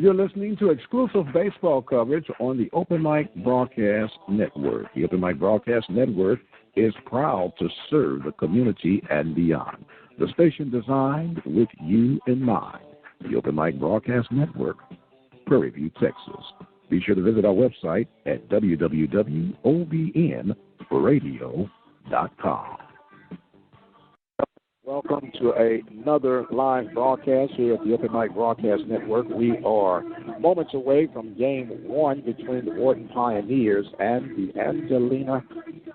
You're listening to exclusive baseball coverage on the Open Mic Broadcast Network. The Open Mic Broadcast Network is proud to serve the community and beyond. The station designed with you in mind. The Open Mic Broadcast Network, Prairie View, Texas. Be sure to visit our website at www.obnradio.com. Welcome to another live broadcast here at the Open Mic Broadcast Network. We are moments away from Game 1 between the Wharton Pioneers and the Angelina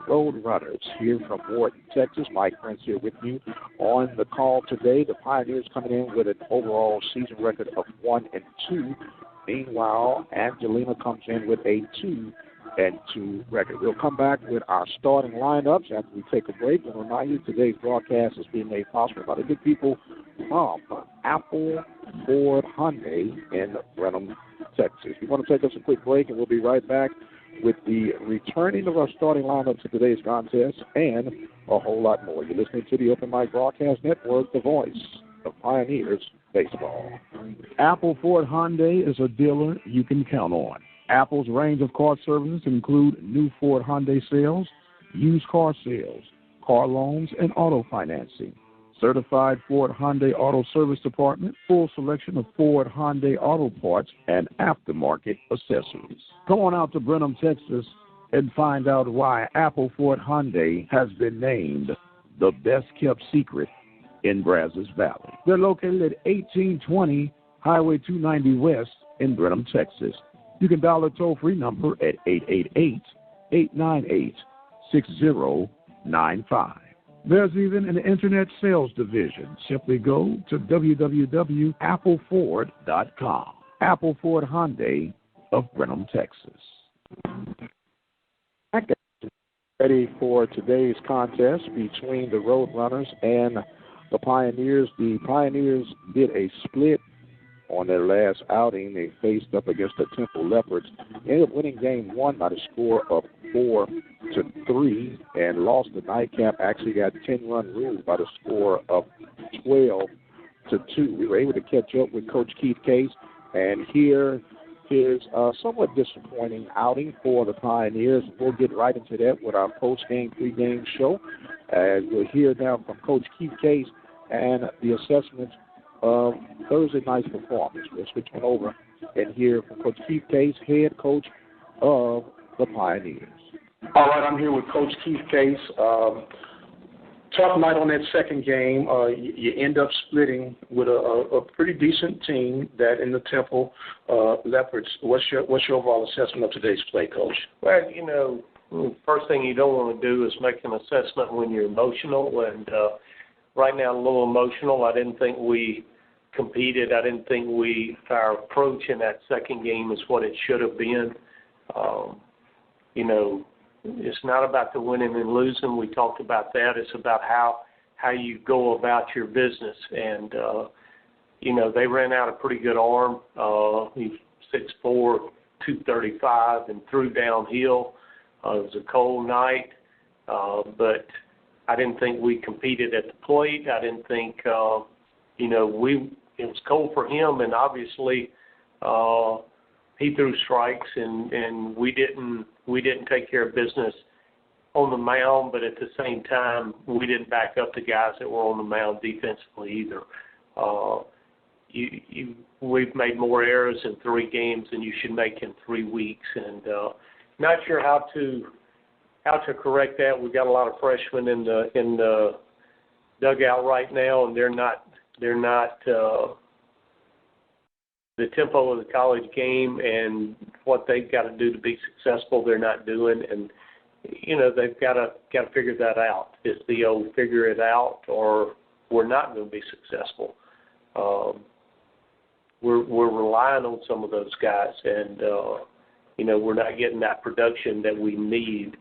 Roadrunners here from Wharton, Texas. Mike Prince here with you on the call today. The Pioneers coming in with an overall season record of 1-2. Meanwhile, Angelina comes in with a 2-2 record. We'll come back with our starting lineups after we take a break. And remind you, today's broadcast is being made possible by the good people from Apple Ford Hyundai in Brenham, Texas. We want to take us a quick break, and we'll be right back with the returning of our starting lineups of today's contest and a whole lot more. You're listening to the Open Mic Broadcast Network, the voice of Pioneers baseball. Apple Ford Hyundai is a dealer you can count on. Apple's range of car services include new Ford Hyundai sales, used car sales, car loans, and auto financing. Certified Ford Hyundai Auto Service Department, full selection of Ford Hyundai auto parts and aftermarket accessories. Come on out to Brenham, Texas, and find out why Apple Ford Hyundai has been named the best-kept secret in Brazos Valley. They're located at 1820 Highway 290 West in Brenham, Texas. You can dial a toll-free number at 888-898-6095. There's even an internet sales division. Simply go to www.appleford.com. Apple Ford Hyundai of Brenham, Texas. Ready for today's contest between the Roadrunners and the Pioneers. The Pioneers did a split on their last outing. They faced up against the Temple Leopards. Ended up winning Game 1 by the score of 4-3 and lost the nightcap. Actually got 10-run ruled by the score of 12-2. We were able to catch up with Coach Keith Case, and here is a somewhat disappointing outing for the Pioneers. We'll get right into that with our post-game, pre-game show. And we'll hear now from Coach Keith Case and the assessment of Thursday night's performance. We'll switch on over and hear from Coach Keith Case, head coach of the Pioneers. All right, I'm here with Coach Keith Case. Tough night on that second game. You end up splitting with a pretty decent team that in the Temple Leopards. What's your overall assessment of today's play, Coach? Well, you know, first thing you don't want to do is make an assessment when you're emotional. And right now, I'm a little emotional. I didn't think we competed. I didn't think our approach in that second game is what it should have been. You know, it's not about the winning and losing. We talked about that. It's about how you go about your business. And, you know, they ran out a pretty good arm. He's 6'4", 235, and threw downhill. It was a cold night, but I didn't think we competed at the plate. I didn't think, you know, it was cold for him, and obviously he threw strikes, and we didn't take care of business on the mound, but at the same time, we didn't back up the guys that were on the mound defensively either. We've made more errors in 3 games than you should make in 3 weeks, and not sure how to correct that. We've got a lot of freshmen in the dugout right now, and they're not the tempo of the college game and what they've got to do to be successful, they're not doing. And, you know, they've got to figure that out. It's the old figure it out or we're not going to be successful. We're relying on some of those guys, and, you know, we're not getting that production that we need.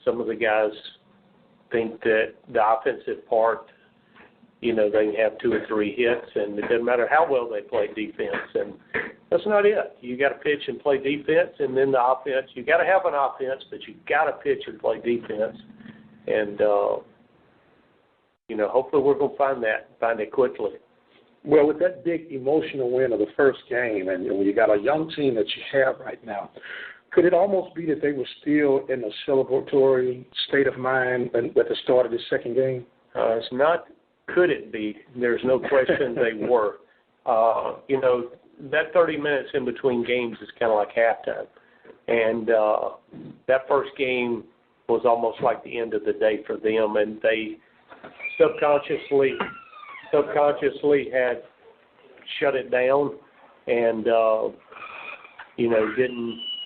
Some of the guys think that the offensive part, you know, they can have 2 or 3 hits, and it doesn't matter how well they play defense. And that's not it. You got to pitch and play defense, and then the offense. You got to have an offense, but you got to pitch and play defense. And you know, hopefully we're going to find it quickly. Well, with that big emotional win of the first game, and when you got a young team that you have right now, could it almost be that they were still in a celebratory state of mind at the start of the second game? It's not, could it be? There's no question they were. That 30 minutes in between games is kind of like halftime. And that first game was almost like the end of the day for them, and they subconsciously had shut it down and,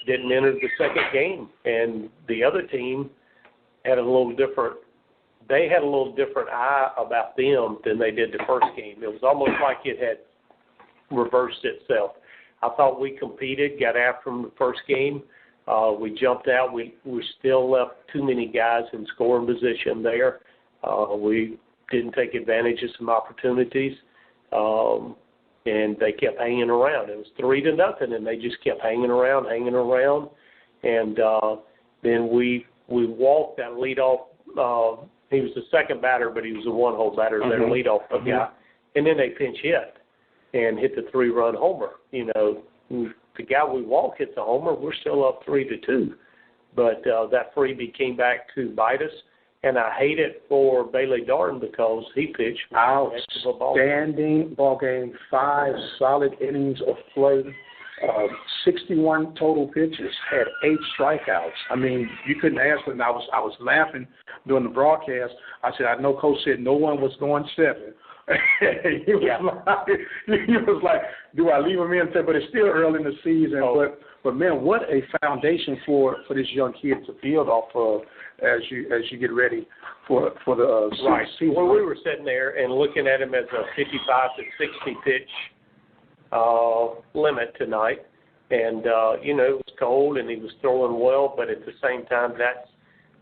didn't enter the second game. And the other team had a little different eye about them than they did the first game. It was almost like it had reversed itself. I thought we competed, got after them the first game. We jumped out. We still left too many guys in scoring position there. We didn't take advantage of some opportunities, and they kept hanging around. It was 3-0, and they just kept hanging around. And then we walked that leadoff. He was the second batter, but he was a one-hole batter, their leadoff guy. And then they pinch hit and hit the 3-run homer. The guy we walk hits a homer, we're still up 3-2. But that freebie came back to bite us. And I hate it for Bailey Darden because he pitched outstanding ball game, 5 solid innings of play, 61 total pitches, had 8 strikeouts. I mean, you couldn't ask for it. I was laughing during the broadcast. I said, I know Coach said no one was going 7. he was like, do I leave him in? But it's still early in the season. But man, what a foundation for this young kid to build off of as you get ready for the season. Well, we were sitting there and looking at him as a 55 to 60 pitch limit tonight, and it was cold and he was throwing well, but at the same time,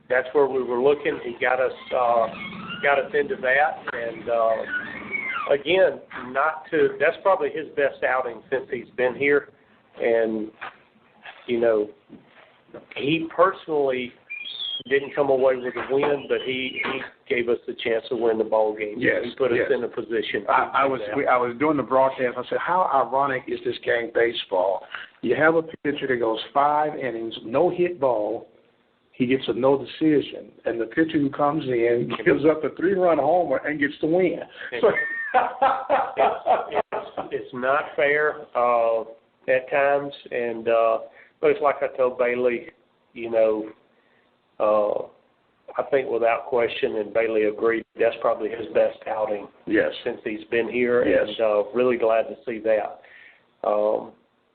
that's where we were looking. He got us into that, and again, that's probably his best outing since he's been here, and he personally didn't come away with a win, but he gave us the chance to win the ball game. Yes, he put us in a position. I was doing the broadcast. I said, how ironic is this game baseball? You have a pitcher that goes 5 innings, no hit ball. He gets a no decision, and the pitcher who comes in gives up a 3-run homer and gets the win. So it's not fair at times, and but it's like I told Bailey, I think without question, and Bailey agreed, that's probably his best outing since he's been here, and really glad to see that.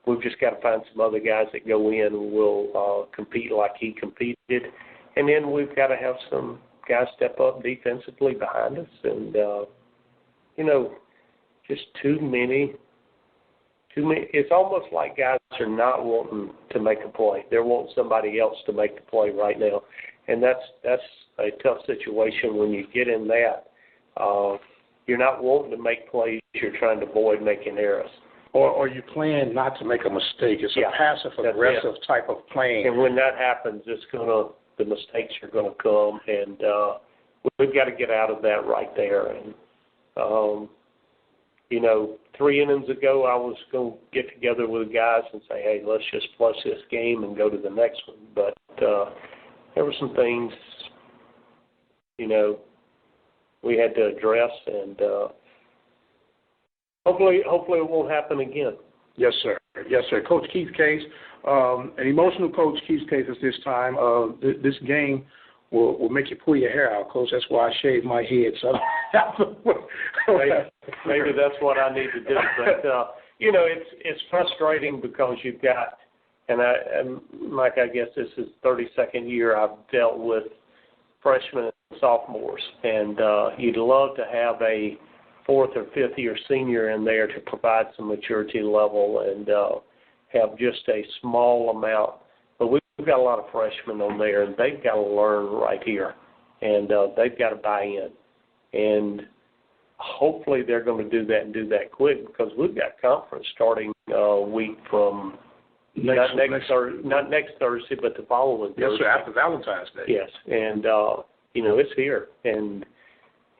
We've just got to find some other guys that go in and will compete like he competed, and then we've got to have some guys step up defensively behind us, and just too many. It's almost like guys are not wanting to make a play. They're wanting somebody else to make the play right now, and that's a tough situation when you get in that. You're not wanting to make plays. You're trying to avoid making errors. Or you plan not to make a mistake. It's a passive-aggressive type of playing. And when that happens, the mistakes are going to come, and we've got to get out of that right there. And 3 innings ago, I was going to get together with the guys and say, hey, let's just flush this game and go to the next one. But there were some things, we had to address, and hopefully it won't happen again. Yes, sir. Yes, sir. Coach Keith Case, an emotional Coach Keith Case at this time. This game will make you pull your hair out, Coach. That's why I shave my head. So maybe that's what I need to do. But it's frustrating because you've got, and Mike, I guess this is 32nd year I've dealt with freshmen and sophomores, and you'd love to have a 4th or 5th year senior in there to provide some maturity level and have just a small amount. But we've got a lot of freshmen on there, and they've got to learn right here, and they've got to buy in. And hopefully they're going to do that and do that quick, because we've got conference starting a week from not next Thursday, but the following Thursday. Yes, sir, after Valentine's Day. Yes, and it's here. And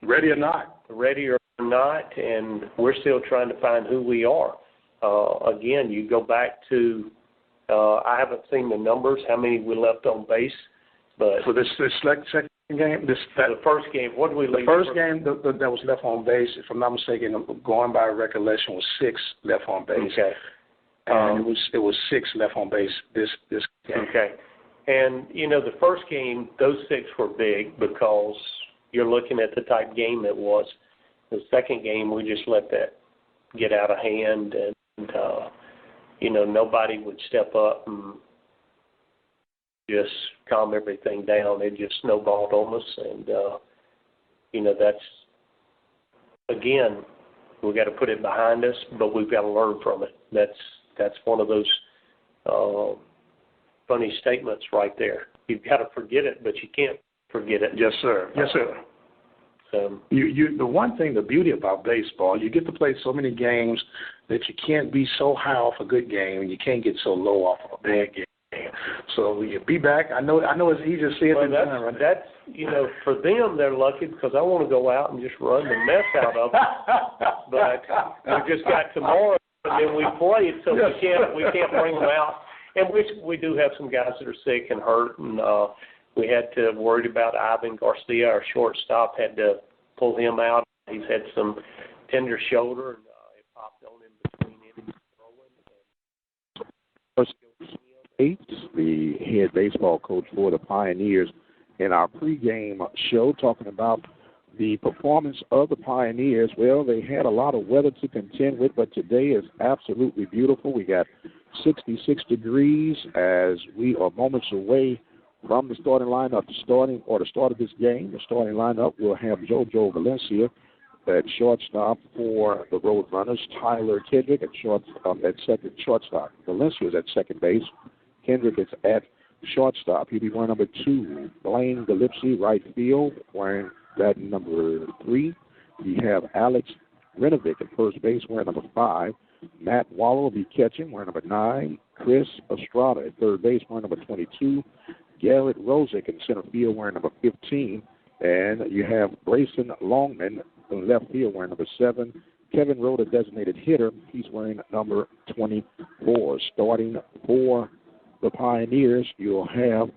ready or not. Ready or not, and we're still trying to find who we are. Again, you go back to, I haven't seen the numbers, how many we left on base, but for this second game, the first game, what did we leave? The first game that was left on base, if I'm not mistaken, going by recollection, was 6 left on base. Okay. And it was 6 left on base this game. Okay. And, the first game, those 6 were big because you're looking at the type game it was. The second game, we just let that get out of hand, and nobody would step up and just calm everything down. It just snowballed on us, and that's, again, we got to put it behind us, but we've got to learn from it. That's one of those funny statements right there. You've got to forget it, but you can't forget it. Yes, sir. Yes, sir. The one thing, the beauty about baseball, you get to play so many games that you can't be so high off a good game and you can't get so low off of a bad game. So you be back. I know it's easier to see it than done, right? That's for them, they're lucky because I want to go out and just run the mess out of them. But we just got tomorrow, and then we played, so we can't bring them out. And we do have some guys that are sick and hurt, and we had to worry about Ivan Garcia, our shortstop, had to pull him out. He's had some tender shoulder, and it popped on him between innings throwing. The head baseball coach for the Pioneers, in our pregame show, talking about the performance of the Pioneers. Well, they had a lot of weather to contend with, but today is absolutely beautiful. We got 66 degrees as we are moments away from the starting lineup. The start of this game, the starting lineup will have JoJo Valencia at shortstop for the Roadrunners, Tyler Kendrick at second shortstop. Valencia is at second base. Kendrick is at shortstop. He'll be wearing number 2. Blaine Gillespie, right field, wearing that number 3. We have Alex Renovic at first base, wearing number 5. Matt Waller will be catching, wearing number 9. Chris Estrada at third base, wearing number 22. Garrett Rosick in center field, wearing number 15. And you have Brayson Longman in left field, wearing number 7. Kevin Rhoda, designated hitter, he's wearing number 24. Starting for the Pioneers, you'll have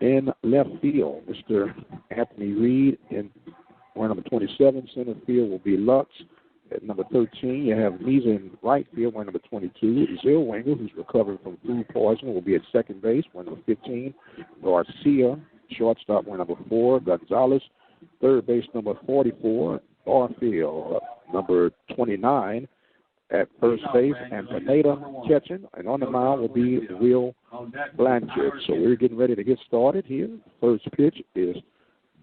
in left field Mr. Anthony Reed, in wearing number 27. Center field will be Lutz. At number 13, you have Misa in right field, wearing number 22. Zellweger, who's recovering from food poisoning, will be at second base, wearing number 15. Garcia, shortstop, wearing number 4. Gonzalez, third base, number 44. Barfield, number 29, at first base, and Pineda catching. And on the mound will be Will Blanchard. So we're getting ready to get started here. First pitch is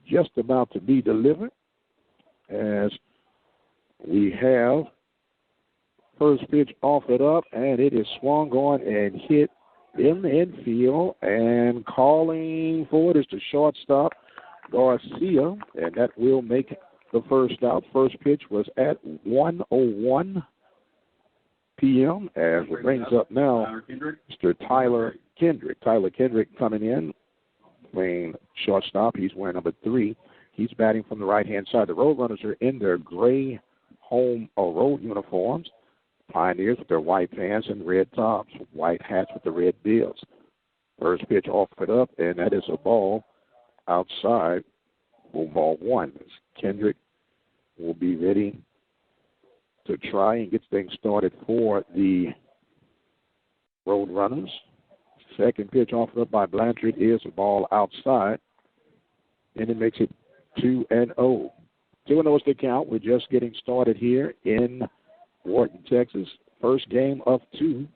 just about to be delivered as we have first pitch offered up, and it is swung on and hit in the infield, and calling for it is the shortstop, Garcia, and that will make the first out. First pitch was at 1:01 p.m. as it brings up now Mr. Tyler Kendrick. Tyler Kendrick coming in, playing shortstop. He's wearing number 3. He's batting from the right-hand side. The Roadrunners are in their gray home or road uniforms. Pioneers with their white pants and red tops, white hats with the red bills. First pitch offered up, and that is a ball outside for ball 1. Kendrick will be ready to try and get things started for the Roadrunners. Second pitch offered up by Blanchard is a ball outside, and it makes it 2-0. 2-0 is the count. We're just getting started here in Wharton, Texas. First game of 2.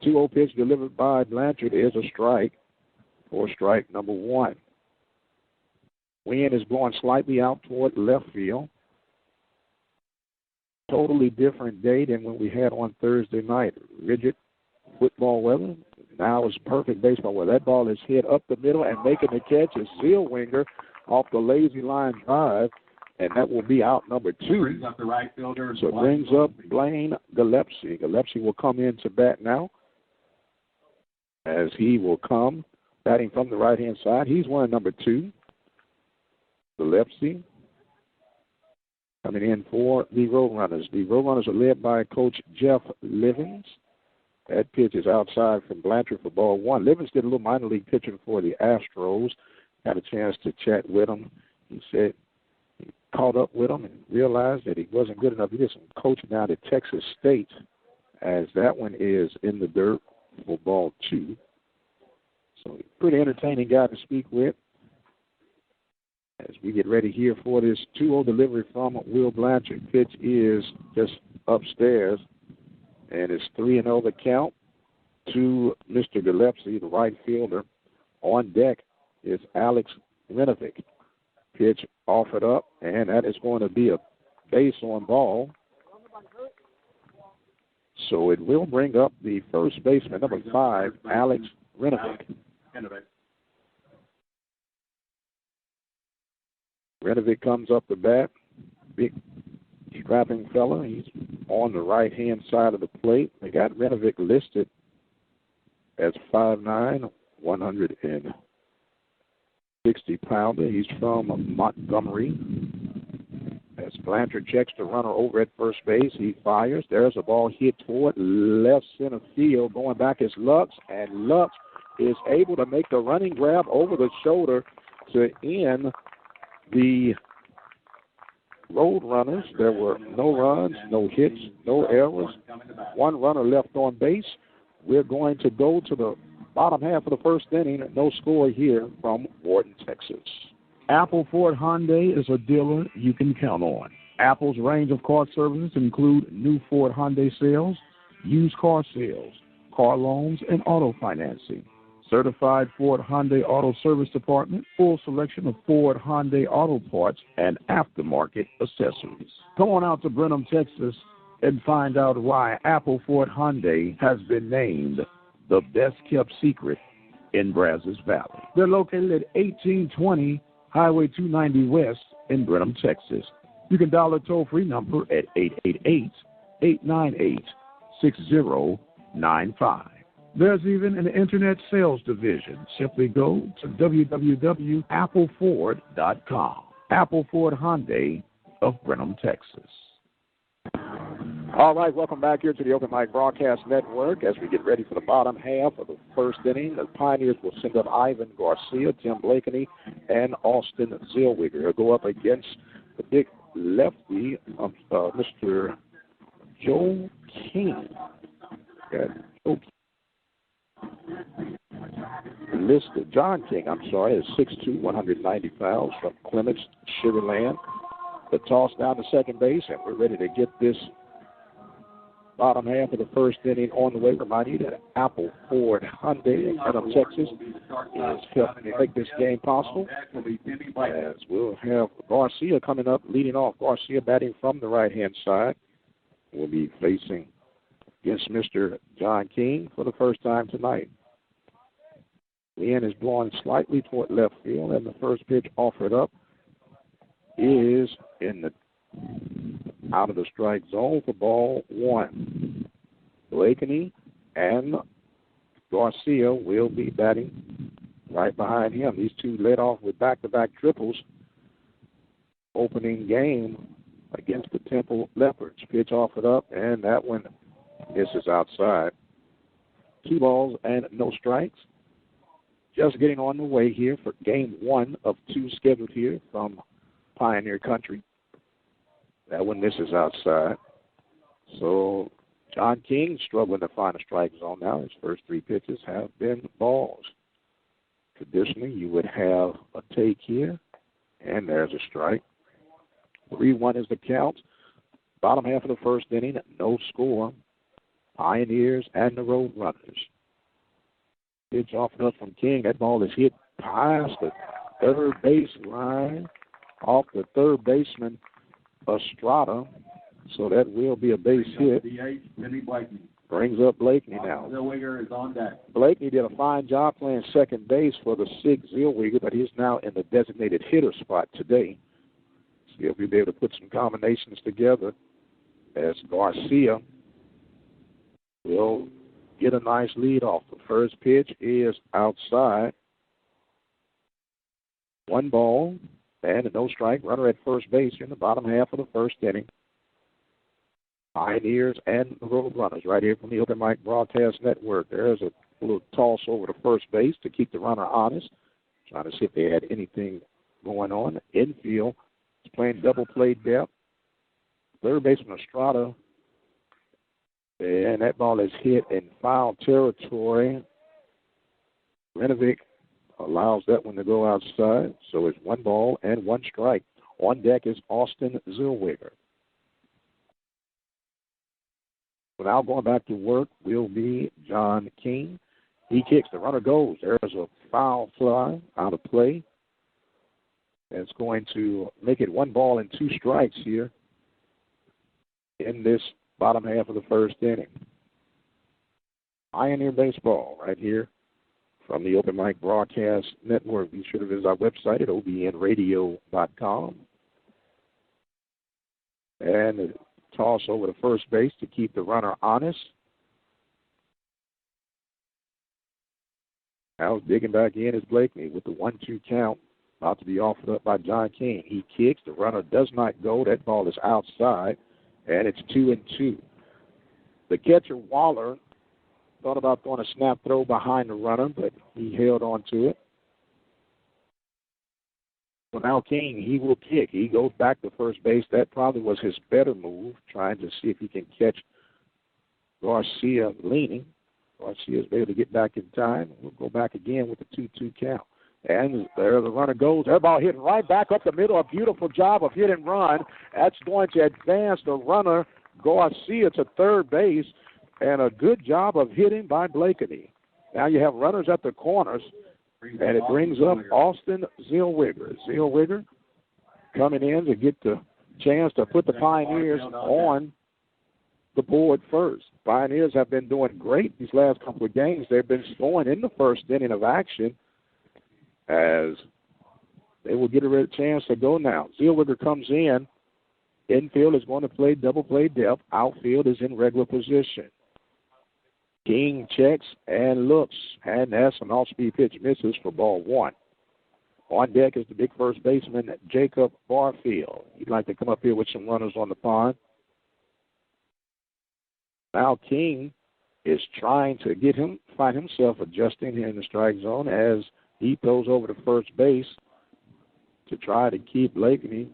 2-0 pitch delivered by Blanchard is a strike for strike number 1. Wind is blowing slightly out toward left field. Totally different day than when we had on Thursday night. Rigid football weather. Now is perfect baseball weather. That ball is hit up the middle, and making the catch is Zellweger off the lazy line drive, and that will be out number 2. Brings up the right fielder. So it brings up Blaine Gillespie. Gillespie will come in to bat now, as he will come batting from the right-hand side. He's wearing number 2. Gillespie Coming in for the Roadrunners. The Roadrunners are led by Coach Jeff Livens. That pitch is outside from Blanchard for ball one. Livens did a little minor league pitching for the Astros. Had a chance to chat with him. He said he caught up with him and realized that he wasn't good enough. He did some coaching down at Texas State, as that one is in the dirt for ball two. So pretty entertaining guy to speak with. As we get ready here for this 2-0 delivery from Will Blanchard. Pitch is just upstairs, and it's 3-0 the count to Mr. Gillespie, the right fielder. On deck is Alex Renovic. Pitch offered up, and that is going to be a base on ball. So it will bring up the first baseman, number 5, Alex Renovic. Renovic comes up the bat. Big strapping fella. He's on the right-hand side of the plate. They got Renovic listed as 5'9", 160-pounder. He's from Montgomery. As Blanchard checks the runner over at first base, he fires. There's a ball hit toward left center field. Going back is Lux, and Lux is able to make the running grab over the shoulder to end the Roadrunners. There were no runs, no hits, no errors. One runner left on base. We're going to go to the bottom half of the first inning. No score here from Wharton, Texas. Apple Ford Hyundai is a dealer you can count on. Apple's range of car services include new Ford Hyundai sales, used car sales, car loans, and auto financing. Certified Ford Hyundai Auto Service Department, full selection of Ford Hyundai auto parts and aftermarket accessories. Come on out to Brenham, Texas, and find out why Apple Ford Hyundai has been named the best-kept secret in Brazos Valley. They're located at 1820 Highway 290 West in Brenham, Texas. You can dial a toll-free number at 888-898-6095. There's even an internet sales division. Simply go to www.appleford.com. Apple Ford Hyundai of Brenham, Texas. All right, welcome back here to the Open Mic Broadcast Network. As we get ready for the bottom half of the first inning, the Pioneers will send up Ivan Garcia, Tim Blakeney, and Austin Zellweger. He'll go up against the big lefty, Mr. Joe King. Listed John King, is 6'2", 190 pounds, from Clements, Sugar Land. The toss down to second base, and we're ready to get this bottom half of the first inning on the way. Remind you that Apple Ford Hyundai in Brenham, Texas is helping to make this game possible. As we'll have Garcia coming up, leading off. Garcia batting from the right-hand side. We'll be facing against Mr. John King for the first time tonight. The wind is blowing slightly toward left field, and the first pitch offered up is in the out of the strike zone for ball one. Blakeney and Garcia will be batting right behind him. These two led off with back-to-back triples. Opening game against the Temple Leopards. Pitch offered up, and that one misses outside. 2 balls and no strikes. Just getting on the way here for game 1 of 2 scheduled here from Pioneer Country. That one misses outside. So John King struggling to find a strike zone now. His first 3 pitches have been balls. Traditionally, you would have a take here, and there's a strike. 3-1 is the count. Bottom half of the first inning, no score. Pioneers and the Roadrunners. Pitch offered up from King. That ball is hit past the third base line off the third baseman, Estrada. So that will be a base hit. Brings up Blakeney now. Zellweger is on deck. Blakeney did a fine job playing second base for the 6th Zellweger, but he's now in the designated hitter spot today. So he'll be able to put some combinations together as Garcia will get a nice lead off. The first pitch is outside. 1 ball And a no-strike runner at first base in the bottom half of the first inning. Pioneers and the Roadrunners right here from the Open Mic Broadcast Network. There's a little toss over to first base to keep the runner honest, trying to see if they had anything going on. Infield is playing double play depth. Third baseman Estrada, and that ball is hit in foul territory. Renovic allows that one to go outside, so it's 1 ball and 1 strike. On deck is Austin Zellweger. So now going back to work will be John King. He kicks, the runner goes. There's a foul fly out of play. It's going to make it 1 ball and 2 strikes here in this bottom half of the first inning. Pioneer Baseball right here from the Open Mic Broadcast Network. Be sure to visit our website at OBN-Radio.com. And a toss over to first base to keep the runner honest. Now digging back in is Blakeney with the 1-2 count. About to be offered up by John King. He kicks. The runner does not go. That ball is outside, and it's 2-2. The catcher, Waller, thought about throwing a snap throw behind the runner, but he held on to it. So now King, he will kick. He goes back to first base. That probably was his better move, trying to see if he can catch Garcia leaning. Garcia's able to get back in time. We'll go back again with the 2-2 count. And there the runner goes. That ball hit right back up the middle. A beautiful job of hit and run. That's going to advance the runner, Garcia, to third base. And a good job of hitting by Blakeney. Now you have runners at the corners, and it brings up Austin Zellweger. Zellweger coming in to get the chance to put the Pioneers on the board first. Pioneers have been doing great these last couple of games. They've been scoring in the first inning of action, as they will get a chance to go now. Zellweger comes in. Infield is going to play double play depth. Outfield is in regular position. King checks and looks, and that's an off-speed pitch, misses for ball 1. On deck is the big first baseman, Jacob Barfield. He'd like to come up here with some runners on the pond. Now King is trying to find himself adjusting here in the strike zone as he throws over to first base to try to keep Blakeney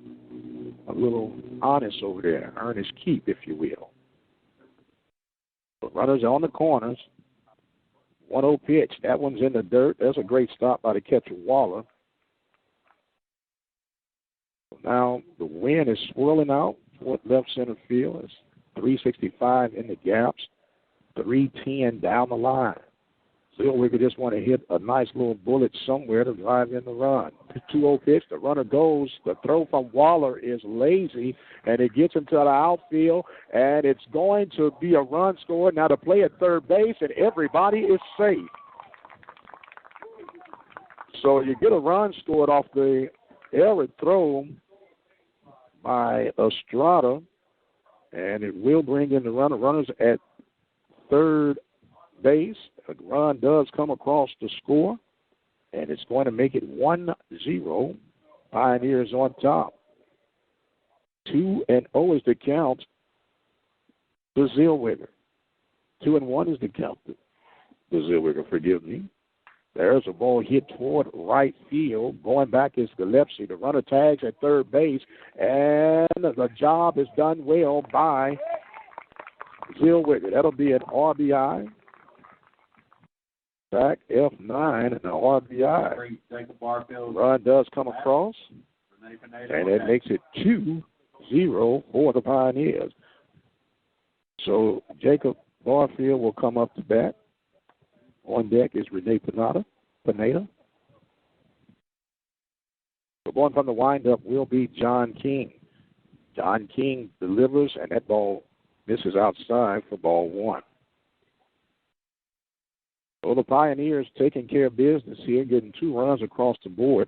a little honest over there, earn his keep, if you will. The runners on the corners. 1-0 pitch. That one's in the dirt. There's a great stop by the catcher, Waller. Now the wind is swirling out toward left center field. It's 365 in the gaps, 310 down the line. Zellweger just want to hit a nice little bullet somewhere to drive in the run. 2-0 pitch. The runner goes. The throw from Waller is lazy, and it gets into the outfield, and it's going to be a run scored. Now to play at third base, and everybody is safe. So you get a run scored off the errant throw by Estrada, and it will bring in the runner. Runners at third base. A run does come across the score, and it's going to make it 1-0. Pioneers on top. 2-0 is the count to Zellweger. 2-1 is the count to Zellweger, forgive me. There's a ball hit toward right field. Going back is Gillespie. The runner tags at third base, and the job is done well by Zellweger. That'll be an RBI. Back F9 and the RBI. Run does come across, and it makes it 2-0 for the Pioneers. So Jacob Barfield will come up to bat. On deck is Rene Pineda. So going from the windup will be John King. John King delivers, and that ball misses outside for ball 1. So the Pioneers taking care of business here, getting 2 runs across the board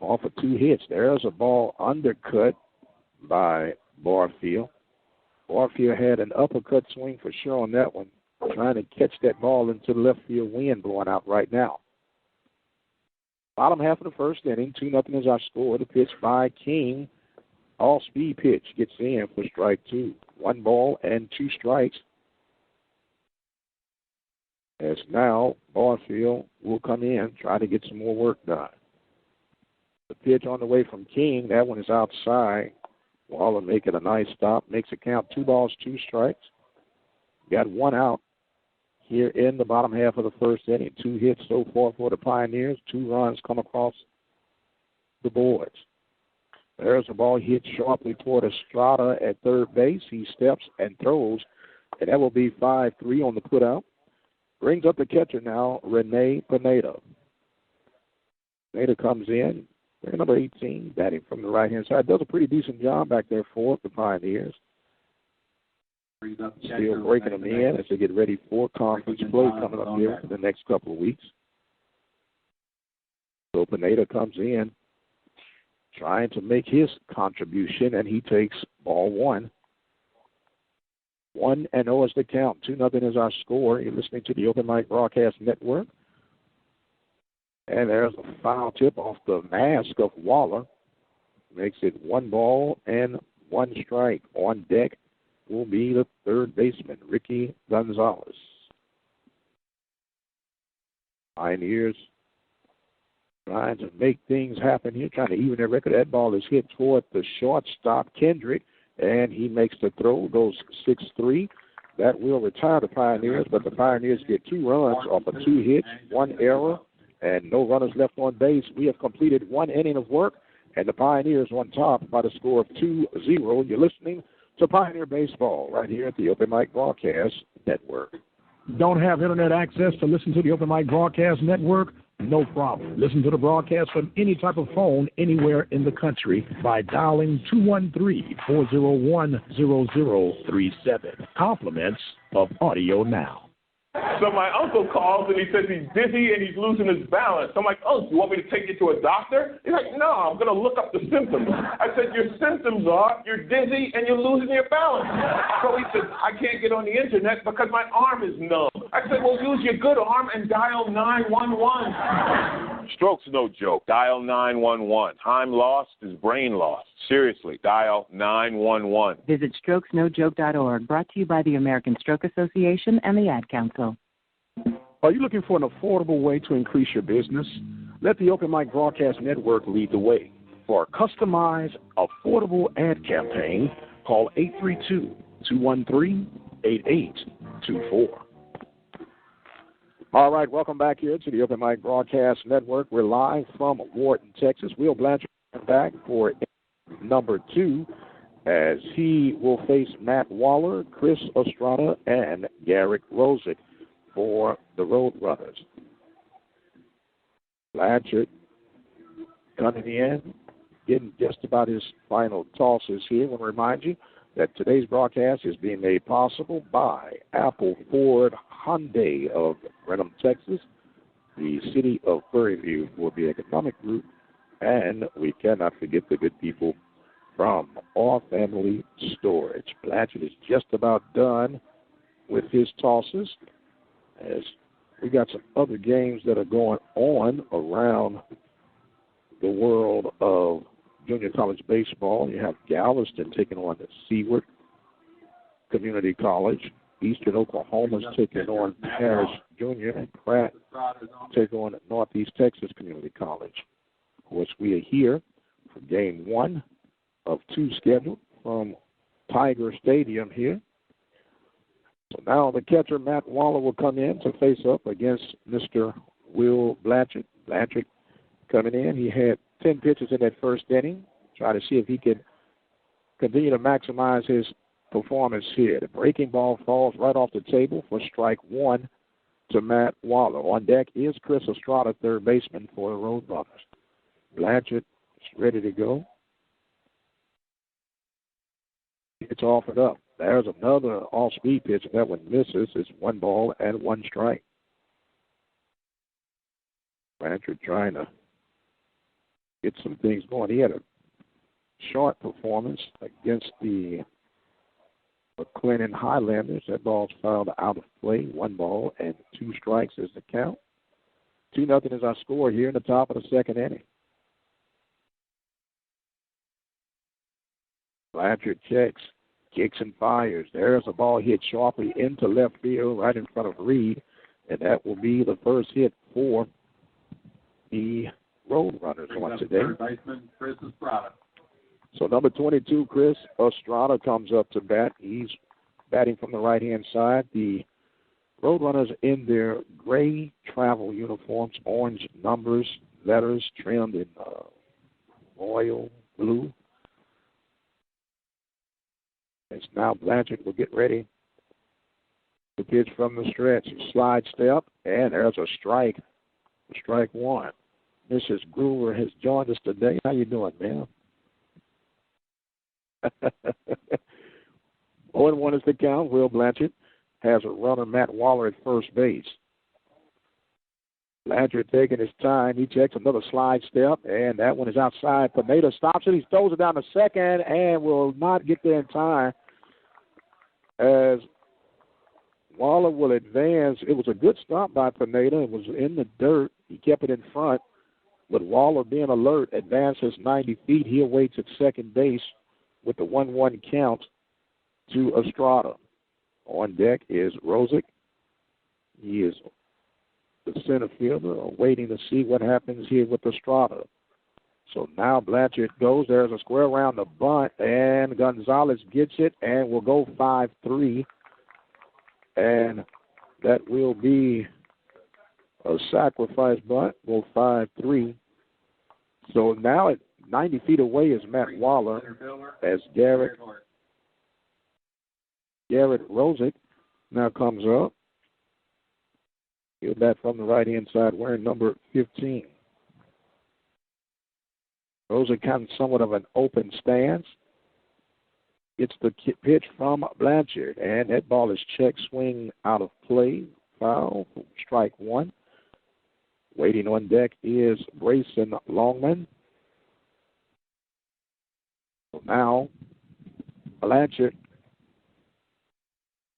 off of 2 hits. There's a ball undercut by Barfield. Barfield had an uppercut swing for sure on that one, trying to catch that ball into the left field wind blowing out right now. Bottom half of the first inning, 2-0 is our score. The pitch by King. All-speed pitch gets in for strike 2. 1 ball and 2 strikes. As now Barfield will come in, try to get some more work done. The pitch on the way from King, that one is outside. Waller making a nice stop, makes it count 2 balls, 2 strikes. Got 1 out here in the bottom half of the first inning. 2 hits so far for the Pioneers. 2 runs come across the boards. There's a ball hit sharply toward Estrada at third base. He steps and throws, and that will be 5-3 on the putout. Brings up the catcher now, Rene Pineda. Pineda comes in. Number 18, batting from the right-hand side. Does a pretty decent job back there for the Pioneers. Still breaking them in as they get ready for conference play coming up here in the next couple of weeks. So Pineda comes in trying to make his contribution, and he takes ball 1. 1-0 is the count. 2-0 is our score. You're listening to the Open Mic Broadcast Network. And there's a foul tip off the mask of Waller. Makes it 1 ball and 1 strike. On deck will be the third baseman, Ricky Gonzalez. Pioneers trying to make things happen here, trying to even their record. That ball is hit toward the shortstop, Kendrick, and he makes the throw, goes 6-3. That will retire the Pioneers, but the Pioneers get 2 runs off of 2 hits, 1 error, and no runners left on base. We have completed 1 inning of work, and the Pioneers on top by the score of 2-0. You're listening to Pioneer Baseball right here at the Open Mic Broadcast Network. Don't have internet access to listen to the Open Mic Broadcast Network? No problem. Listen to the broadcast from any type of phone anywhere in the country by dialing 213-401-0037. Compliments of Audio Now. So my uncle calls and he says he's dizzy and he's losing his balance. I'm like, oh, you want me to take you to a doctor? He's like, no, I'm going to look up the symptoms. I said, your symptoms are you're dizzy and you're losing your balance. So he said, I can't get on the internet because my arm is numb. I said, well, use your good arm and dial 911. Stroke's no joke. Dial 911. Time lost is brain lost. Seriously, dial 911. Visit strokesnojoke.org, brought to you by the American Stroke Association and the Ad Council. Are you looking for an affordable way to increase your business? Let the Open Mic Broadcast Network lead the way. For a customized, affordable ad campaign, call 832-213-8824. All right, welcome back here to the Open Mic Broadcast Network. We're live from Wharton, Texas. Will Blanchard back for number 2 as he will face Matt Waller, Chris Estrada, and Garrick Rosick for the Roadrunners. Blanchard coming in, getting just about his final tosses here. I want to remind you that today's broadcast is being made possible by Apple Ford Hyundai of Brenham, Texas, the City of Prairie View for the Economic Group, and we cannot forget the good people from Our Family Storage. Blanchard is just about done with his tosses, as we got some other games that are going on around the world of junior college baseball. You have Galveston taking on the Seward Community College. Eastern Oklahoma's taking on Parish Junior, and Pratt taking on Northeast Texas Community College. Of course, we are here for Game 1 of 2 scheduled from Tiger Stadium here. So now the catcher, Matt Waller, will come in to face up against Mr. Will Blanchard. Blanchard coming in. He had 10 pitches in that first inning. Try to see if he can continue to maximize his performance here. The breaking ball falls right off the table for strike 1 to Matt Waller. On deck is Chris Estrada, third baseman for the Roadrunners. Blanchard is ready to go. It's offered up. There's another off-speed pitch. That one misses. It's 1 ball and 1 strike. Blanchard trying to get some things going. He had a short performance against the McLennan Highlanders. That ball's fouled out of play. 1 ball and 2 strikes is the count. 2-0 is our score here in the top of the second inning. Blanchard checks, kicks and fires. There's a ball hit sharply into left field right in front of Reed, and that will be the first hit for the Roadrunners once today. Third baseman Chris Estrada. So number 22, Chris Estrada, comes up to bat. He's batting from the right-hand side. The Roadrunners in their gray travel uniforms, orange numbers, letters trimmed in royal blue. It's now Blanchard will get ready to pitch from the stretch. Slide step, and there's a strike. Strike one. Mrs. Groover has joined us today. How you doing, ma'am? 0-1 is the count. Will Blanchard has a runner, Matt Waller, at first base. Blanchard taking his time. He checks another slide step, and that one is outside. Pineda stops it. He throws it down to second and will not get there in time as Waller will advance. It was a good stop by Pineda. It was in the dirt. He kept it in front. But Waller, being alert, advances 90 feet. He awaits at second base with the 1-1 count to Estrada. On deck is Rosick. He is the center fielder, waiting to see what happens here with Estrada. So now Blanchard goes. There's a square around the bunt, and Gonzalez gets it and will go 5-3. And that will be a sacrifice bunt, go 5-3. So now at 90 feet away is Matt Waller as Garrett Rosick now comes up. He'll bat from the right-hand side wearing number 15. Rosick kind of somewhat of an open stance. Gets the pitch from Blanchard, and that ball is check swing out of play. Foul, strike one. Waiting on deck is Grayson Longman. So now Blanchard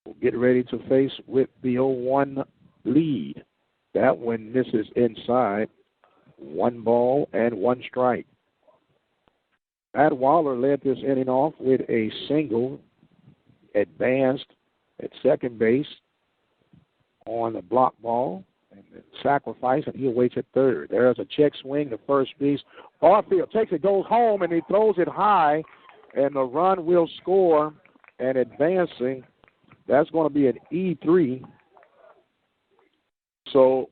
will get ready to face with the 0-1 lead. That one misses inside. 1 ball and 1 strike. Matt Waller led this inning off with a single, advanced at second base on a block ball and sacrifice, and he awaits at third. There's a check swing to first base. Barfield takes it, goes home, and he throws it high, and the run will score. And advancing, that's going to be an E3. So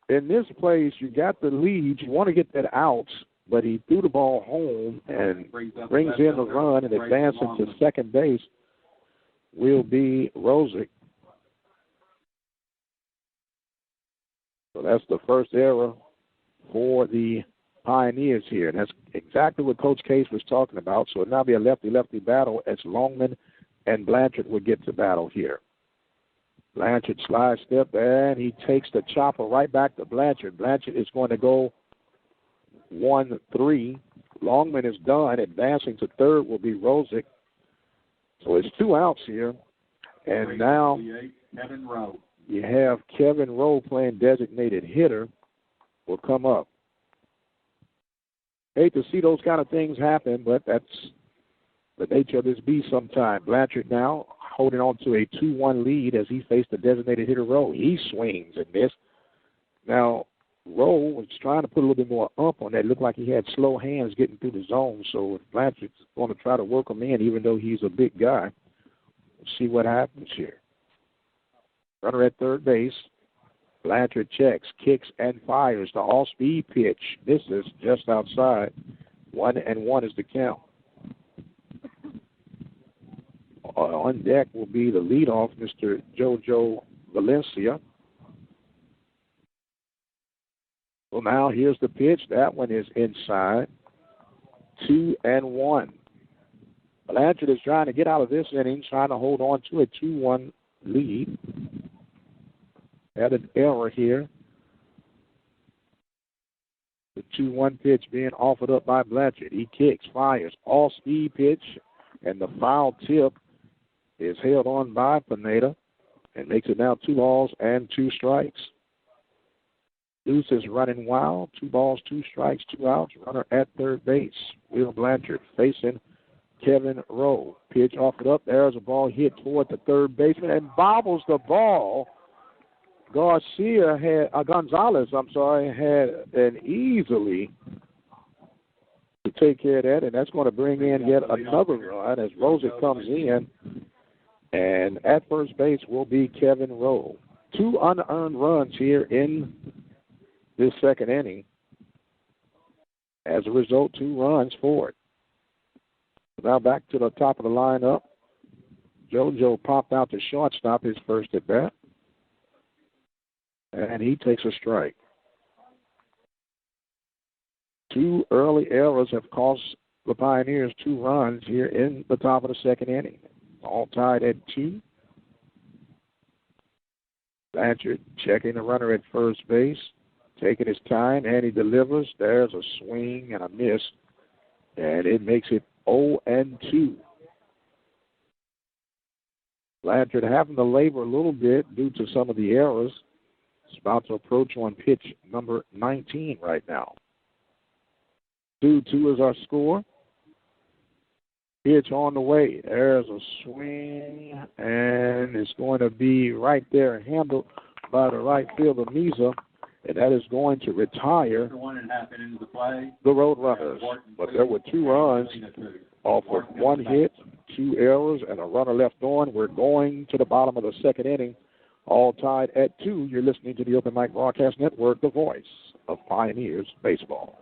in this place, you got the lead. You want to get that out, but he threw the ball home and brings in the run and advancing to second base will be Rosick. So that's the first error for the Pioneers here. And that's exactly what Coach Case was talking about. So it'll now be a lefty-lefty battle as Longman and Blanchard will get to battle here. Blanchard slide step, and he takes the chopper right back to Blanchard. Blanchard is going to go 1-3. Longman is done. Advancing to third will be Rosick. So it's 2 outs here. And now Kevin Rowe. You have Kevin Rowe playing designated hitter will come up. Hate to see those kind of things happen, but that's the nature of this beast sometime. Blanchard now holding on to a 2-1 lead as he faced the designated hitter Rowe. He swings and missed. Now, Rowe was trying to put a little bit more up on that. It looked like he had slow hands getting through the zone, so if Blanchard's going to try to work him in, even though he's a big guy, we'll see what happens here. Runner at third base. Blanchard checks, kicks, and fires. The all-speed pitch misses just outside. 1-1 is the count. On deck will be the leadoff, Mr. Jojo Valencia. So now here's the pitch. That one is inside. 2-1. Blanchard is trying to get out of this inning, trying to hold on to a 2-1 lead. Had an error here. The 2-1 pitch being offered up by Blanchard. He kicks, fires, all-speed pitch, and the foul tip is held on by Pineda and makes it now 2 balls and 2 strikes. Deuce is running wild. 2 balls, 2 strikes, 2 outs. Runner at third base. Will Blanchard facing Kevin Rowe. Pitch offered up. There's a ball hit toward the third baseman and bobbles the ball. Gonzalez had an easily to take care of that, and that's going to bring in yet another run as Rosick comes in. And at first base will be Kevin Rowe. 2 unearned runs here in this second inning. As a result, 2 runs for it. Now back to the top of the lineup. JoJo popped out to shortstop his first at bat. And he takes a strike. 2 early errors have cost the Pioneers 2 runs here in the top of the second inning. All tied at 2. Blanchard checking the runner at first base, taking his time, and he delivers. There's a swing and a miss, and it makes it 0-2. Blanchard having to labor a little bit due to some of the errors. It's about to approach on pitch number 19 right now. 2-2 is our score. Pitch on the way. There's a swing, and it's going to be right there, handled by the right fielder, Misa, and that is going to retire the Roadrunners. But there were 2 runs off of 1 hit, 2 errors, and a runner left on. We're going to the bottom of the second inning, all tied at 2. You're listening to the Open Mic Broadcast Network, the voice of Pioneers Baseball.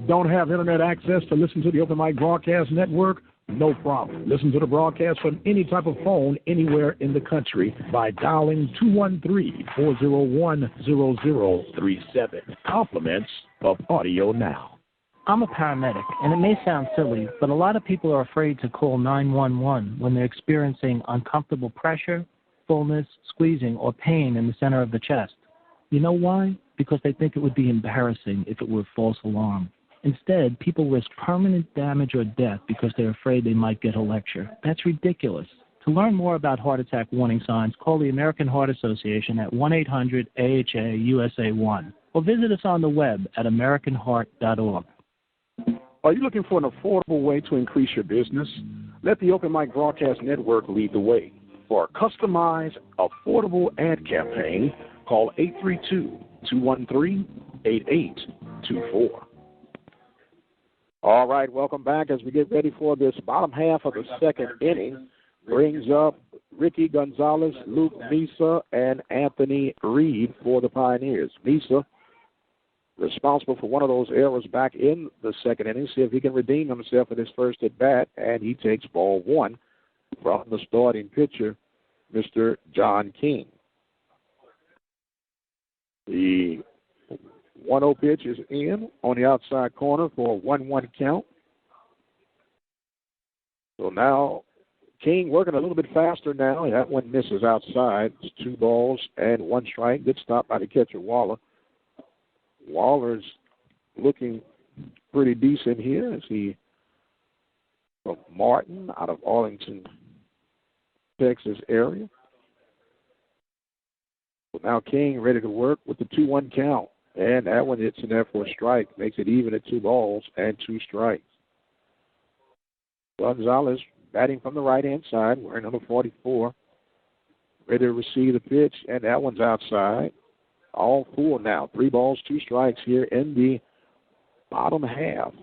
Don't have internet access to listen to the Open Mic Broadcast Network? No problem. Listen to the broadcast from any type of phone anywhere in the country by dialing 213-401-0037. Compliments of Audio Now. I'm a paramedic, and it may sound silly, but a lot of people are afraid to call 911 when they're experiencing uncomfortable pressure, fullness, squeezing, or pain in the center of the chest. You know why? Because they think it would be embarrassing if it were a false alarm. Instead, people risk permanent damage or death because they're afraid they might get a lecture. That's ridiculous. To learn more about heart attack warning signs, call the American Heart Association at 1-800-AHA-USA1 or visit us on the web at americanheart.org. Are you looking for an affordable way to increase your business? Let the Open Mic Broadcast Network lead the way. For a customized, affordable ad campaign, call 832-213-8824. All right, welcome back as we get ready for this bottom half of the second inning. Brings up Ricky Gonzalez, Luke Misa, and Anthony Reed for the Pioneers. Misa responsible for one of those errors back in the second inning. See if he can redeem himself in his first at bat, and he takes ball 1 from the starting pitcher, Mr. John King. The 1-0 pitch is in on the outside corner for a 1-1 count. So now King working a little bit faster now. That one misses outside. It's 2 balls and 1 strike. Good stop by the catcher, Waller. Waller's looking pretty decent here as he from Martin out of Arlington, Texas area. So now King ready to work with the 2-1 count. And that one hits in there for a strike. Makes it even at 2 balls and 2 strikes. Gonzalez batting from the right-hand side, wearing number 44. Ready to receive the pitch, and that one's outside. All 4 now. 3 balls, 2 strikes here in the bottom half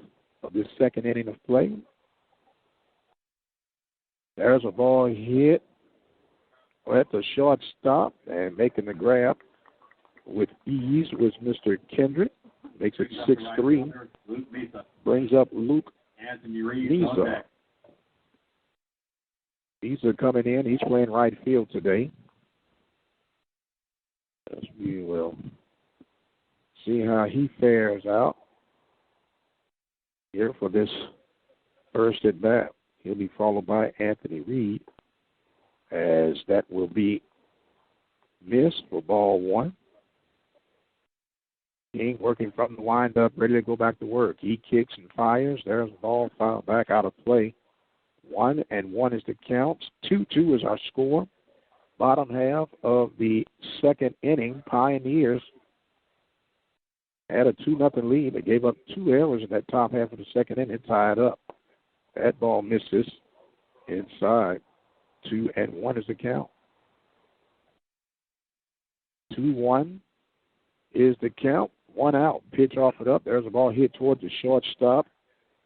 of this second inning of play. There's a ball hit at the shortstop, and making the grab with ease was Mr. Kendrick. Makes it 6-3. Brings up Luke Misa. Misa coming in. He's playing right field today. As we will see how he fares out here for this first at bat. He'll be followed by Anthony Reed, as that will be missed for ball 1. King working from the windup, ready to go back to work. He kicks and fires. There's the ball fouled back out of play. 1-1 is the count. 2-2 is our score. Bottom half of the second inning, Pioneers had a 2-0 lead. They gave up 2 errors in that top half of the second inning, tied up. That ball misses inside. 2-1 is the count. 2-1 is the count. 1 out. Pitch offered up. There's a ball hit towards the shortstop,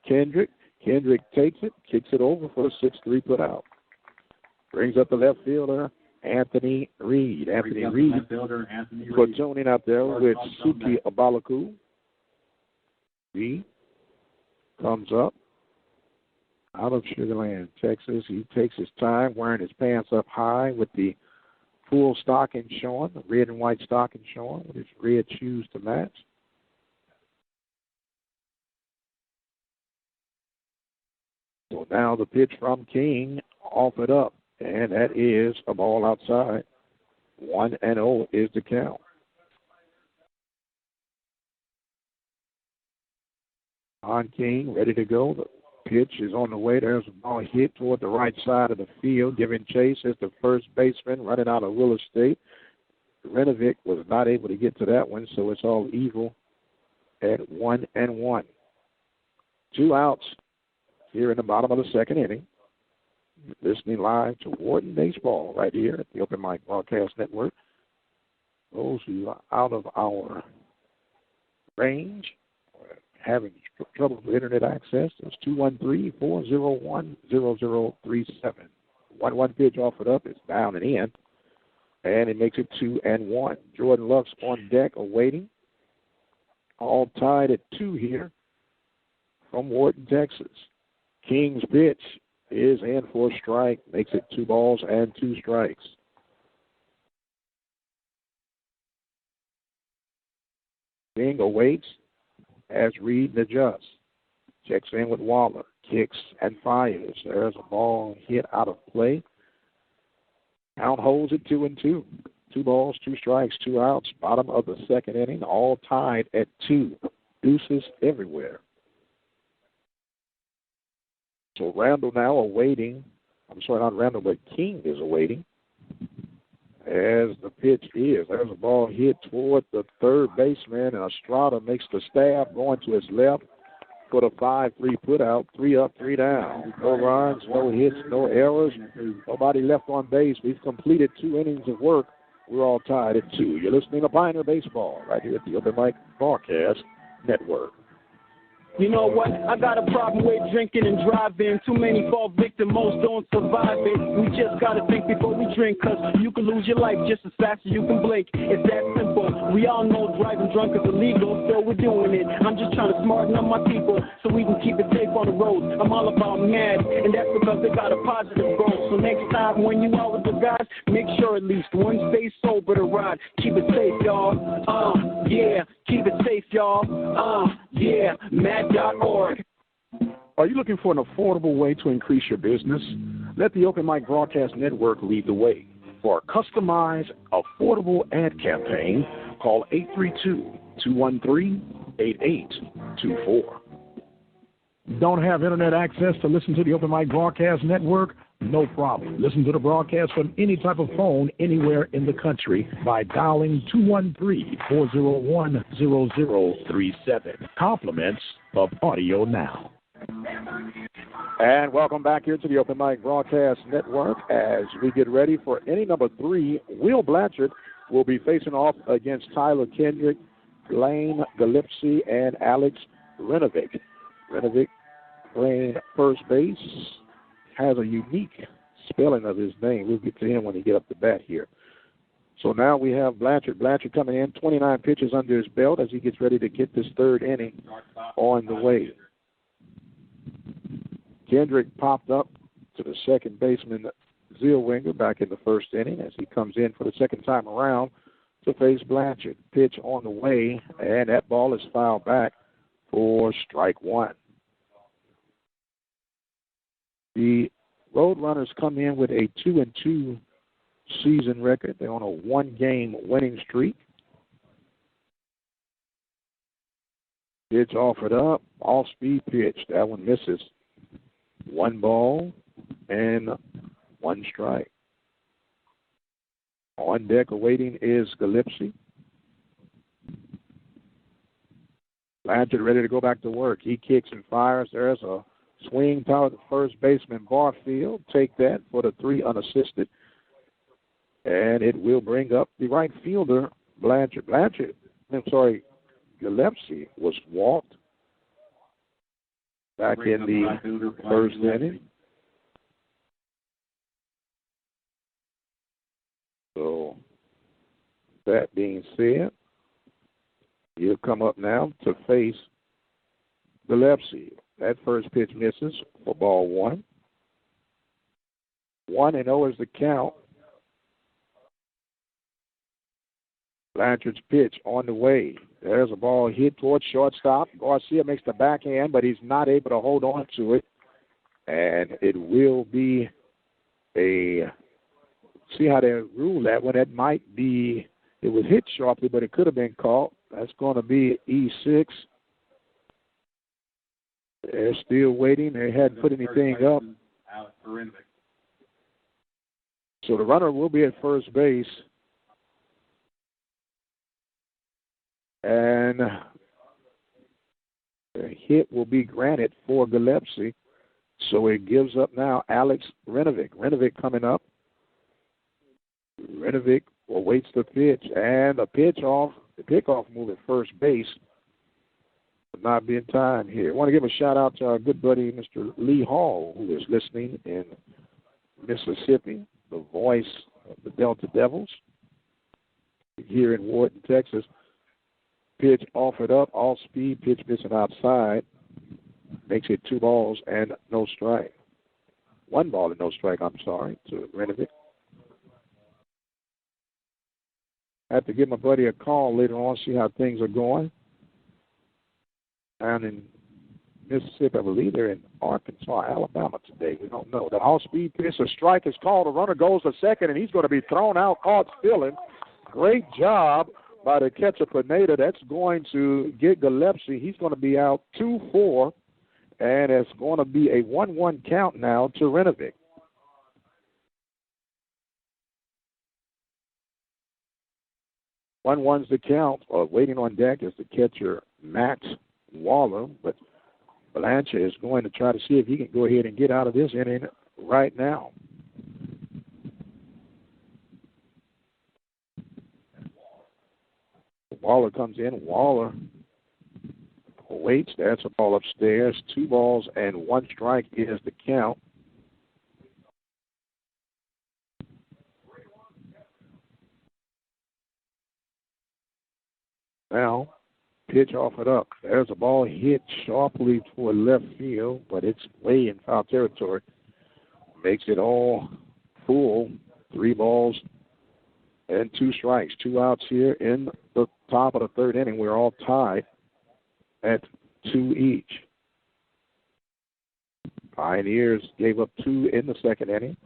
Kendrick. Kendrick takes it, kicks it over for a 6-3 put out. Brings up the left fielder, Anthony Reed. Anthony Reed platooning out there with Suki Abalaku. Reed comes up out of Sugar Land, Texas. He takes his time, wearing his pants up high with the full stocking showing, the red and white stocking showing with his red shoes to match. So now the pitch from King, offered up, and that is a ball outside. 1-0 is the count. On King, ready to go. The pitch is on the way. There's a ball hit toward the right side of the field. Giving chase is the first baseman running out of Willow State. Renovic was not able to get to that one, so it's all evil at 1-1. 2 outs here in the bottom of the second inning. Listening live to Wharton Baseball right here at the Open Mic Broadcast Network. Those who are out of our range, having trouble with internet access, it's 213-401-0037. 1-1 pitch offered up. It's down and in, and it makes it 2-1. Jordan Luck's on deck awaiting. All tied at 2 here from Wharton, Texas. King's pitch is in for a strike, makes it 2 balls and 2 strikes. King awaits as Reed adjusts. Checks in with Waller, kicks and fires. There's a ball hit out of play. Count holds it 2-2. 2 balls, 2 strikes, 2 outs. Bottom of the second inning, all tied at 2. Deuces everywhere. So Randall now awaiting. I'm sorry, not Randall, but King is awaiting. As the pitch is, there's a ball hit toward the third baseman, and Estrada makes the stab going to his left for the 5-3 put out. 3 up, 3 down. No runs, no hits, no errors. Nobody left on base. We've completed 2 innings of work. We're all tied at 2. You're listening to Pioneer Baseball right here at the Open Mic Broadcast Network. You know what? I got a problem with drinking and driving. Too many fall victim, most don't survive it. We just gotta think before we drink, cause you can lose your life just as fast as you can blink. It's that simple. We all know driving drunk is illegal, so we're doing it. I'm just trying to smarten up my people so we can keep it safe on the road. I'm all about mad, and that's because they got a positive goal. So next time when you out with the guys, make sure at least one stays sober to ride. Keep it safe, y'all. Yeah. Keep it safe, y'all. Yeah. Mad.org. Are you looking for an affordable way to increase your business? Let the Open Mic Broadcast Network lead the way. For a customized, affordable ad campaign, call 832-213-8824. Don't have internet access to listen to the Open Mic Broadcast Network? No problem. Listen to the broadcast from any type of phone anywhere in the country by dialing 213-401-0037. Compliments of audio now. And welcome back here to the Open Mic Broadcast Network as we get ready for inning number 3. Will Blanchard will be facing off against Tyler Kendrick, Blaine Gillespie, and Alex Renovic. Renovic playing first base. Has a unique spelling of his name. We'll get to him when he get up to bat here. So now we have Blanchard. Blanchard coming in, 29 pitches under his belt as he gets ready to get this third inning on the way. Kendrick popped up to the second baseman, Zellweger, back in the first inning as he comes in for the second time around to face Blanchard. Pitch on the way, and that ball is fouled back for strike 1. The Roadrunners come in with a 2-2 season record. They're on a 1-game winning streak. Pitch offered up, off-speed pitch. That one misses. 1 ball and 1 strike. On deck awaiting is Gillespie. Blanchard ready to go back to work. He kicks and fires. There's a swing toward the first baseman, Barfield. Take that for the 3 unassisted. And it will bring up the right fielder, Blanchard. Gillespie was walked back in the first inning. So, that being said, he'll come up now to face Gillespie. That first pitch misses for ball 1. 1-0 is the count. Blanchard's pitch on the way. There's a ball hit towards shortstop. Garcia makes the backhand, but he's not able to hold on to it. And it will be see how they rule that one. That might be, it was hit sharply, but it could have been caught. That's going to be E6. They're still waiting. They hadn't put anything up. So the runner will be at first base. And the hit will be granted for Gillespie. So it gives up now Alex Renovic. Renovic coming up. Renovic awaits the pitch. And the pickoff move at first base. But not be in time here. I want to give a shout out to our good buddy, Mr. Lee Hall, who is listening in Mississippi, the voice of the Delta Devils. Here in Wharton, Texas. Pitch offered up, all speed, pitch missing outside. Makes it 2 balls and no strike. 1 ball and no strike, to Renovic. I have to give my buddy a call later on, see how things are going. Down in Mississippi, I believe they're in Arkansas, Alabama today. We don't know. The all-speed pitch, a strike is called. The runner goes to second, and he's going to be thrown out, caught stealing. Great job by the catcher Pineda. That's going to get Gillespie. He's going to be out 2-4, and it's going to be a 1-1 count now to Renovic. One's the count. Waiting on deck is the catcher Max Waller, but Blanchard is going to try to see if he can go ahead and get out of this inning right now. Waller comes in. Waller waits. That's a ball upstairs. 2 balls and 1 strike is the count. Now, pitch offered up. There's a ball hit sharply toward left field, but it's way in foul territory. Makes it all full. 3 balls and 2 strikes. 2 outs here in the top of the 3rd inning. We're all tied at 2 each. Pioneers gave up 2 in the 2nd inning.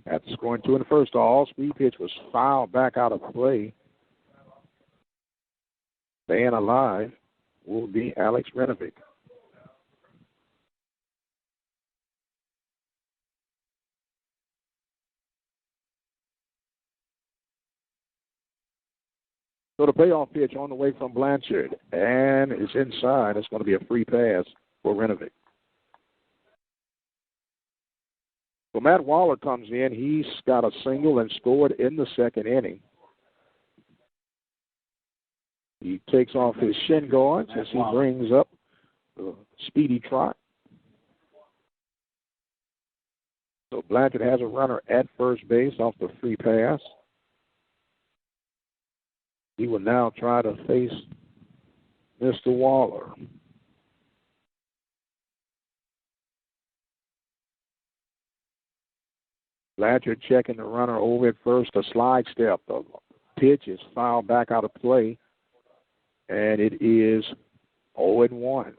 After scoring 2 in the first, the all-speed pitch was fouled back out of play. Staying alive will be Alex Renovic. So the payoff pitch on the way from Blanchard, and it's inside. It's going to be a free pass for Renovic. So Matt Waller comes in. He's got a single and scored in the 2nd inning. He takes off his shin guards as he brings up the speedy trot. So Blanchard has a runner at first base off the free pass. He will now try to face Mr. Waller. Blanchard checking the runner over at first, a slide step. The pitch is fouled back out of play, and it is 0-1.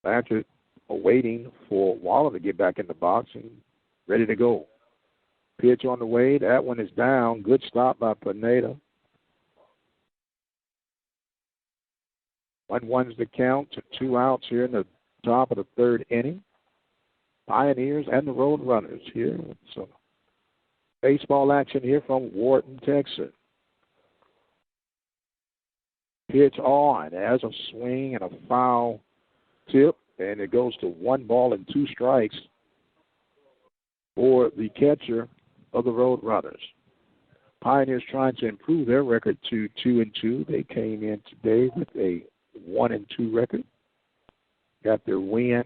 Blanchard waiting for Waller to get back in the box and ready to go. Pitch on the way. That one is down. Good stop by Pineda. 1-1's the count to 2 outs here in the top of the 3rd inning. Pioneers and the Roadrunners here. So baseball action here from Wharton, Texas. Pitch on. There's a swing and a foul tip, and it goes to 1-2 strikes for the catcher of the Roadrunners. Pioneers trying to improve their record to 2-2. They came in today with a 1-2 record. Got their win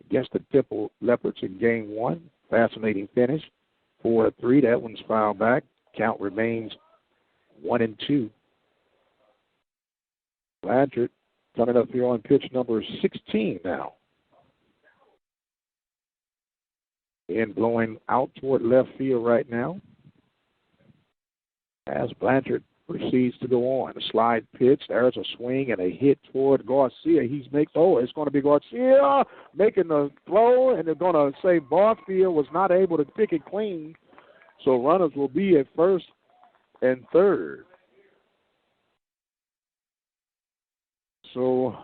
against the Temple Leopards in Game 1. Fascinating finish. 4-3. That one's fouled back. Count remains 1-2. Blanchard coming up here on pitch number 16 now. And blowing out toward left field right now. As Blanchard proceeds to go on. A slide pitch. There's a swing and a hit toward Garcia. It's going to be Garcia making the throw, and they're going to say Barfield was not able to pick it clean. So runners will be at first and third. So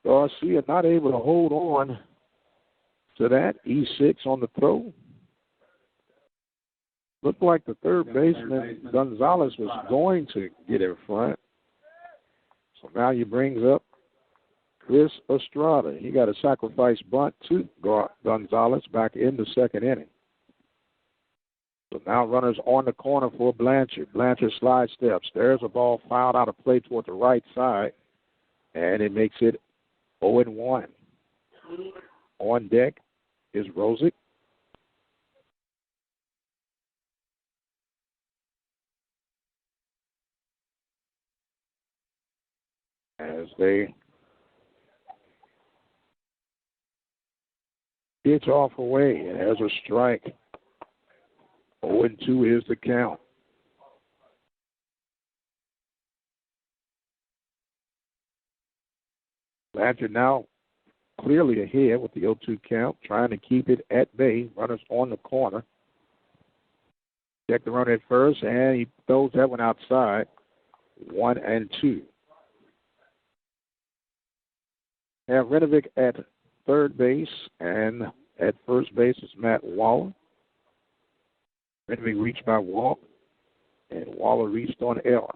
Garcia not able to hold on to that. E6 on the throw. Looked like the third baseman, Gonzalez, was going to get in front. So now he brings up Chris Estrada. He got a sacrifice bunt to Gonzalez back in the second inning. So now runners on the corner for Blanchard. Blanchard slide steps. There's a ball fouled out of play toward the right side, and it makes it 0-1. On deck is Rosick. As they pitch off away, and there's a strike. 0-2 is the count. Blanchard now clearly ahead with the 0-2 count, trying to keep it at bay. Runners on the corner. Check the runner at first, and he throws that one outside. 1-2. Have Renovic at third base, and at first base is Matt Waller. Renovic reached by walk, and Waller reached on error.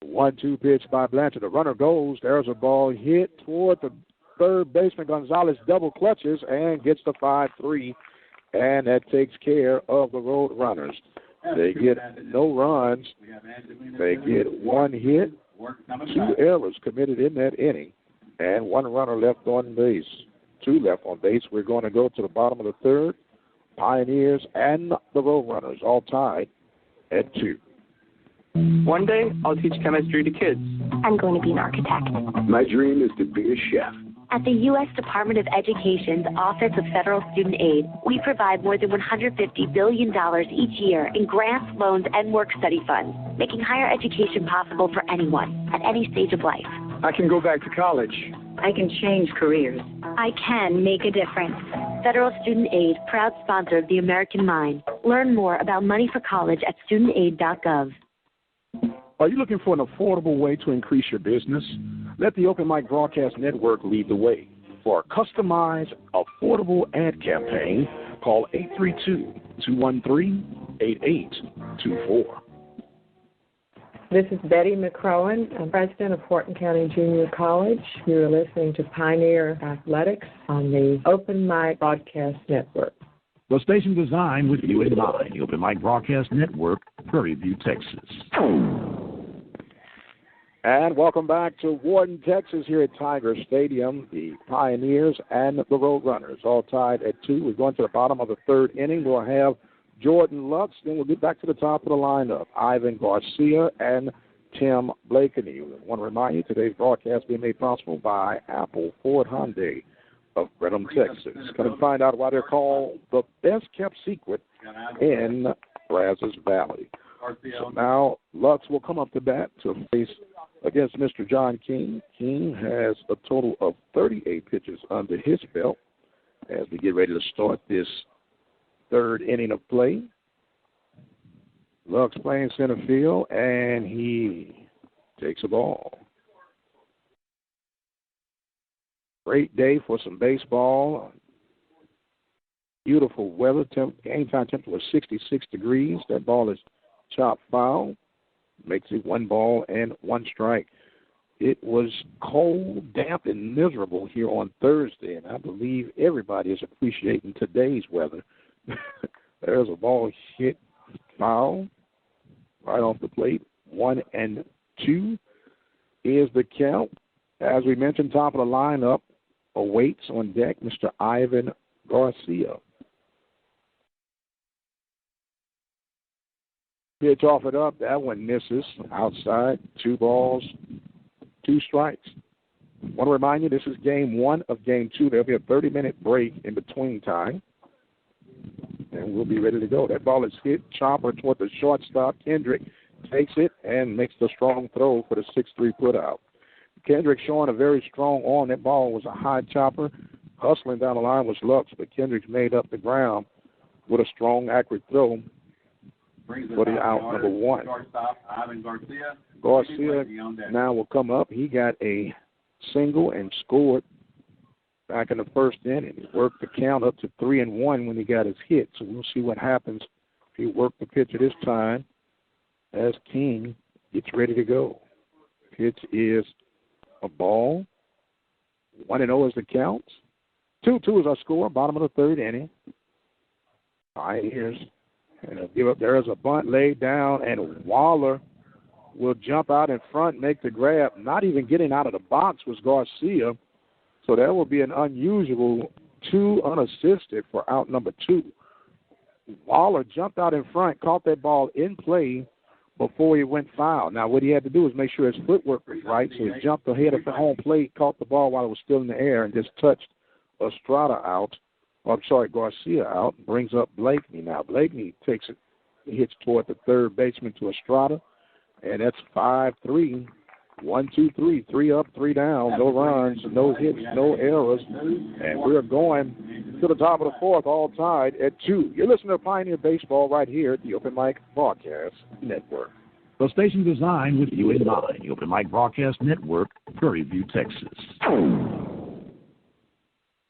1-2 pitch by Blanchard. The runner goes. There's a ball hit toward the third baseman. Gonzalez double clutches and gets the 5-3, and that takes care of the Roadrunners. They get no runs. They get one hit, 2 errors committed in that inning, and 1 runner left on base. 2 left on base. We're going to go to the bottom of the third. Pioneers and the Roadrunners all tied at 2. One day, I'll teach chemistry to kids. I'm going to be an architect. My dream is to be a chef. At the U.S. Department of Education's Office of Federal Student Aid, we provide more than $150 billion each year in grants, loans, and work-study funds, making higher education possible for anyone at any stage of life. I can go back to college. I can change careers. I can make a difference. Federal Student Aid, proud sponsor of the American Mind. Learn more about money for college at studentaid.gov. Are you looking for an affordable way to increase your business? Let the Open Mic Broadcast Network lead the way. For a customized, affordable ad campaign, call 832-213-8824. This is Betty McCrowan. I'm president of Wharton County Junior College. You're listening to Pioneer Athletics on the Open Mic Broadcast Network. The station designed with you in mind, the Open Mic Broadcast Network, Prairie View, Texas. And welcome back to Wharton, Texas, here at Tiger Stadium. The Pioneers and the Roadrunners all tied at 2. We're going to the bottom of the third inning. We'll have Jordan Lux. Then we'll get back to the top of the lineup. Ivan Garcia and Tim Blakeney. I want to remind you, today's broadcast being made possible by Apple Ford Hyundai of Brenham, Texas. Come and find out why they're called the best-kept secret in Brazos Valley. So now Lux will come up to bat to face against Mr. John King. King has a total of 38 pitches under his belt as we get ready to start this third inning of play. Lux playing center field, and he takes a ball. Great day for some baseball. Beautiful weather. Game time temperature was 66 degrees. That ball is chopped foul. Makes it 1 ball and 1 strike. It was cold, damp, and miserable here on Thursday, and I believe everybody is appreciating today's weather. There's a ball hit foul right off the plate. 1-2 is the count. As we mentioned, top of the lineup awaits on deck Mr. Ivan Garcia. Pitch off it up. That one misses. Outside. 2 balls, 2 strikes. I want to remind you, this is game 1 of game 2. There'll be a 30-minute break in between time. And we'll be ready to go. That ball is hit. Chopper toward the shortstop. Kendrick takes it and makes the strong throw for the 6-3 putout. Kendrick showing a very strong arm. That ball was a high chopper. Hustling down the line was Lux, but Kendrick made up the ground with a strong, accurate throw for the out number 1. Garcia now will come up. He got a single and scored back in the first inning. He worked the count up to 3-1 when he got his hit. So we'll see what happens if he worked the pitcher this time as King gets ready to go. Pitch is a ball. 1-0 is the count. 2-2 is our score. Bottom of the 3rd inning. Pioneers. And they'll give up. There is a bunt laid down, and Waller will jump out in front, make the grab. Not even getting out of the box was Garcia. So that will be an unusual 2 unassisted for out number 2. Waller jumped out in front, caught that ball in play before he went foul. Now, what he had to do was make sure his footwork was right, so he jumped ahead of the home plate, caught the ball while it was still in the air, and just touched Garcia out, brings up Blakeney. Now, Blakeney takes it, hits toward the 3rd baseman to Estrada, and that's 5-3. 1, 2, 3, 3 up, 3 down, no runs, no hits, no errors, and we're going to the top of the 4th, all tied at 2. You're listening to Pioneer Baseball right here at the Open Mic Broadcast Network. The station designed with you in mind. The Open Mic Broadcast Network, Prairie View, Texas.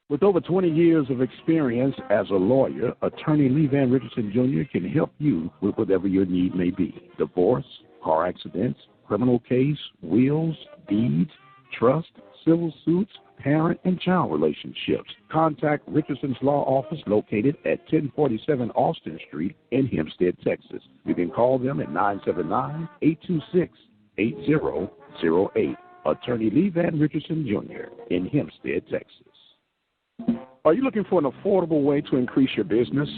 With over 20 years of experience as a lawyer, attorney Lee Van Richardson Jr. can help you with whatever your need may be. Divorce, car accidents, criminal case, wills, deeds, trust, civil suits, parent and child relationships. Contact Richardson's Law Office located at 1047 Austin Street in Hempstead, Texas. You can call them at 979-826-8008. Attorney Lee Van Richardson Jr. in Hempstead, Texas. Are you looking for an affordable way to increase your business?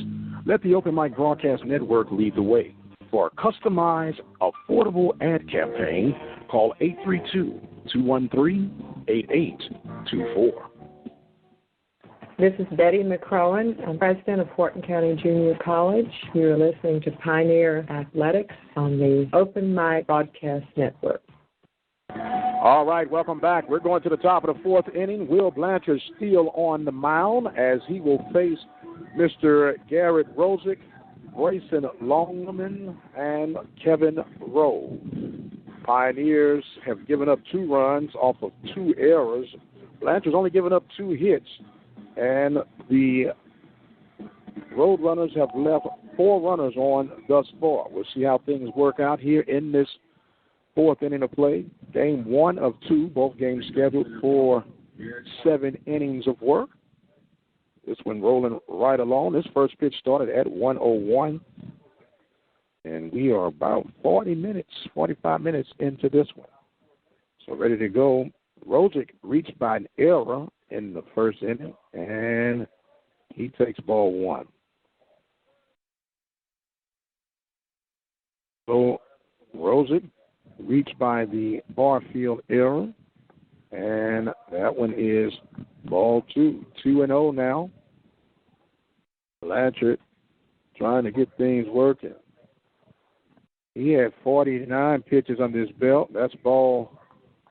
Let the Open Mic Broadcast Network lead the way. For a customized, affordable ad campaign, call 832-213-8824. This is Betty McCrowan. I'm president of Wharton County Junior College. You're listening to Pioneer Athletics on the Open Mic Broadcast Network. All right, welcome back. We're going to the top of the 4th inning. Will Blanchard still on the mound as he will face Mr. Garrett Rosick, Grayson Longman, and Kevin Rowe. Pioneers have given up 2 runs off of 2 errors. Blanchard's only given up 2 hits, and the Roadrunners have left 4 runners on thus far. We'll see how things work out here in this 4th inning of play. Game 1 of 2, both games scheduled for 7 innings of work. This one rolling right along. This first pitch started at 1:01, and we are about 45 minutes into this one. So ready to go. Rosick reached by an error in the first inning, and he takes ball 1. So Rosick reached by the Barfield error, and that one is ball 2. 2-0 now. Blanchard trying to get things working. He had 49 pitches under his belt. That's ball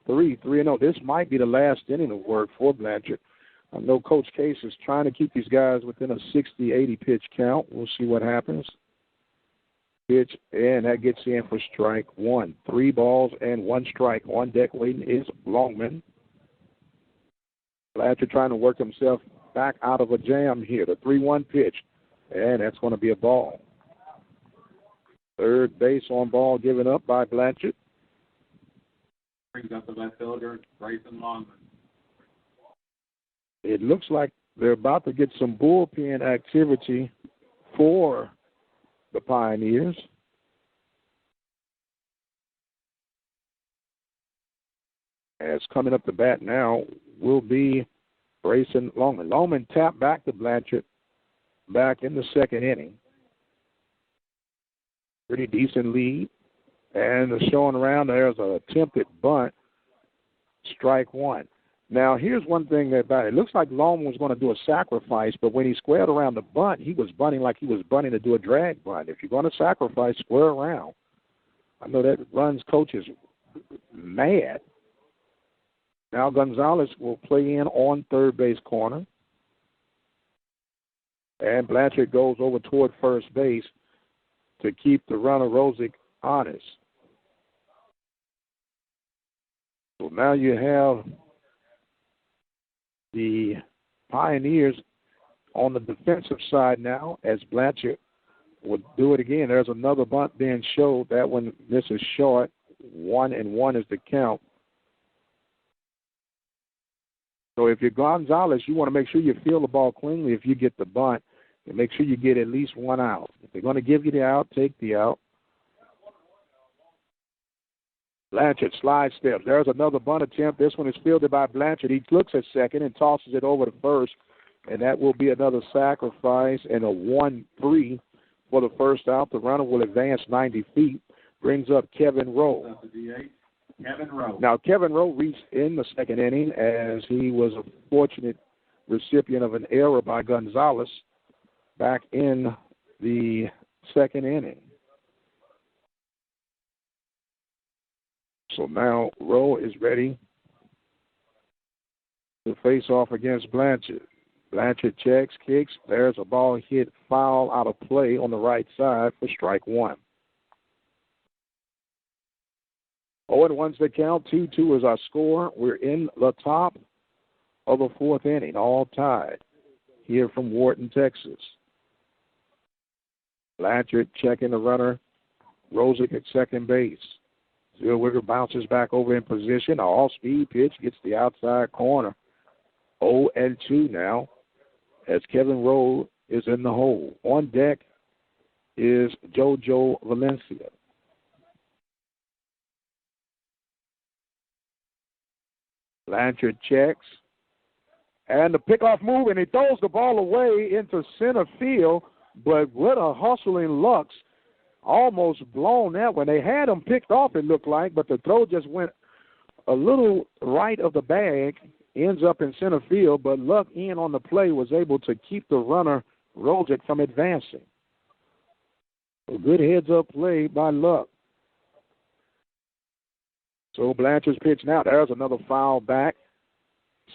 3. 3-0. This might be the last inning of work for Blanchard. I know Coach Case is trying to keep these guys within a 60-80 pitch count. We'll see what happens. Pitch, and that gets in for strike 1. 3 balls and 1 strike. On deck waiting is Longman. Blanchard trying to work himself back out of a jam here. The 3-1 pitch, and that's going to be a ball. Third base on ball given up by Blanchard. Brings up the left fielder, Grayson Longman. It looks like they're about to get some bullpen activity for the Pioneers. As coming up to bat now will be Grayson Longman. Longman tapped back to Blanchard back in the second inning. Pretty decent lead. And showing around, there's an attempted bunt, strike one. Now, here's one thing about it. It looks like Longman was going to do a sacrifice, but when he squared around the bunt, he was bunting like he was bunting to do a drag bunt. If you're going to sacrifice, square around. I know that runs coaches mad. Now Gonzalez will play in on third base corner. And Blanchard goes over toward first base to keep the runner, Rosick, honest. So now you have the Pioneers on the defensive side now as Blanchard would do it again. There's another bunt being showed. That one misses short. 1-1 is the count. So if you're Gonzalez, you want to make sure you feel the ball cleanly if you get the bunt and make sure you get at least one out. If they're going to give you the out, take the out. Blanchard slide steps. There's another bunt attempt. This one is fielded by Blanchard. He looks at second and tosses it over to first, and that will be another sacrifice and a 1-3 for the first out. The runner will advance 90 feet, brings up Kevin Rowe. Kevin Rowe. Now, Kevin Rowe reached in the second inning as he was a fortunate recipient of an error by Gonzalez back in the second inning. So now Rowe is ready to face off against Blanchard. Blanchard checks, kicks. There's a ball hit foul out of play on the right side for strike one. 0-1's the count. 2-2 is our score. We're in the top of the fourth inning, all tied here from Wharton, Texas. Blanchard checking the runner. Rosick at second base. Zellweger bounces back over in position. An all-speed pitch gets the outside corner. 0-2 now as Kevin Rowe is in the hole. On deck is JoJo Valencia. Blanchard checks. And the pickoff move, and he throws the ball away into center field, but with a hustling Lux, almost blown that one. They had him picked off, it looked like, but the throw just went a little right of the bag, ends up in center field, but Luck in on the play was able to keep the runner, Rosick, from advancing. A good heads-up play by Luck. So Blanchard's pitch now. There's another foul back.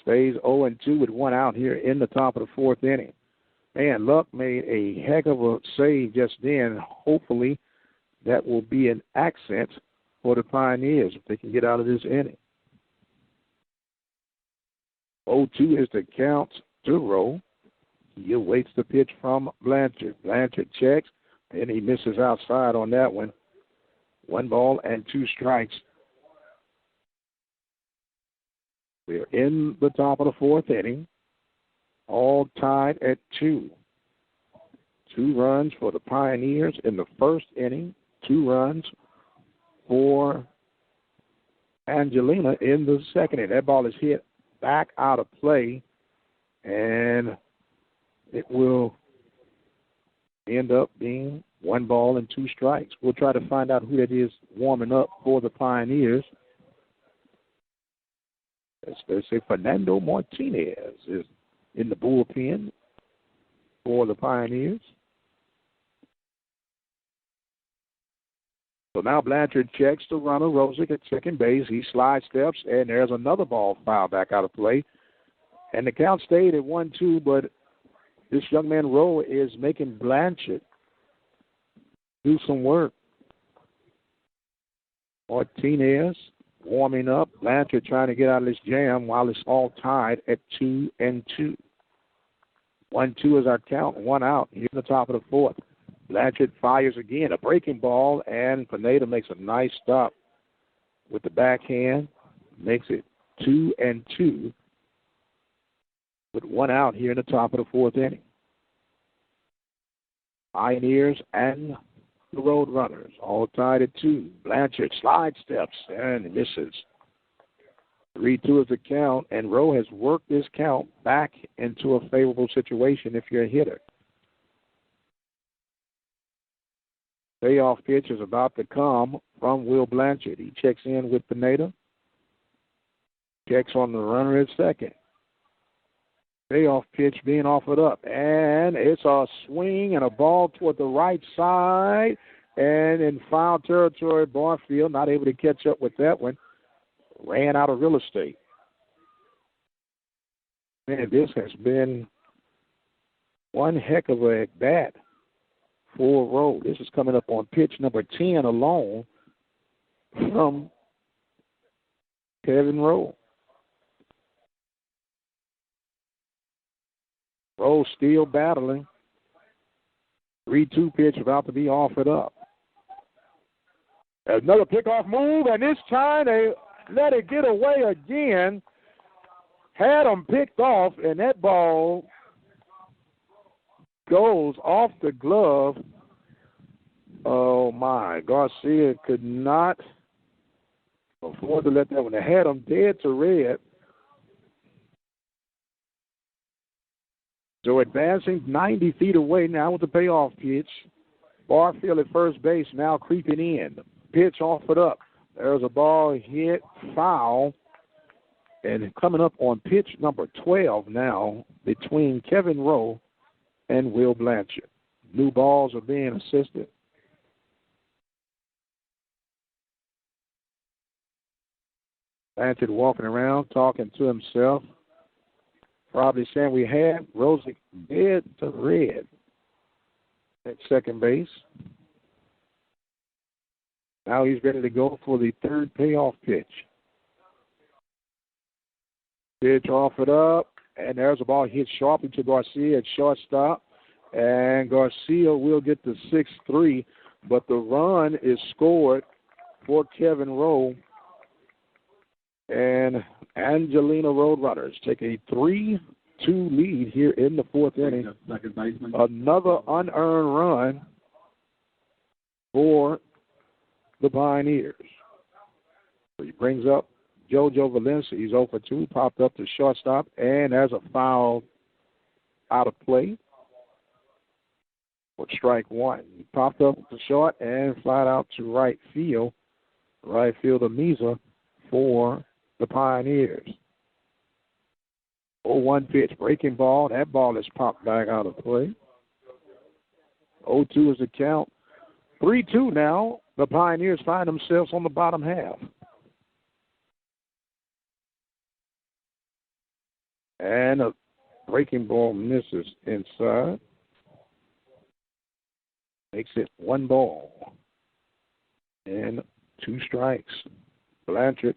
Stays 0-2 with one out here in the top of the fourth inning. Man, Luck made a heck of a save just then. Hopefully that will be an accent for the Pioneers if they can get out of this inning. 0-2 is the count to Rowe. He awaits the pitch from Blanchard. Blanchard checks, and he misses outside on that one. 1-2 strikes. We're in the top of the fourth inning, all tied at 2. 2 runs for the Pioneers in the first inning, 2 runs for Angelina in the second inning. That ball is hit back out of play, and it will end up being 1-2 strikes. We'll try to find out who that is warming up for the Pioneers. They say Fernando Martinez is in the bullpen for the Pioneers. So now Blanchard checks the runner, Rosick at second base. He slide steps, and there's another ball foul back out of play. And the count stayed at 1-2, but this young man, Rowe, is making Blanchard do some work. Martinez warming up. Blanchard trying to get out of this jam while it's all tied at 2-2. 1-2 is our count, 1 out. Here in the top of the fourth. Blanchard fires again, a breaking ball, and Pineda makes a nice stop with the backhand. Makes it 2-2 with 1 out here in the top of the fourth inning. Pioneers and the Roadrunners all tied at 2. Blanchard slide steps and misses. 3-2 is the count, and Rowe has worked this count back into a favorable situation if you're a hitter. Payoff pitch is about to come from Will Blanchard. He checks in with Pineda. Checks on the runner at second. Payoff pitch being offered up, and it's a swing and a ball toward the right side, and in foul territory, Barfield not able to catch up with that one. Ran out of real estate. Man, this has been one heck of a at-bat for Rowe. This is coming up on pitch number 10 alone from Kevin Rowe. Rowe still battling. 3-2 pitch about to be offered up. Another pickoff move, and this time they let it get away again. Had them picked off, and that ball goes off the glove. Oh, my. Garcia could not afford to let that one. They had them dead to red. So advancing 90 feet away now with the payoff pitch. Barfield at first base now creeping in. Pitch offered up. There's a ball hit foul. And coming up on pitch number 12 now between Kevin Rowe and Will Blanchard. New balls are being assisted. Blanchard walking around talking to himself. Probably saying we had Rosick dead to red at second base. Now he's ready to go for the third payoff pitch. Pitch offered up, and there's a ball hit sharply to Garcia at shortstop. And Garcia will get the 6-3, but the run is scored for Kevin Rowe. And Angelina Roadrunners take a 3-2 lead here in the fourth inning. Another unearned run for the Pioneers. So he brings up JoJo Valencia. He's 0-2, popped up to shortstop, and there's a foul out of play for strike one. He popped up to short and flat out to right field. Right fielder Meza for the Pioneers. 0-1 pitch, breaking ball. That ball is popped back out of play. 0-2 is the count. 3-2 now. The Pioneers find themselves on the bottom half. And a breaking ball misses inside. Makes it 1 ball. And 2 strikes. Blanchard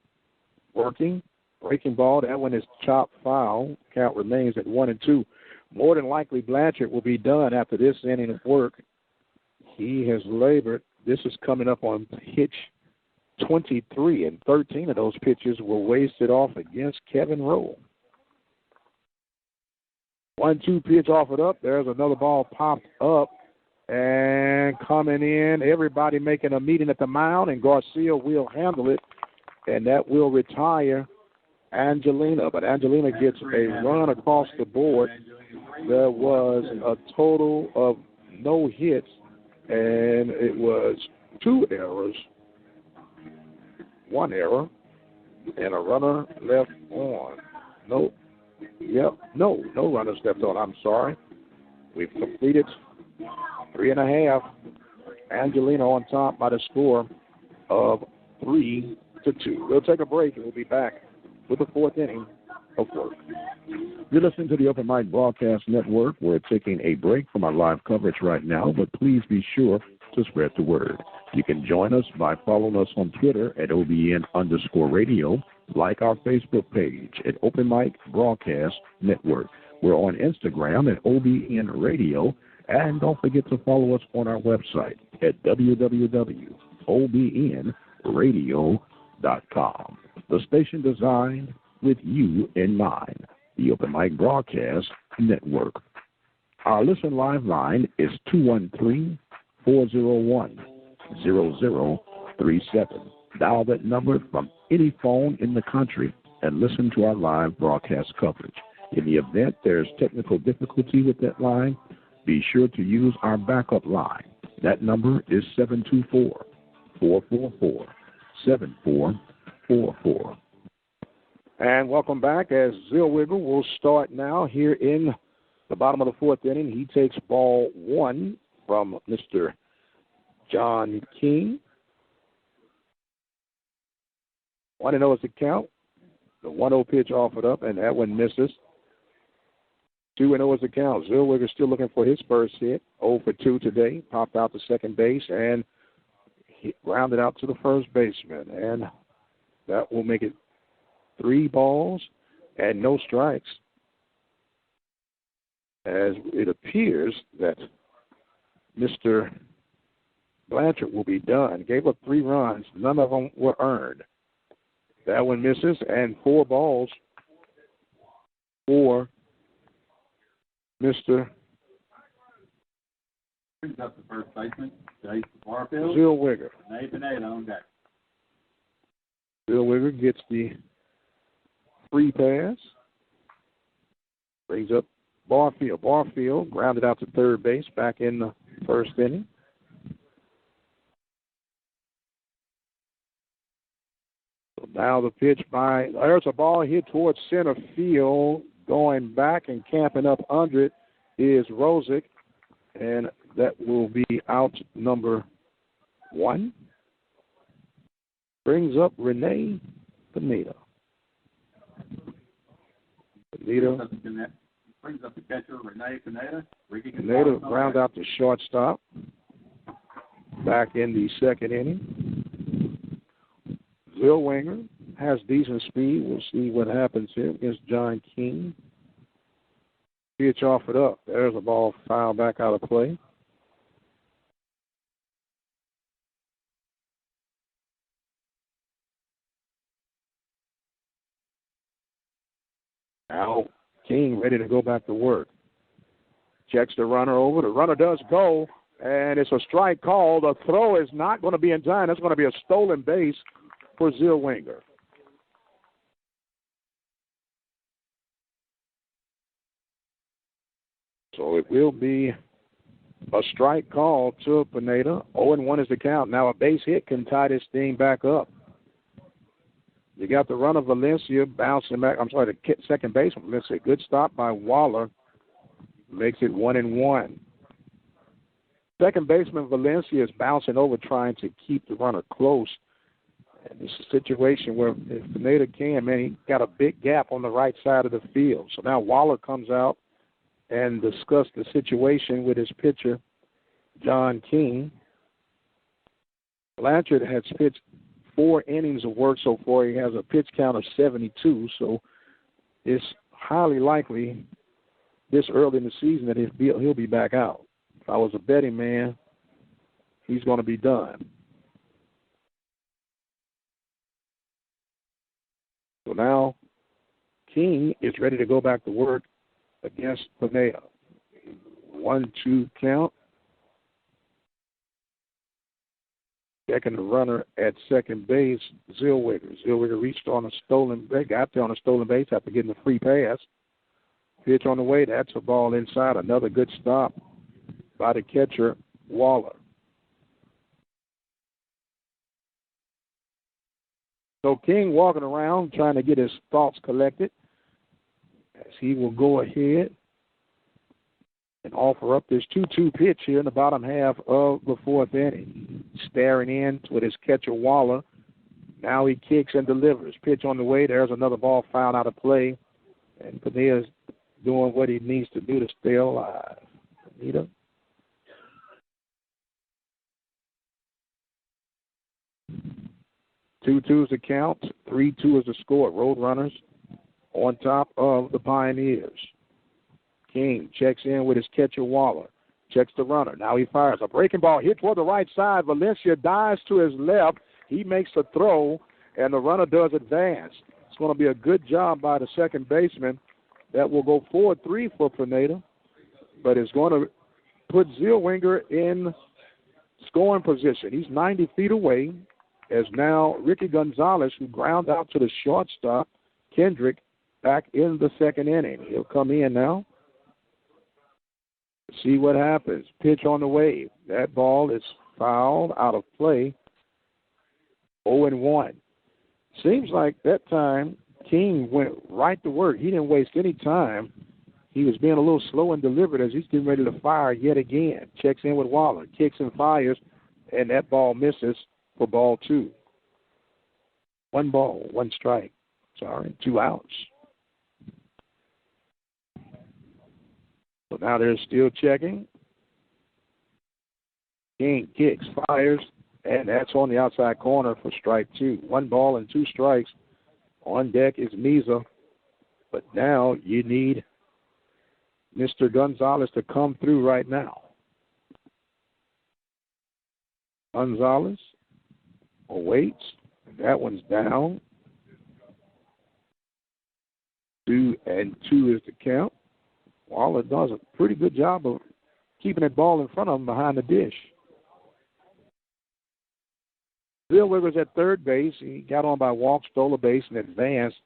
working. Breaking ball. That one is chopped foul. Count remains at 1-2. More than likely, Blanchard will be done after this inning of work. He has labored. This is coming up on pitch 23, and 13 of those pitches were wasted off against Kevin Rowe. 1-2 pitch offered up. There's another ball popped up and coming in. Everybody making a meeting at the mound, and Garcia will handle it, and that will retire Angelina. But Angelina gets a run across the board. There was a total of no hits, and it was 2 errors, 1 error, and a runner left on. No runners left on. I'm sorry. We've completed 3.5. Angelina on top by the score of 3-2. We'll take a break, and we'll be back with the fourth inning of work. You're listening to the Open Mic Broadcast Network. We're taking a break from our live coverage right now, but please be sure to spread the word. You can join us by following us on Twitter at OBN_radio, like our Facebook page at Open Mic Broadcast Network. We're on Instagram at OBN-Radio, and don't forget to follow us on our website at www.obnradio.com. The station designed with you in mind, the Open Mic Broadcast Network. Our listen live line is 213-401-0037. Dial that number from any phone in the country and listen to our live broadcast coverage. In the event there's technical difficulty with that line, be sure to use our backup line. That number is 724-444-7444. And welcome back as Zellweger will start now here in the bottom of the fourth inning. He takes ball one from Mr. John King. 1-0 is the count. The 1-0 pitch offered up, and that one misses. 2-0 is the count. Zellweger still looking for his first hit. 0 for 2 today. Popped out to second base and grounded out to the first baseman. And that will make it 3 balls and no strikes, as it appears that Mr. Blanchard will be done. Gave up 3 runs. None of them were earned. That one misses, and 4 balls for Mr. Brings up the first baseman, Jay Barfield. Zellweger. Nathan on deck. Zellweger gets the free pass. Brings up Barfield. Barfield grounded out to third base back in the first inning. So now the pitch there's a ball hit towards center field. Going back and camping up under it is Rosick, and that will be out number 1. Brings up Renee Pineda. Brings up the catcher, Renee Pineda. Pineda ground out to shortstop. Back in the second inning. Zellweger has decent speed. We'll see what happens here against John King. Pitch offered up. There's a ball fouled back out of play. Now King ready to go back to work. Checks the runner over. The runner does go, and it's a strike call. The throw is not going to be in time. It's going to be a stolen base for Zellweger. So it will be a strike call to Pineda. 0-1 is the count. Now a base hit can tie this thing back up. You got the runner Valencia bouncing back. The second baseman Valencia. Good stop by Waller. Makes it 1-1. Second baseman Valencia is bouncing over trying to keep the runner close. And it's a situation where if Pineda can, he got a big gap on the right side of the field. So now Waller comes out and discuss the situation with his pitcher, John King. Blanchard has pitched 4 innings of work so far. He has a pitch count of 72, so it's highly likely this early in the season that he'll be back out. If I was a betting man, he's going to be done. So now King is ready to go back to work against Pineda. 1-2 count. Checking the runner at second base, Zellweger. Zellweger reached on a stolen base, got there on a stolen base after getting a free pass. Pitch on the way, that's a ball inside. Another good stop by the catcher, Waller. So King walking around trying to get his thoughts collected as he will go ahead and offer up this 2-2 pitch here in the bottom half of the fourth inning. Staring in with his catcher, Waller. Now he kicks and delivers. Pitch on the way. There's another ball fouled out of play. And Pineda's doing what he needs to do to stay alive. Pineda. 2-2 is the count. 3-2 is the score. Roadrunners on top of the Pioneers. King checks in with his catcher, Waller. Checks the runner. Now he fires. A breaking ball hit toward the right side. Valencia dives to his left. He makes the throw, and the runner does advance. It's going to be a good job by the second baseman. That will go 4-3 for Pineda, but it's going to put Zellweger in scoring position. He's 90 feet away, as now Ricky Gonzalez, who ground out to the shortstop, Kendrick, back in the second inning. He'll come in now. See what happens. Pitch on the way. That ball is fouled out of play. 0-1. Seems like that time King went right to work. He didn't waste any time. He was being a little slow and deliberate as he's getting ready to fire yet again. Checks in with Waller. Kicks and fires, and that ball misses for ball 2. 1 ball, 1 strike. 2 outs. So now they're still checking. King kicks, fires, and that's on the outside corner for strike 2. 1 ball and 2 strikes. On deck is Meza. But now you need Mr. Gonzalez to come through right now. Gonzalez awaits. That one's down. 2-2 is the count. Waller does a pretty good job of keeping that ball in front of him behind the dish. Zellweger's at third base. He got on by walk, stole a base, and advanced.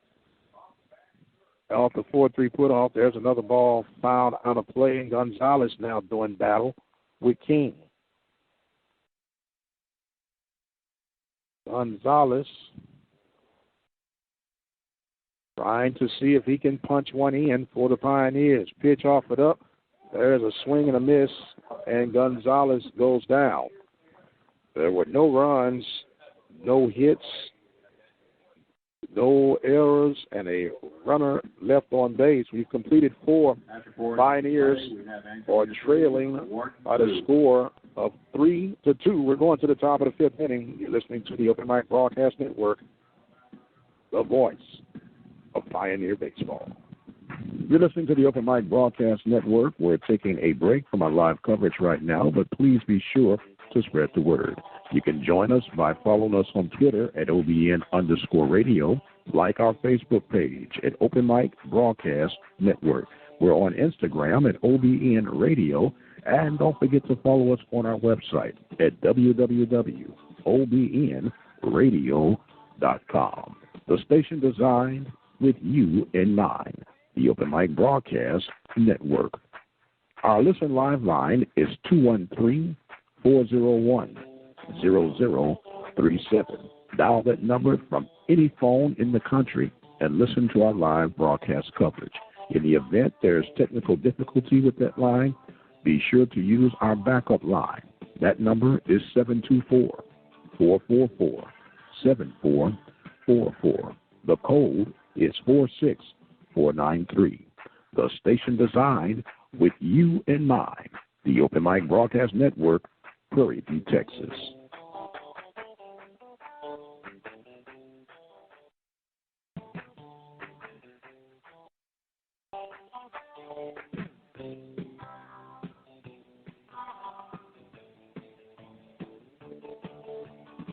Off the 4-3 put-off, there's another ball fouled out of play, and Gonzalez now doing battle with King. Gonzalez trying to see if he can punch one in for the Pioneers. Pitch offered up. There's a swing and a miss, and Gonzalez goes down. There were no runs, no hits, no errors, and a runner left on base. We've completed 4. Pioneers are trailing by the score of 3-2. We're going to the top of the 5th inning. You're listening to the Open Mic Broadcast Network, the voice of Pioneer Baseball. You're listening to the Open Mic Broadcast Network. We're taking a break from our live coverage right now, but please be sure to spread the word. You can join us by following us on Twitter at OBN_radio, like our Facebook page at Open Mic Broadcast Network. We're on Instagram at OBN-Radio, and don't forget to follow us on our website at www.obnradio.com. The station designed with you in mind, the Open Mic Broadcast Network. Our listen live line is 213-401-0037. Dial that number from any phone in the country and listen to our live broadcast coverage. In the event there's technical difficulty with that line, be sure to use our backup line. That number is 724-444-7444. The code is 46493. The station designed with you in mind, the Open Mic Broadcast Network, Prairie View, Texas.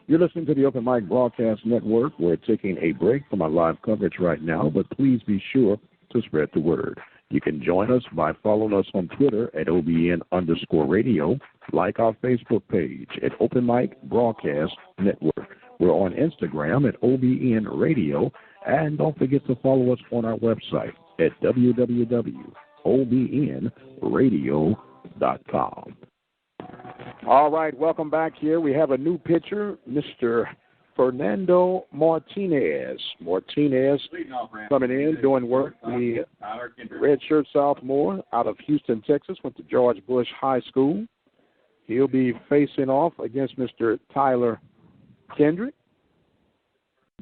You're listening to the Open Mic Broadcast Network. We're taking a break from our live coverage right now, but please be sure to spread the word. You can join us by following us on Twitter at OBN_radio, like our Facebook page at Open Mic Broadcast Network. We're on Instagram at OBN Radio, and don't forget to follow us on our website at www.obnradio.com. All right, welcome back here. We have a new pitcher, Mr. Fernando Martinez. Martinez coming in, doing work. The redshirt sophomore out of Houston, Texas, went to George Bush High School. He'll be facing off against Mr. Tyler Kendrick.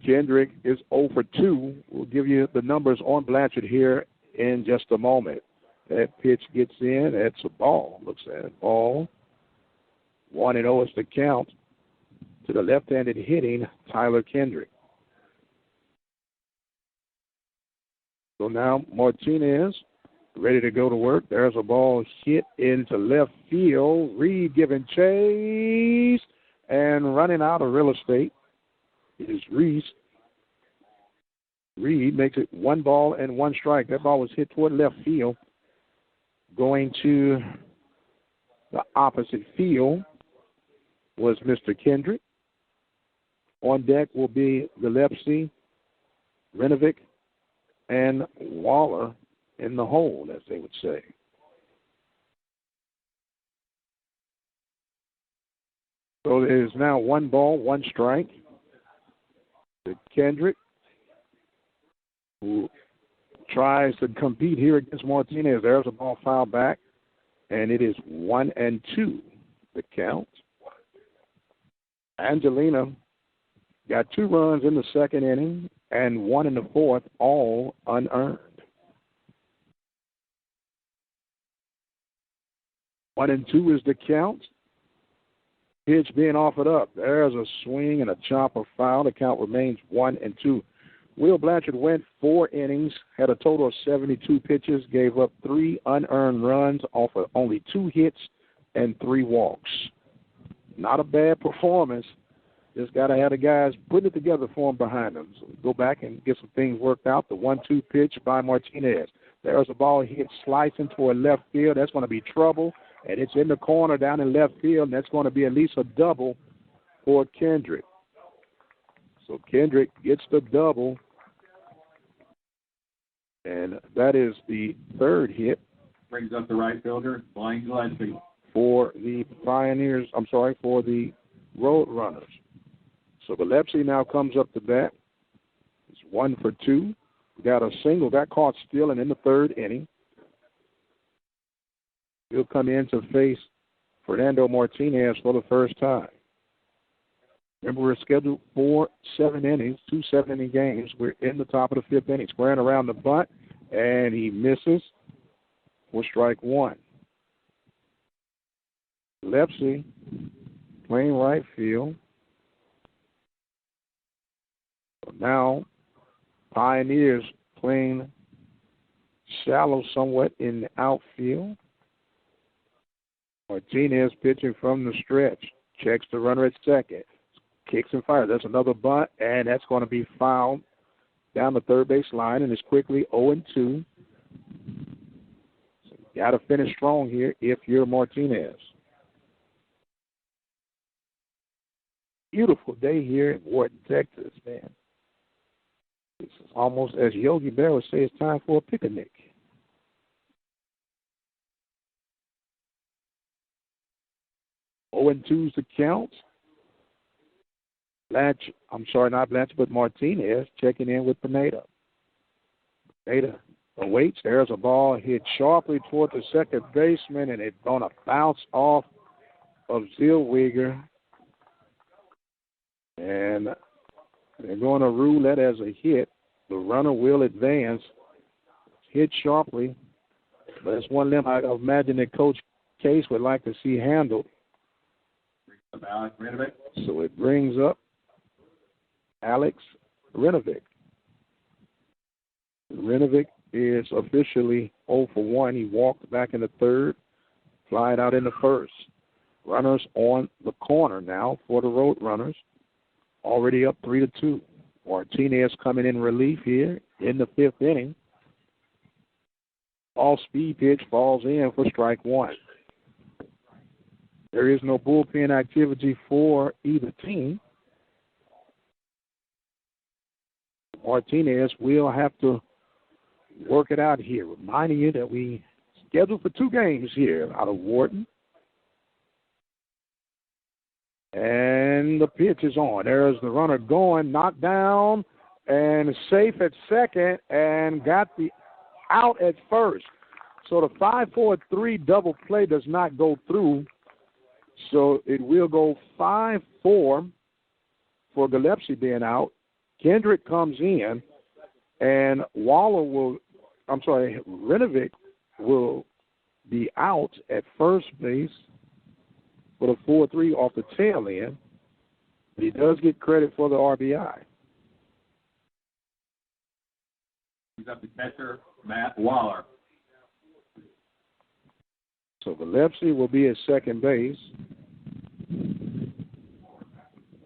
Kendrick is 0 for 2. We'll give you the numbers on Blanchard here in just a moment. That pitch gets in. That's a ball. Looks at it. Ball. 1-0 is the count to the left-handed hitting Tyler Kendrick. So now Martinez ready to go to work. There's a ball hit into left field. Reed giving chase and running out of real estate is Reese. Reed makes it 1 ball and 1 strike. That ball was hit toward left field. Going to the opposite field was Mr. Kendrick. On deck will be Gillespie, Renovic, and Waller in the hole, as they would say. So it is now 1 ball, 1 strike to Kendrick, who tries to compete here against Martinez. There's a ball fouled back, and it is 1-2, the count. Angelina got 2 runs in the second inning and 1 in the fourth, all unearned. 1-2 is the count. Pitch being offered up. There's a swing and a chopper foul. The count remains 1-2. Will Blanchard went 4 innings, had a total of 72 pitches, gave up 3 unearned runs off of only 2 hits and 3 walks. Not a bad performance. Just got to have the guys putting it together for him behind them. So go back and get some things worked out. The 1-2 pitch by Martinez. There's a ball hit slicing toward left field. That's going to be trouble. And it's in the corner down in left field, and that's going to be at least a double for Kendrick. So Kendrick gets the double, and that is the 3rd hit. Brings up the right fielder, Blaine Gillespie. For the for the Roadrunners. So Gillespie now comes up to bat. It's 1 for 2. Got a single, got caught stealing in the 3rd inning. He'll come in to face Fernando Martinez for the first time. Remember, we're scheduled for 7 innings, 2 7-inning games. We're in the top of the 5th inning, squaring around the bunt, and he misses for strike 1. Gillespie playing right field. So now, Pioneers playing shallow somewhat in the outfield. Martinez pitching from the stretch. Checks the runner at second. Kicks and fires. That's another bunt, and that's going to be fouled down the third base line, and it's quickly 0-2. So you got to finish strong here if you're Martinez. Beautiful day here in Wharton, Texas, man. It's almost, as Yogi Bear would say, it's time for a picnic. Not the count. Not Blanchard, but Martinez checking in with Pineda. Pineda awaits. There's a ball hit sharply toward the second baseman, and it's going to bounce off of Zellweger. And they're going to rule that as a hit. The runner will advance. Hit sharply. But it's one of them I imagine that Coach Case would like to see handled. So it brings up Alex Renovic. Renovic is officially 0 for 1. He walked back in the 3rd, flied out in the 1st. Runners on the corner now for the Roadrunners. Already up 3-2. Martinez coming in relief here in the 5th inning. All-speed pitch falls in for strike 1. There is no bullpen activity for either team. Martinez will have to work it out here. Reminding you that we scheduled for 2 games here out of Wharton. And the pitch is on. There's the runner going, knocked down, and safe at second, and got the out at first. So the 5-4-3 double play does not go through. So it will go 5-4 for Gillespie being out. Kendrick comes in, and Renovic will be out at first base with a 4-3 off the tail end. He does get credit for the RBI. He's up to catcher, Matt Waller. So Gillespie will be at second base.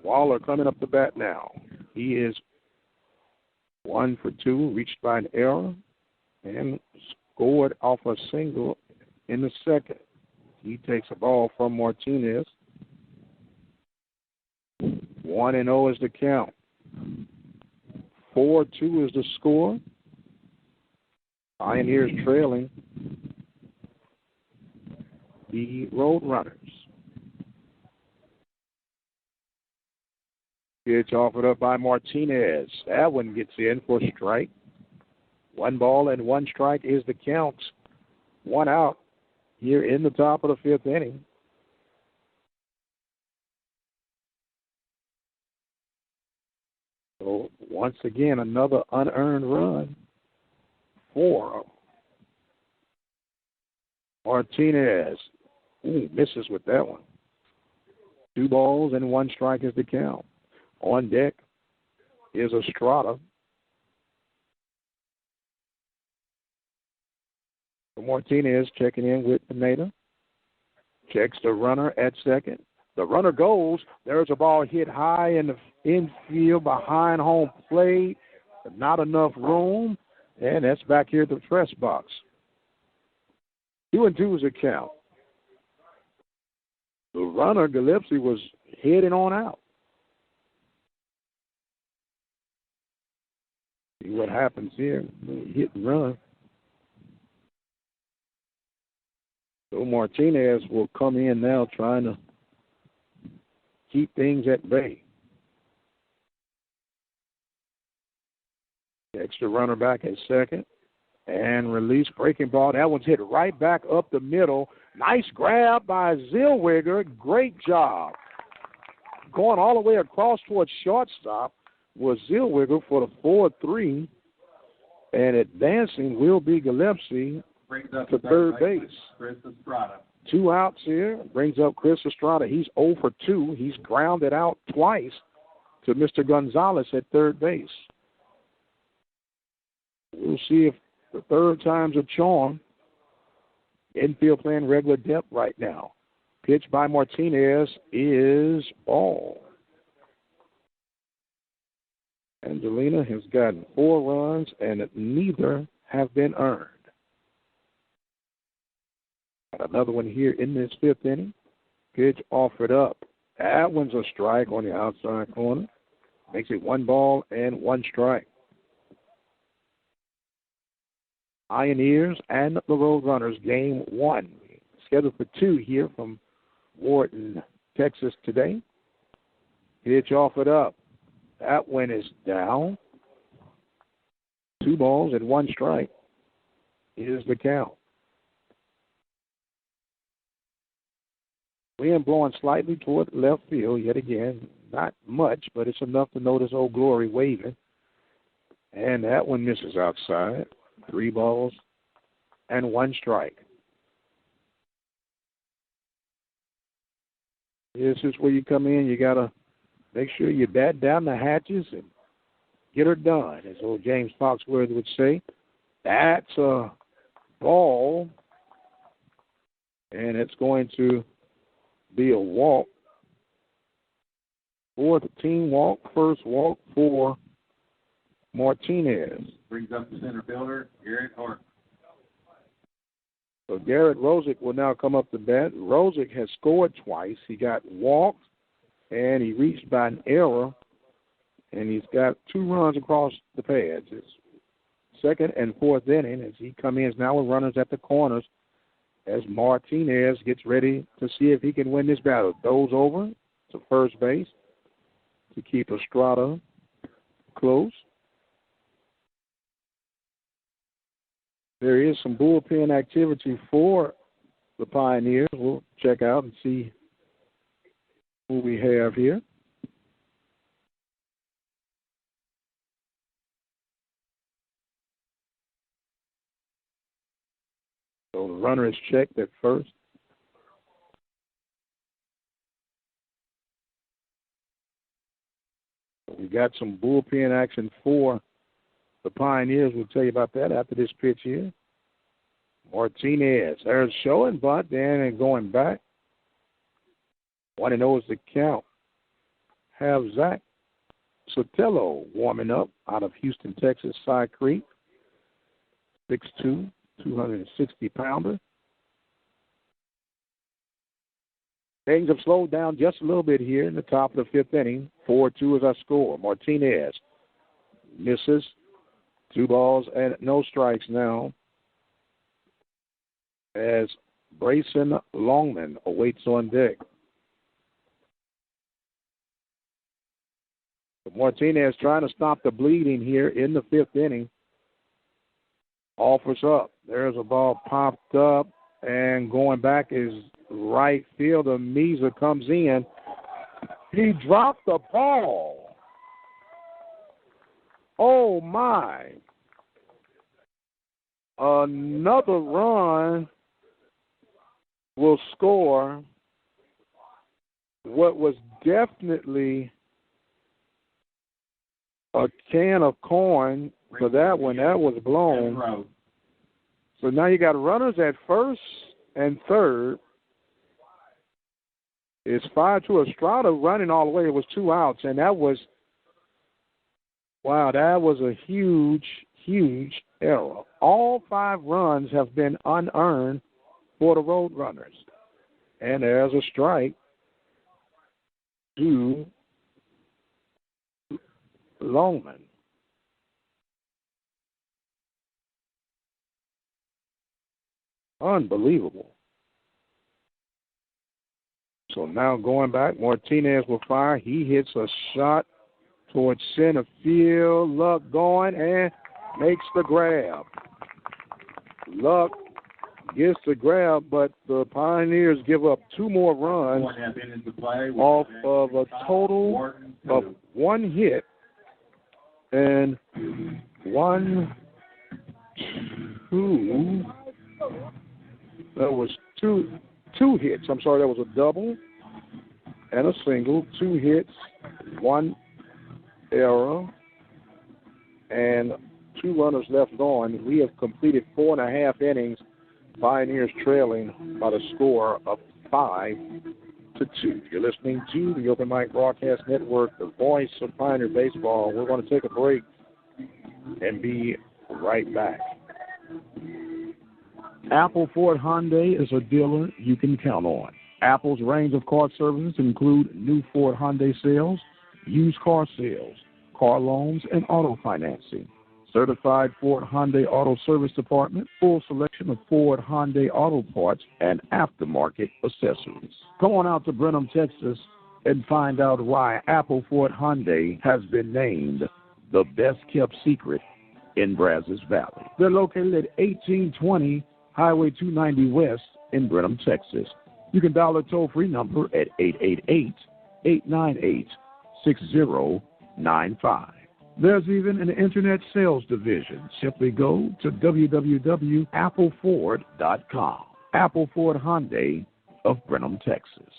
Waller coming up the bat now. He is 1 for 2, reached by an error, and scored off a single in the second. He takes a ball from Martinez. 1-0 is the count. 4-2 is the score. Pioneers trailing the Roadrunners. Pitch offered up by Martinez. That one gets in for a strike. 1 ball and 1 strike is the count. 1 out here in the top of the 5th inning. So once again, another unearned run for Martinez. Ooh, misses with that one. 2 balls and 1 strike is the count. On deck is Estrada. Martinez checking in with Pineda. Checks the runner at second. The runner goes. There's a ball hit high in the infield behind home plate. Not enough room. And that's back here at the press box. 2-2 is the count. The runner, Gillespie, was heading on out. See what happens here. Hit and run. So Martinez will come in now trying to keep things at bay. Extra runner back at second. And release, breaking ball. That one's hit right back up the middle. Nice grab by Zellweger. Great job. Going all the way across towards shortstop was Zellweger for the 4-3. And advancing will be Gillespie to third base. Chris Estrada. 2 outs here. Brings up Chris Estrada. He's 0 for 2. He's grounded out twice to Mr. Gonzalez at third base. We'll see if the third time's a charm. Infield playing regular depth right now. Pitch by Martinez is ball. Angelina has gotten 4 runs, and neither have been earned. Got another one here in this 5th inning. Pitch offered up. That one's a strike on the outside corner. Makes it 1 ball and 1 strike. Pioneers and the Roadrunners, game 1. Scheduled for 2 here from Wharton, Texas today. Pitch offered up. That one is down. 2 balls and 1 strike is the count. Wind blowing slightly toward left field yet again. Not much, but it's enough to notice Old Glory waving. And that one misses outside. 3 balls and 1 strike. This is where you come in. You got to make sure you bat down the hatches and get her done, as old James Foxworthy would say. That's a ball, and it's going to be a walk. 4th team walk, first walk for Martinez. Brings up the center fielder, Garrett Hart. So Garrett Rosick will now come up to bat. Rosick has scored twice. He got walked, and he reached by an error, and he's got 2 runs across the pads. It's 2nd and 4th inning as he comes in now with runners at the corners as Martinez gets ready to see if he can win this battle. Throws over to first base to keep Estrada close. There is some bullpen activity for the Pioneers. We'll check out and see who we have here. So the runner is checked at first. We got some bullpen action for the Pioneers. We'll tell you about that after this pitch here. Martinez, there's show and bunt, then going back. 1-0 is the count. Have Zach Sotelo warming up out of Houston, Texas, Side Creek. 6'2", 260-pounder. Things have slowed down just a little bit here in the top of the fifth inning. 4-2 is our score. Martinez misses. 2 balls and no strikes now as Brayson Longman awaits on deck. But Martinez trying to stop the bleeding here in the fifth inning. Offers up. There's a ball popped up, and going back is right fielder Meza comes in. He dropped the ball. Oh, my. Another run will score what was definitely a can of corn for that one. That was blown. So now you got runners at first and third. It's 5-2. Estrada running all the way. It was 2 outs, and that was, wow, that was a huge, huge error. All 5 runs have been unearned for the Roadrunners. And there's a strike to Longman. Unbelievable. So now going back, Martinez will fire. He hits a shot towards center field. Luck going and makes the grab. Luck gets the grab, but the Pioneers give up 2 more runs off of a total of 1 hit and 1, 2. That was two hits. I'm sorry, that was a double and a single. 2 hits, 1 error, and 2 runners left on. We have completed 4.5 innings. Pioneers trailing by the score of 5-2. You're listening to the Open Mic Broadcast Network, the voice of Pioneer Baseball. We're going to take a break and be right back. Apple Ford Hyundai is a dealer you can count on. Apple's range of car services include new Ford Hyundai sales, used car sales, car loans, and auto financing. Certified Ford Hyundai Auto Service Department, full selection of Ford Hyundai auto parts and aftermarket accessories. Come on out to Brenham, Texas, and find out why Apple Ford Hyundai has been named the best-kept secret in Brazos Valley. They're located at 1820 Highway 290 West in Brenham, Texas. You can dial a toll-free number at 888-898-6095. There's even an internet sales division. Simply go to www.appleford.com. Apple Ford Hyundai of Brenham, Texas.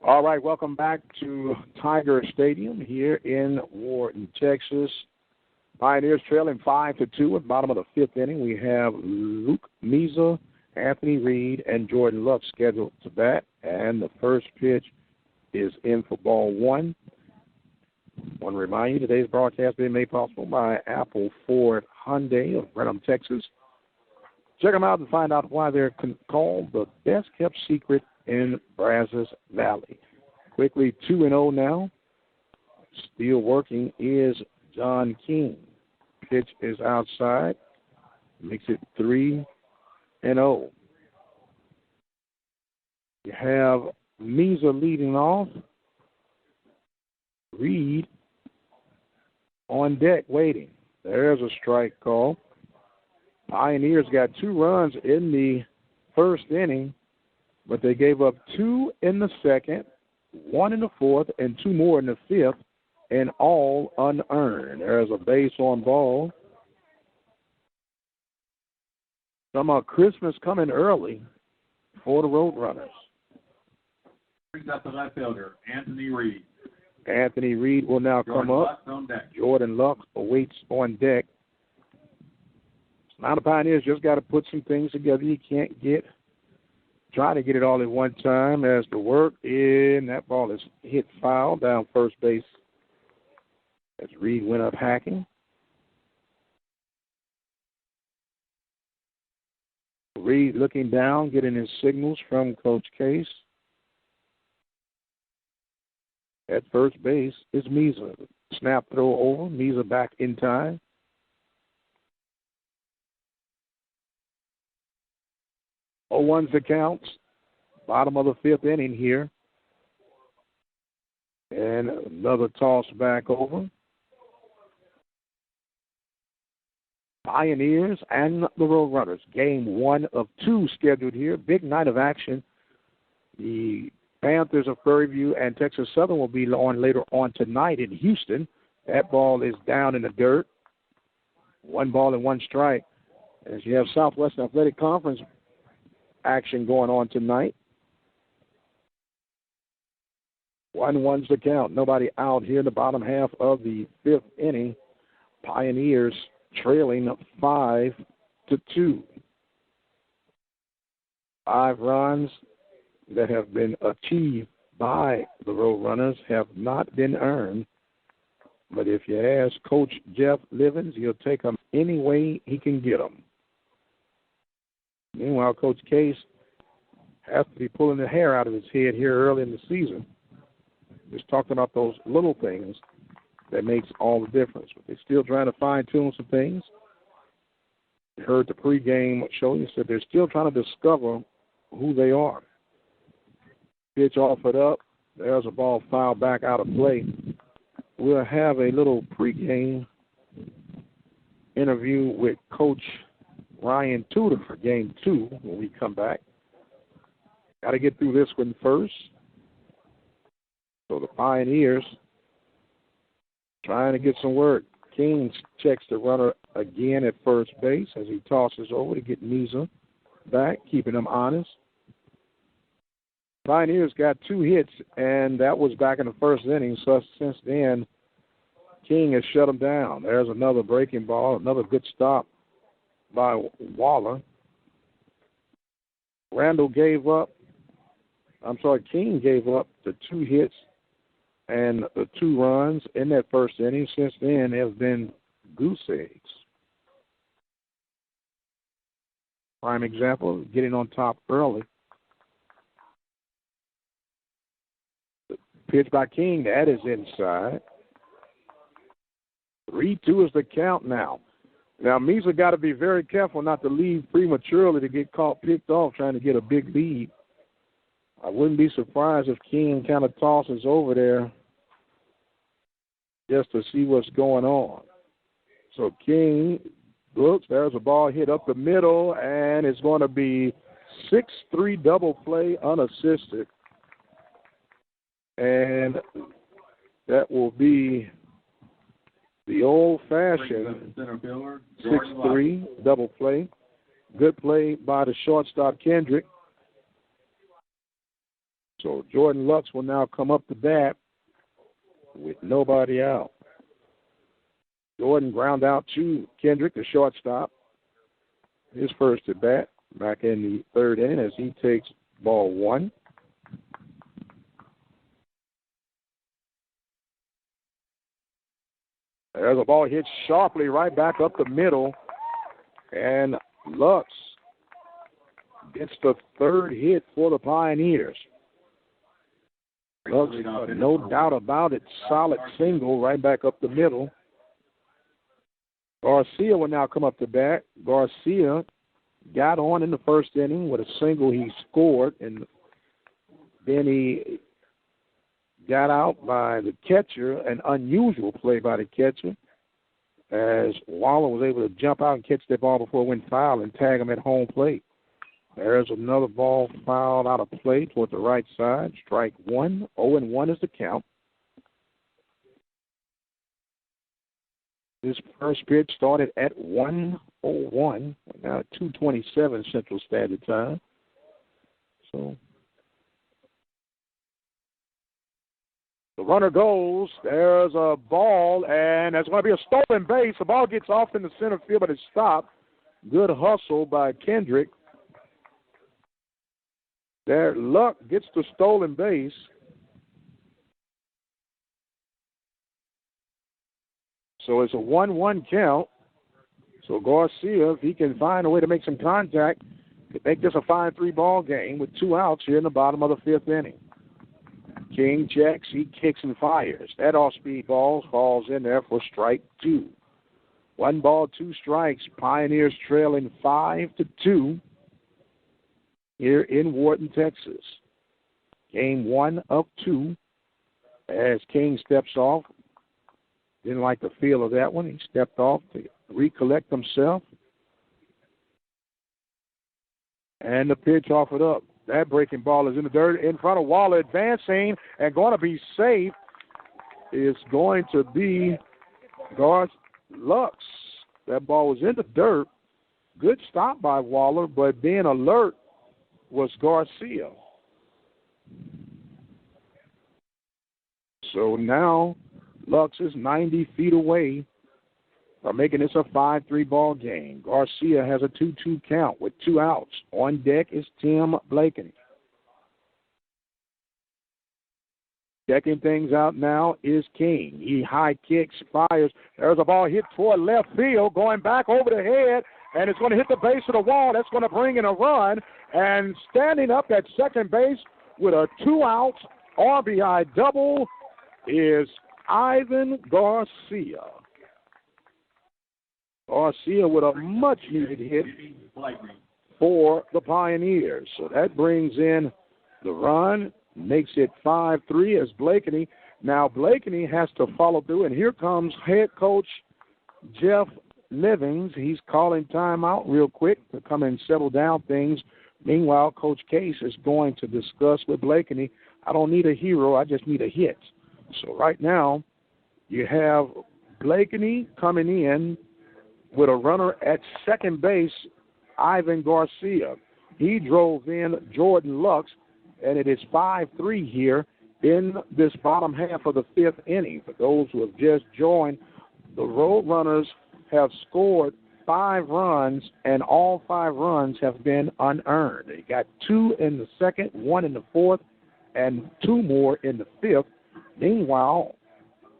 All right, welcome back to Tiger Stadium here in Wharton, Texas. Pioneers trailing 5-2 at the bottom of the fifth inning. We have Luke Meza, Anthony Reed, and Jordan Luck scheduled to bat. And the first pitch is in for ball 1. I want to remind you, today's broadcast being made possible by Apple Ford Hyundai of Brenham, Texas. Check them out and find out why they're called the best-kept secret in Brazos Valley. Quickly, 2-0 now. Still working is John King. Pitch is outside. Makes it 3-0. You have Meza leading off. Reed on deck waiting. There's a strike call. Pioneers got 2 runs in the first inning, but they gave up 2 in the second, 1 in the fourth, and 2 more in the fifth, and all unearned. There's a base on ball. Talking about Christmas coming early for the Roadrunners. Brings up the left fielder, Anthony Reed. Anthony Reed will now come up. Jordan Lux awaits on deck. Now the Pioneers just got to put some things together. You can't try to get it all at one time as the work in. That ball is hit foul down first base as Reed went up hacking. Reed looking down, getting his signals from Coach Case. At first base is Meza. Snap throw over. Meza back in time. Oh, one's the counts. Bottom of the fifth inning here. And another toss back over. Pioneers and the Roadrunners. Game 1 of 2 scheduled here. Big night of action. The Panthers of Prairie View and Texas Southern will be on later on tonight in Houston. That ball is down in the dirt. 1 ball and 1 strike. As you have Southwestern Athletic Conference action going on tonight. 1-1's the count. Nobody out here in the bottom half of the 5th inning. Pioneers trailing 5-2. 5 runs that have been achieved by the Roadrunners have not been earned. But if you ask Coach Jeff Livens, he'll take them any way he can get them. Meanwhile, Coach Case has to be pulling the hair out of his head here early in the season. Just talking about those little things that makes all the difference. But they're still trying to fine-tune some things. You heard the pregame show. You said they're still trying to discover who they are. Pitch offered up. There's a ball fouled back out of play. We'll have a little pregame interview with Coach Ryan Tudor for Game 2 when we come back. Got to get through this one first. So the Pioneers trying to get some work. King checks the runner again at first base as he tosses over to get Meza back, keeping him honest. Pioneers got 2 hits, and that was back in the first inning. So since then, King has shut him down. There's another breaking ball, another good stop by Waller. King gave up the 2 hits and the 2 runs in that first inning. Since then, there have been goose eggs. Prime example, getting on top early. The pitch by King, that is inside. 3-2 is the count now. Now, Meza got to be very careful not to leave prematurely to get caught picked off trying to get a big lead. I wouldn't be surprised if King kind of tosses over there just to see what's going on. So King looks, there's a ball hit up the middle, and it's going to be 6-3 double play unassisted. And that will be the old-fashioned 6-3 double play. Good play by the shortstop, Kendrick. So Jordan Lux will now come up to bat with nobody out. Jordan ground out to Kendrick, the shortstop. His first at bat back in the 3rd inning as he takes ball 1. There's a ball hit sharply right back up the middle, and Lux gets the 3rd hit for the Pioneers. Lux, no doubt about it, solid single right back up the middle. Garcia will now come up to bat. Garcia got on in the first inning with a single he scored, and then he got out by the catcher, an unusual play by the catcher, as Waller was able to jump out and catch that ball before it went foul and tag him at home plate. There's another ball fouled out of play toward the right side. Strike 1. 0-1 is the count. This first pitch started at 1:01. Now at 2:27 Central Standard Time. So The runner goes. There's a ball, and there's going to be a stolen base. The ball gets off in the center field, but it's stopped. Good hustle by Kendrick. There, Luck gets the stolen base. So it's a 1-1 count. So Garcia, if he can find a way to make some contact, could make this a 5-3 ball game with 2 outs here in the bottom of the 5th inning. King checks, he kicks and fires. That off-speed ball falls in there for strike 2. 1 ball, 2 strikes. Pioneers trailing 5-2 here in Wharton, Texas. Game 1 of 2 as King steps off. Didn't like the feel of that one. He stepped off to recollect himself. And the pitch offered up. That breaking ball is in the dirt in front of Waller, advancing and going to be safe. Is going to be Garth Lux. That ball was in the dirt. Good stop by Waller, but being alert was Garcia. So now Lux is 90 feet away from making this a 5-3 ball game. Garcia has a 2-2 count with 2 outs. On deck is Tim Blakeney. Checking things out now is King. He high kicks, fires. There's a ball hit toward left field, going back over the head, and it's going to hit the base of the wall. That's going to bring in a run. And standing up at second base with a 2-out RBI double is Ivan Garcia. Garcia with a much-needed hit for the Pioneers. So that brings in the run, makes it 5-3 as Blakeney. Now Blakeney has to follow through, and here comes head coach Jeff Livings. He's calling timeout real quick to come and settle down things. Meanwhile, Coach Case is going to discuss with Blakeney, I don't need a hero, I just need a hit. So right now, you have Blakeney coming in with a runner at second base, Ivan Garcia. He drove in Jordan Lux, and it is 5-3 here in this bottom half of the 5th inning. For those who have just joined, the Roadrunners have scored 5 runs, and all 5 runs have been unearned. They got 2 in the 2nd, 1 in the 4th, and 2 more in the 5th. Meanwhile,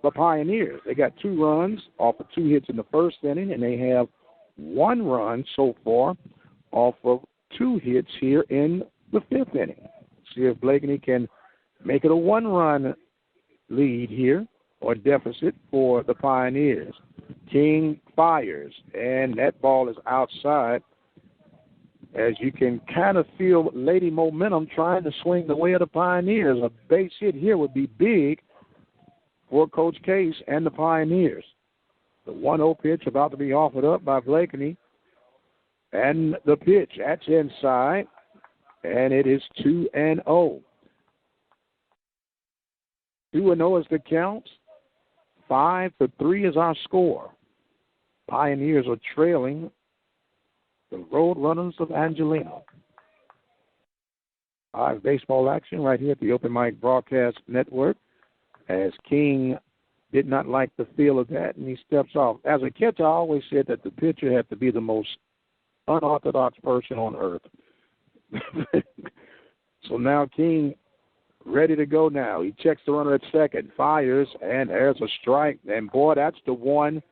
the Pioneers, they got 2 runs off of 2 hits in the 1st inning, and they have 1 run so far off of 2 hits here in the 5th inning. See if Blakeney can make it a 1-run lead here or deficit for the Pioneers. King fires, and that ball is outside. As you can kind of feel Lady Momentum trying to swing the way of the Pioneers. A base hit here would be big for Coach Case and the Pioneers. The 1-0 pitch about to be offered up by Blakeney. And the pitch, that's inside, and it is 2-0. 2-0 is the count. 5-3 is our score. Pioneers are trailing the Roadrunners of Angelina. Live baseball action right here at the Open Mic Broadcast Network, as King did not like the feel of that, and he steps off. As a catcher, I always said that the pitcher had to be the most unorthodox person on earth. So now King ready to go now. He checks the runner at second, fires, and there's a strike. And, boy, that's the one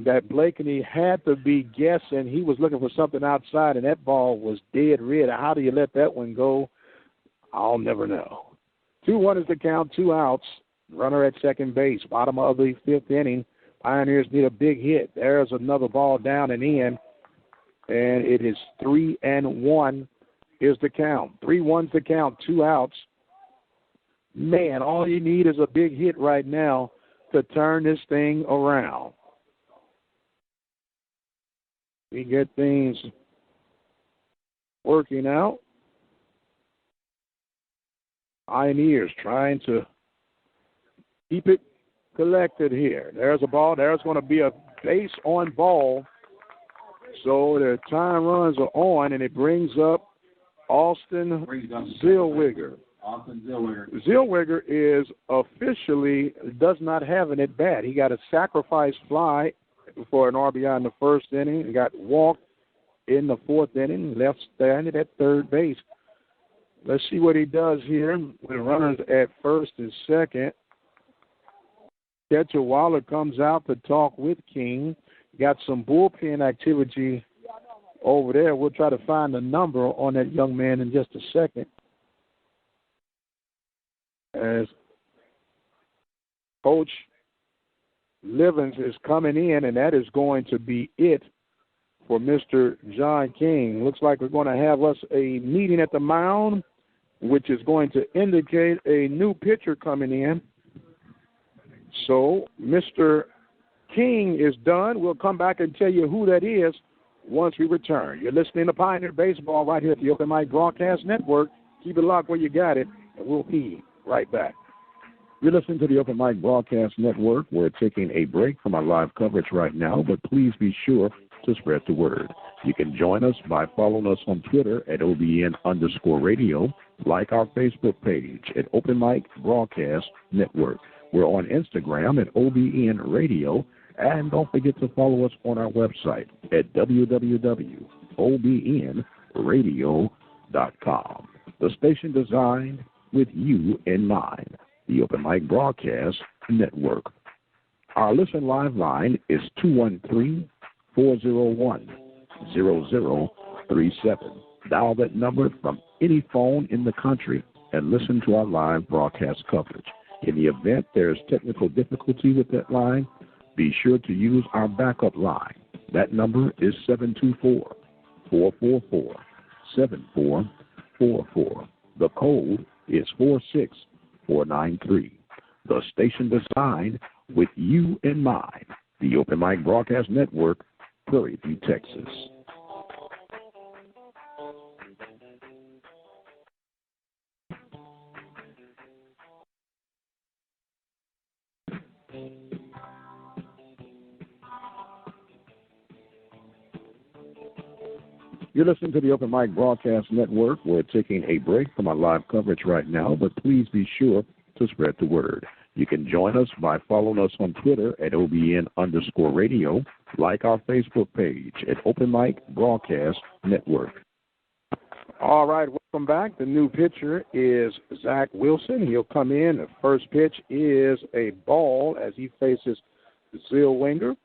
that Blakeney had to be guessing. He was looking for something outside, and that ball was dead red. How do you let that one go? I'll never know. 2-1 is the count, 2 outs. Runner at second base, bottom of the 5th inning. Pioneers need a big hit. There's another ball down and in, and it is 3-1 is the count. 3-1's the count, 2 outs. Man, all you need is a big hit right now to turn this thing around. We get things working out. Pioneers trying to keep it collected here. There's a ball. There's going to be a base on ball. So the time runs are on, and it brings up Austin Zellweger. Austin Zellweger. Zellweger is officially does not have an at-bat. He got a sacrifice fly for an RBI in the first inning. He got walked in the fourth inning, left standing at third base. Let's see what he does here with runners at first and second. Catcher Waller comes out to talk with King. Got some bullpen activity over there. We'll try to find the number on that young man in just a second. As Coach Livens is coming in, and that is going to be it for Mr. John King. Looks like we're going to have us a meeting at the mound, which is going to indicate a new pitcher coming in. So Mr. King is done. We'll come back and tell you who that is once we return. You're listening to Pioneer Baseball right here at the Open Mic Broadcast Network. Keep it locked where you got it, and we'll be right back. You're listening to the Open Mic Broadcast Network. We're taking a break from our live coverage right now, but please be sure to spread the word. You can join us by following us on Twitter at OBN_radio, like our Facebook page at Open Mic Broadcast Network. We're on Instagram at OBN-Radio, and don't forget to follow us on our website at www.obnradio.com. The station designed with you in mind, the Open Mic Broadcast Network. Our listen live line is 213-401-0037. Dial that number from any phone in the country and listen to our live broadcast coverage. In the event there's technical difficulty with that line, be sure to use our backup line. That number is 724-444-7444. The code is 46493. The station designed with you in mind, the Open Mic Broadcast Network, Prairie View, Texas. You're listening to the Open Mic Broadcast Network. We're taking a break from our live coverage right now, but please be sure to spread the word. You can join us by following us on Twitter at OBN_radio, like our Facebook page at Open Mic Broadcast Network. All right, welcome back. The new pitcher is Zach Wilson. He'll come in. The first pitch is a ball as he faces Zellweger.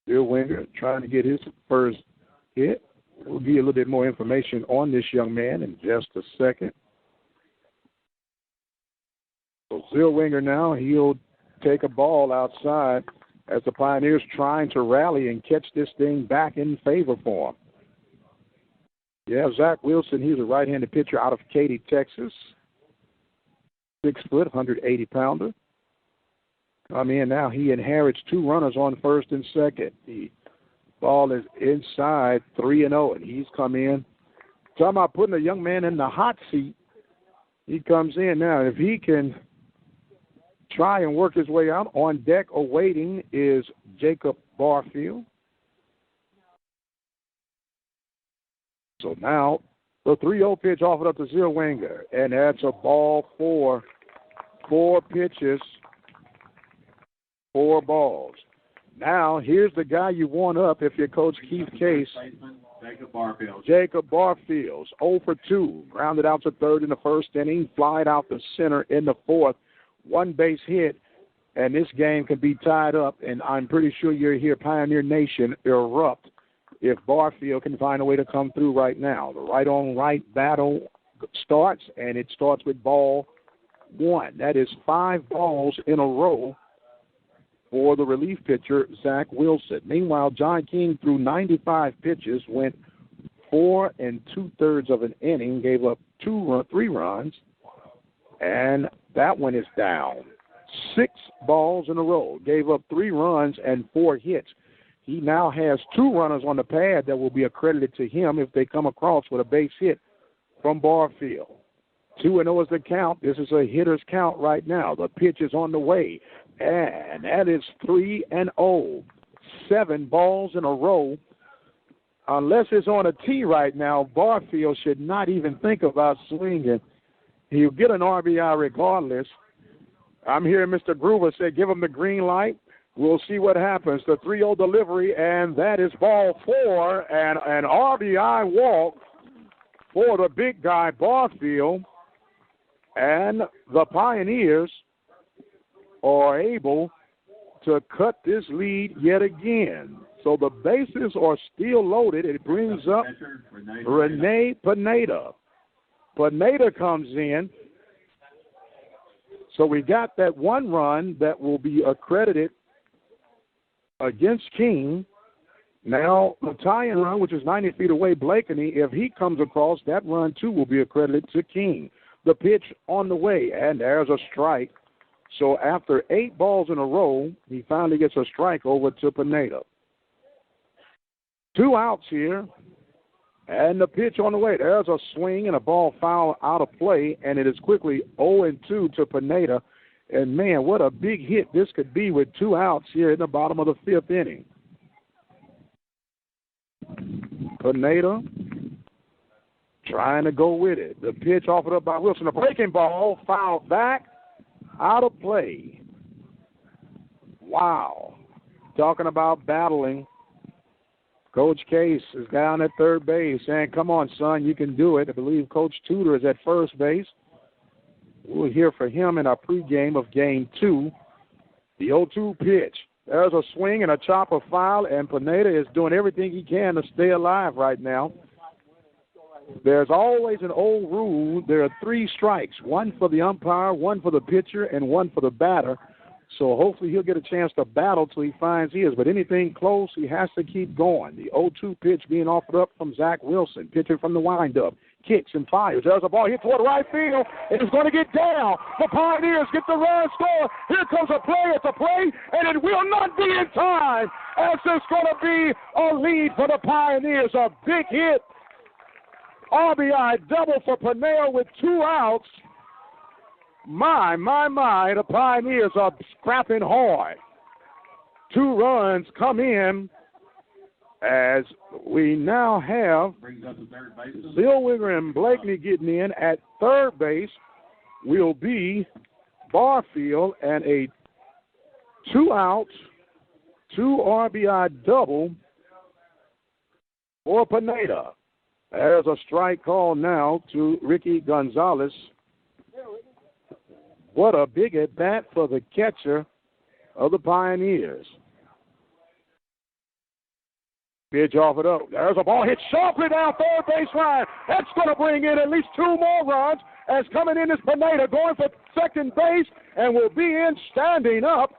Zellweger trying to get his first hit. We'll give you a little bit more information on this young man in just a second. So Zellweger now, he'll take a ball outside as the Pioneers trying to rally and catch this thing back in favor for him. Yeah, Zach Wilson, he's a right-handed pitcher out of Katy, Texas. 6 foot, 180-pounder. Come in now, he inherits 2 runners on first and second. The ball is inside 3-0, and he's come in. Talking about putting a young man in the hot seat. He comes in now. If he can try and work his way out, on deck awaiting is Jacob Barfield. So now the 3-0 pitch offered up to Zellweger, and that's a ball for 4 pitches, 4 balls. Now, here's the guy you want up if you're Coach Keith Case. Jacob Barfield. Jacob Barfield, 0 for 2. Grounded out to third in the first inning, flied out to center in the fourth. 1 base hit, and this game could be tied up, and I'm pretty sure you'll hear Pioneer Nation erupt if Barfield can find a way to come through right now. The right-on-right battle starts, and it starts with ball 1. That is 5 balls in a row for the relief pitcher, Zach Wilson. Meanwhile, John King threw 95 pitches, went 4 2/3 of an inning, gave up 3 runs, and that one is down. 6 balls in a row, gave up 3 runs and 4 hits. He now has 2 runners on the pad that will be accredited to him if they come across with a base hit from Barfield. 2-0 is the count. This is a hitter's count right now. The pitch is on the way, and that is 3-0. 7 balls in a row unless it's on a tee right now, Barfield should not even think about swinging. He'll get an RBI regardless. I'm hearing Mr. Groover say give him the green light. We'll see what happens. The 3-0 delivery, and that is ball 4, and an RBI walk for the big guy, Barfield. And the Pioneers are able to cut this lead yet again. So the bases are still loaded. It brings up Renee Pineda. Pineda comes in. So we got that one run that will be accredited against King. Now, the tie-in run, which is 90 feet away, Blakeney, if he comes across, that run, too, will be accredited to King. The pitch on the way, and there's a strike. So after 8 balls in a row, he finally gets a strike over to Pineda. 2 outs here, and the pitch on the way. There's a swing and a ball foul out of play, and it is quickly 0-2 to Pineda. And, man, what a big hit this could be with 2 outs here in the bottom of the 5th inning. Pineda trying to go with it. The pitch offered up by Wilson. A breaking ball, fouled back, out of play. Wow. Talking about battling. Coach Case is down at third base saying, come on, son, you can do it. I believe Coach Tudor is at first base. We'll hear from him in our pregame of Game 2. The 0-2 pitch. There's a swing and a chopper foul, and Pineda is doing everything he can to stay alive right now. There's always an old rule. There are 3 strikes, 1 for the umpire, 1 for the pitcher, and 1 for the batter. So hopefully he'll get a chance to battle till he finds his. But anything close, he has to keep going. The 0-2 pitch being offered up from Zach Wilson, pitching from the windup. Kicks and fires. There's a ball hit toward right field. It is going to get down. The Pioneers get the run score. Here comes a play. It's a play, and it will not be in time. As there's going to be a lead for the Pioneers. A big hit. RBI double for Pineda with 2 outs. My, the Pioneers are scrapping hard. 2 runs come in as we now have Zellweger and Blakeney getting in. At third base will be Barfield, and a 2 outs, 2 RBI double for Pineda. There's a strike call now to Ricky Gonzalez. What a big at-bat for the catcher of the Pioneers. Pitch offered up. There's a ball hit sharply down third base line. That's going to bring in at least 2 more runs. As coming in is Pineda going for second base and will be in. Standing up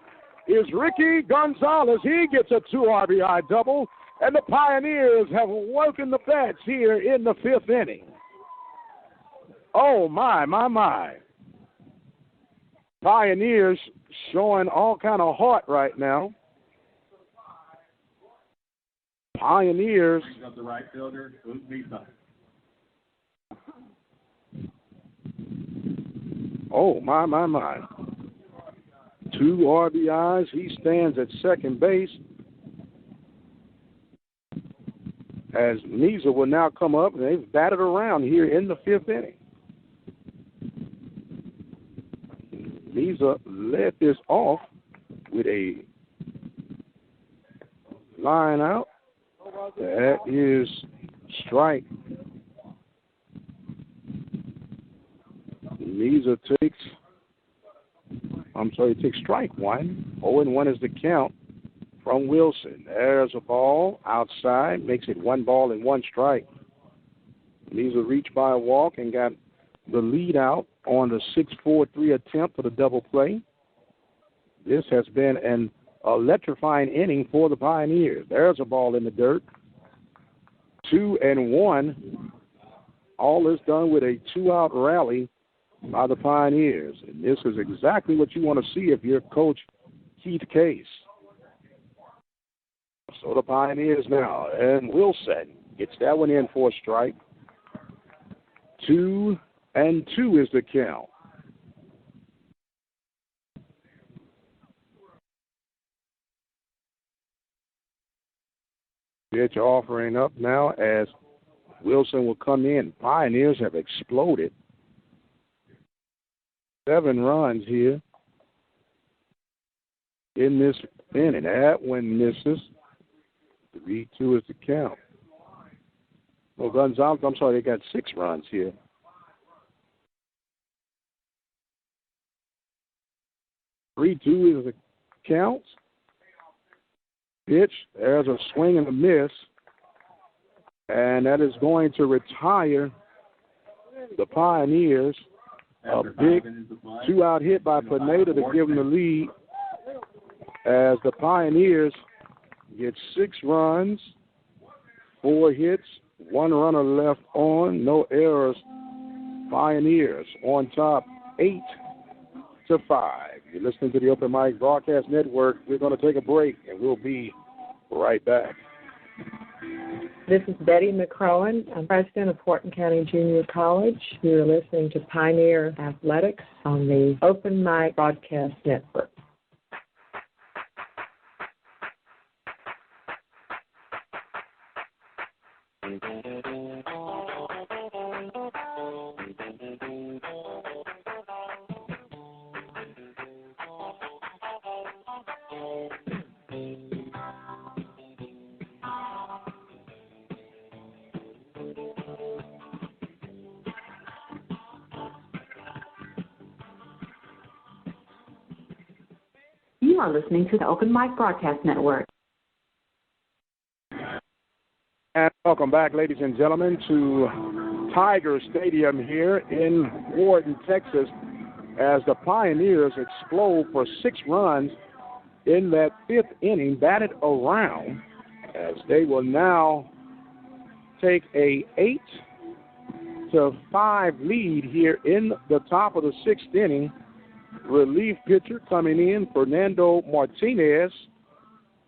is Ricky Gonzalez. He gets a 2 RBI double. And the Pioneers have woken the bats here in the 5th inning. Oh, my. Pioneers showing all kind of heart right now. Pioneers. Brings up the right fielder. Oh, my. 2 RBIs. He stands at second base. As Meza will now come up, and they've batted around here in the 5th inning. Meza led this off with a line out. That is strike. Meza takes strike 1. 0-1 is the count from Wilson. There's a ball outside, makes it 1 ball and 1 strike. Meza reached by a walk and got the lead out on the 6-4-3 attempt for the double play. This has been an electrifying inning for the Pioneers. There's a ball in the dirt. 2-1. All is done with a 2-out rally by the Pioneers. And this is exactly what you want to see if you're Coach Keith Case. So the Pioneers now, and Wilson gets that one in for a strike. 2-2 is the count. Pitch offering up now as Wilson will come in. Pioneers have exploded. 7 runs here in this inning. That one misses. 3-2 is the count. Well, Gonzalez, I'm sorry, they got 6 runs here. Three-two is the count. Pitch. There's a swing and a miss. And that is going to retire the Pioneers. A big 2-out hit by Pineda to give them the lead as the Pioneers get 6 runs, 4 hits, 1 runner left on, no errors. Pioneers on top 8-5. You're listening to the Open Mic Broadcast Network. We're going to take a break, and we'll be right back. This is Betty McCrowan. I'm president of Wharton County Junior College. You're listening to Pioneer Athletics on the Open Mic Broadcast Network. You are listening to the Open Mic Broadcast Network. And welcome back, ladies and gentlemen, to Tiger Stadium here in Wharton, Texas, as the Pioneers explode for 6 runs in that 5th inning, batted around, as they will now take a 8-5 lead here in the top of the 6th inning. Relief pitcher coming in, Fernando Martinez,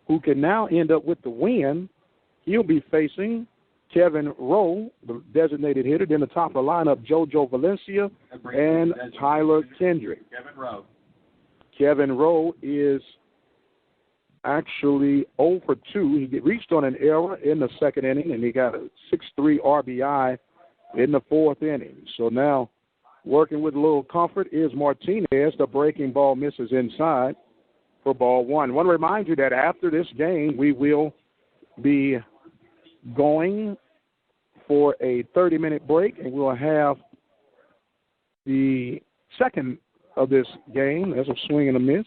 who can now end up with the win. He'll be facing Kevin Rowe, the designated hitter. Then the top of the lineup, JoJo Valencia and Tyler Kendrick. Kevin Rowe is actually 0 for 2. He reached on an error in the 2nd inning, and he got a 6-3 RBI in the 4th inning. So now working with a little comfort is Martinez. The breaking ball misses inside for ball 1. I want to remind you that after this game, we will be going for a 30-minute break, and we'll have the second of this game. There's a swing and a miss.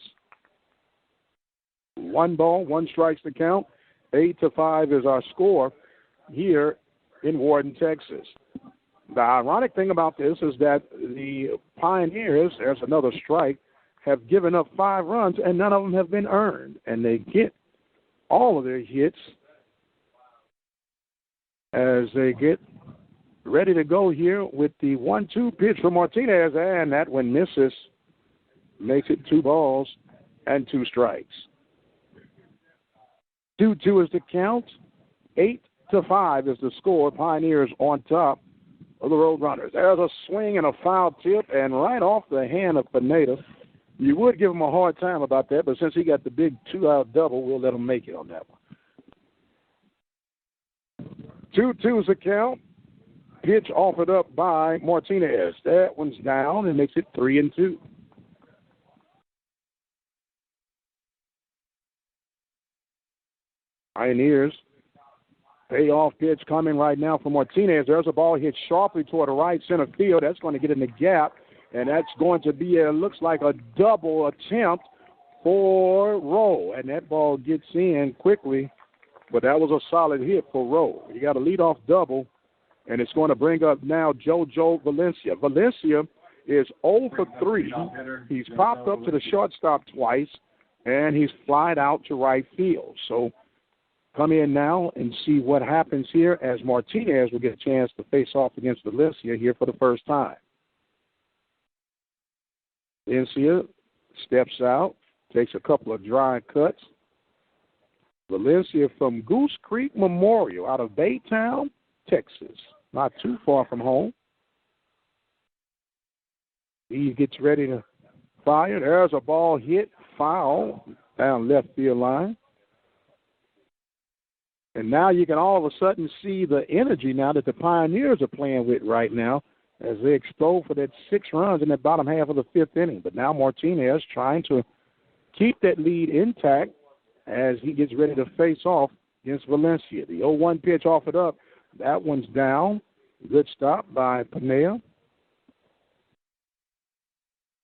1 ball, 1 strikes to count. 8-5 is our score here in Wharton, Texas. The ironic thing about this is that the Pioneers, there's another strike, have given up 5 runs, and none of them have been earned. And they get all of their hits as they get ready to go here with the 1-2 pitch from Martinez, and that one misses, makes it 2 balls and 2 strikes. 2-2 is the count. 8-5 is the score. Pioneers on top of the Roadrunners. There's a swing and a foul tip, and right off the hand of Pineda. You would give him a hard time about that, but since he got the big 2-out double, we'll let him make it on that one. 2-2 is the count. Pitch offered up by Martinez. That one's down and makes it 3-2. Pioneers. Payoff pitch coming right now from Martinez. There's a ball hit sharply toward the right center field. That's going to get in the gap, and that's going to be, looks like a double attempt for Rowe. And that ball gets in quickly, but that was a solid hit for Rowe. He got a leadoff double, and it's going to bring up now JoJo Valencia. Valencia is 0 for 3. He's popped up to the shortstop twice, and he's flied out to right field. So come in now and see what happens here as Martinez will get a chance to face off against Valencia here for the first time. Valencia steps out, takes a couple of dry cuts. Valencia from Goose Creek Memorial out of Baytown, Texas, not too far from home. He gets ready to fire. There's a ball hit, foul, down left field line. And now you can all of a sudden see the energy now that the Pioneers are playing with right now as they explode for that 6 runs in the bottom half of the 5th inning. But now Martinez trying to keep that lead intact as he gets ready to face off against Valencia. The 0-1 pitch offered up. That one's down. Good stop by Pineda.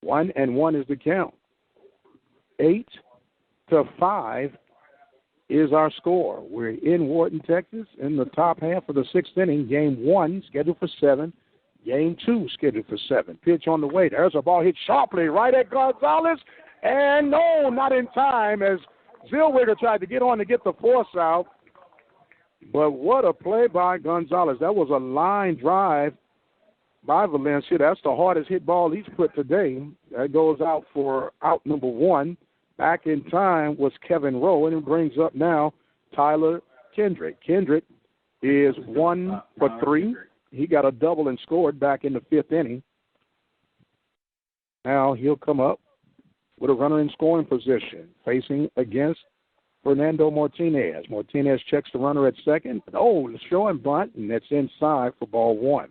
1-1 is the count. 8-5 is our score. We're in Wharton, Texas, in the top half of the 6th inning. Game 1 scheduled for 7. Game 2 scheduled for 7. Pitch on the way. There's a ball hit sharply right at Gonzalez. And no, not in time as Zellweger tried to get on to get the force out. But what a play by Gonzalez. That was a line drive by Valencia. That's the hardest hit ball he's put today. That goes out for out number 1. Back in time was Kevin Rowe, and it brings up now Tyler Kendrick. Kendrick is 1 for 3. He got a double and scored back in the 5th inning. Now he'll come up with a runner in scoring position, facing against Fernando Martinez. Martinez checks the runner at second. Oh, showing bunt, and that's inside for ball 1.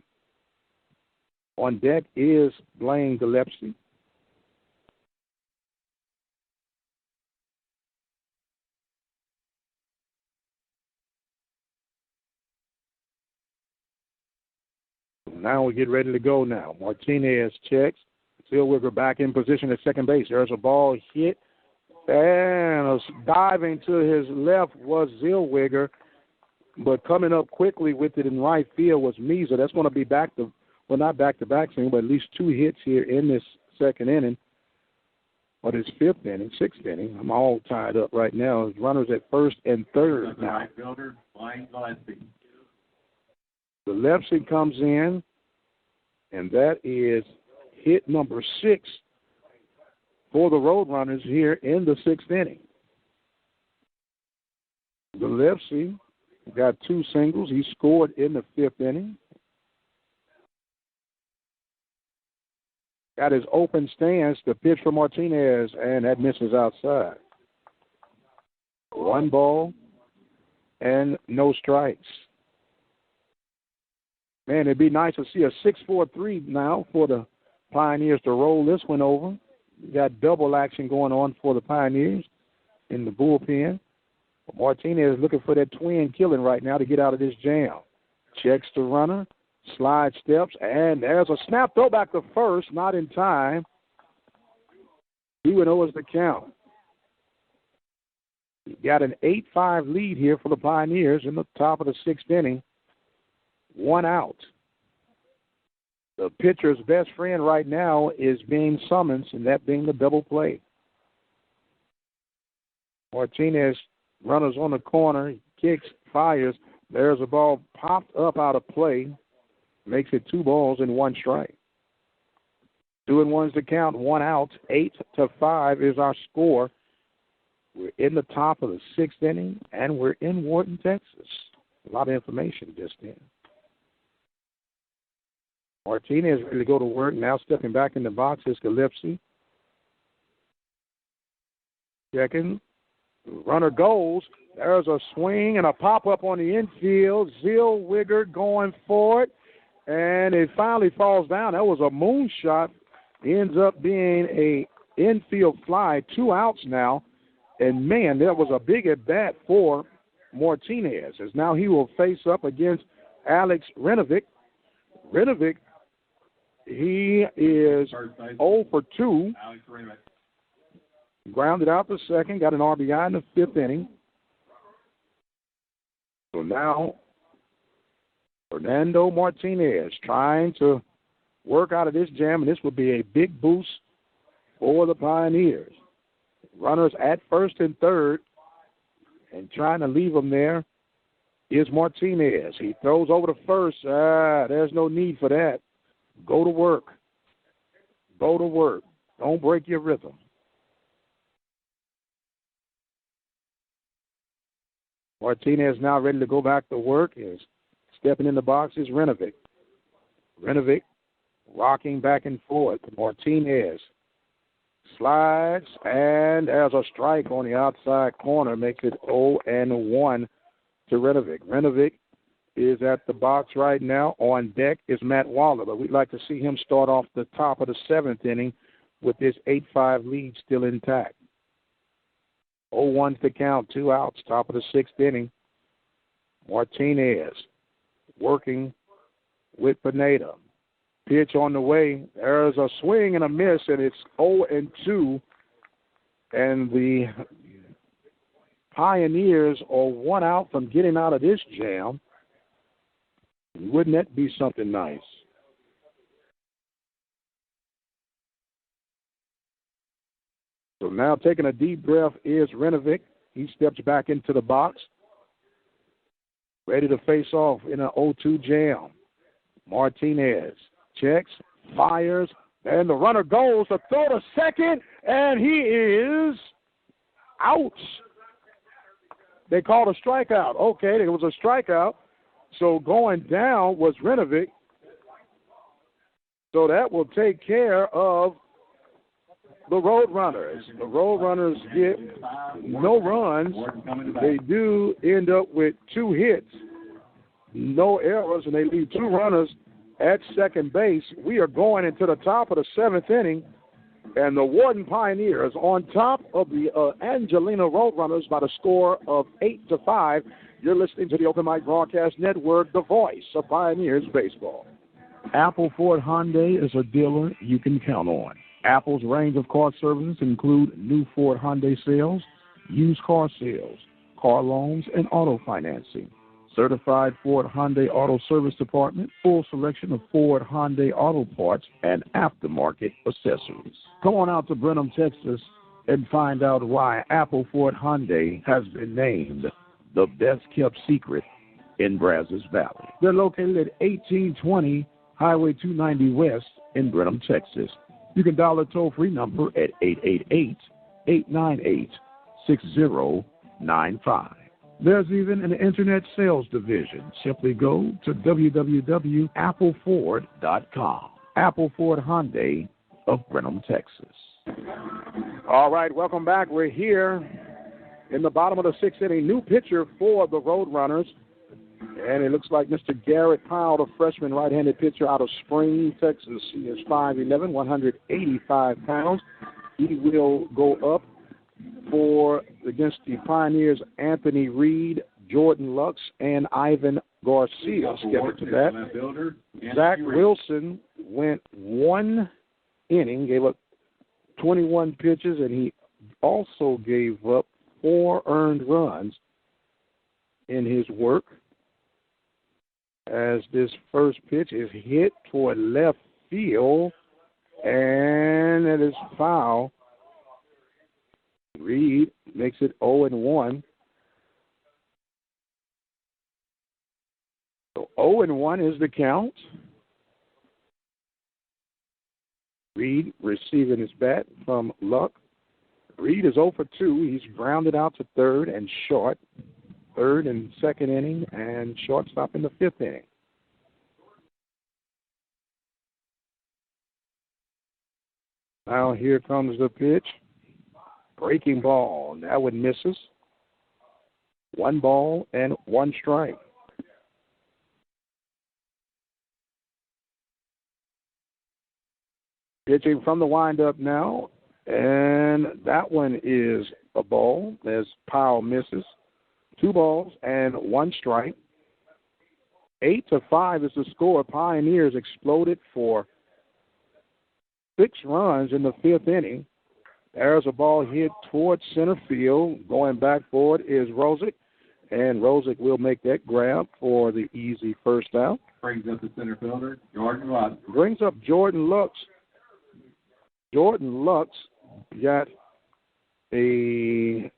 On deck is Blaine Gillespie. Now we get ready to go now. Martinez checks. Zellweger back in position at second base. There's a ball hit. And diving to his left was Zellweger. But coming up quickly with it in right field was Meza. That's going to be not back-to-back soon, but at least 2 hits here in this 2nd inning. Or this 5th inning, 6th inning. I'm all tied up right now. Runners at 1st and 3rd now. Right fielder, Blaine Gillespie. Gillespie comes in, and that is hit number 6 for the Roadrunners here in the 6th inning. Gillespie got 2 singles. He scored in the 5th inning. Got his open stance, the pitch for Martinez, and that misses outside. 1 ball and no strikes. Man, it'd be nice to see a 6-4-3 now for the Pioneers to roll this one over. We got double action going on for the Pioneers in the bullpen. Martinez looking for that twin killing right now to get out of this jam. Checks the runner, slide steps, and there's a snap throwback to first, not in time. 2-0 is the count. You got an 8-5 lead here for the Pioneers in the top of the 6th inning. 1 out. The pitcher's best friend right now is being summoned, and that being the double play. Martinez, runners on the corner, kicks, fires. There's a ball popped up out of play. Makes it 2 balls and 1 strike. 2-1's the count, 1 out. 8-5 is our score. We're in the top of the 6th inning, and we're in Wharton, Texas. A lot of information just in. Martinez ready to go to work. Now stepping back in the box is Gillespie. Checking. Runner goes. There's a swing and a pop-up on the infield. Zellweger going for it. And it finally falls down. That was a moonshot. Ends up being a infield fly. 2 outs now. And, man, that was a big at-bat for Martinez, as now he will face up against Alex Renovic. Renovic, he is 0 for 2. Grounded out the second, got an RBI in the 5th inning. So now Fernando Martinez trying to work out of this jam, and this would be a big boost for the Pioneers. Runners at 1st and 3rd, and trying to leave them there is Martinez. He throws over to first. There's no need for that. Go to work. Go to work. Don't break your rhythm. Martinez now ready to go back to work. Is stepping in the box is Renovic. Renovic rocking back and forth. Martinez slides, and there's a strike on the outside corner. Makes it 0-1 to Renovic. Renovic is at the box right now. On deck is Matt Waller, but we'd like to see him start off the top of the 7th inning with this 8-5 lead still intact. 0-1 to count, 2 outs, top of the 6th inning. Martinez working with Pineda. Pitch on the way. There's a swing and a miss, and it's 0-2. And the Pioneers are 1 out from getting out of this jam. Wouldn't that be something nice? So now taking a deep breath is Renovic. He steps back into the box, ready to face off in an 0-2 jam. Martinez checks, fires, and the runner goes to throw to second, and he is out. They called a strikeout. Okay, there was a strikeout. So going down was Renovic. So that will take care of the Roadrunners. The Roadrunners get no runs. They do end up with 2 hits, no errors, and they leave 2 runners at second base. We are going into the top of the 7th inning, and the Wharton Pioneers on top of the Angelina Roadrunners by the score of 8-5. You're listening to the Open Mic Broadcast Network, the voice of Pioneers baseball. Apple Ford Hyundai is a dealer you can count on. Apple's range of car services include new Ford Hyundai sales, used car sales, car loans, and auto financing. Certified Ford Hyundai Auto Service Department, full selection of Ford Hyundai auto parts and aftermarket accessories. Come on out to Brenham, Texas, and find out why Apple Ford Hyundai has been named the best-kept secret in Brazos Valley. They're located at 1820 Highway 290 West in Brenham, Texas. You can dial a toll-free number at 888-898-6095. There's even an internet sales division. Simply go to www.appleford.com. Apple Ford Hyundai of Brenham, Texas. All right, welcome back. We're here in the bottom of the 6th inning. New pitcher for the Roadrunners. And it looks like Mr. Garrett Powell, the freshman right-handed pitcher out of Spring, Texas. He is 5'11", 185 pounds. He will go up against the Pioneers Anthony Reed, Jordan Lux, and Ivan Garcia. Skip to that. Zach Wilson went 1 inning, gave up 21 pitches, and he also gave up 4 earned runs in his work, as this first pitch is hit toward left field, and it is foul. Reed makes it 0-1. So 0-1 is the count. Reed receiving his bat from Luck. Reed is 0 for 2. He's grounded out to third and short. Third and second inning, and shortstop in the 5th inning. Now here comes the pitch. Breaking ball. That one misses. 1 ball and 1 strike. Pitching from the windup now, and that one is a ball as Powell misses. 2 balls and 1 strike. 8-5 is the score. Pioneers exploded for 6 runs in the 5th inning. There's a ball hit towards center field. Going back forward is Rosick, and Rosick will make that grab for the easy first out. Brings up the center fielder, Jordan Lux. Brings up Jordan Lux. Jordan Lux got a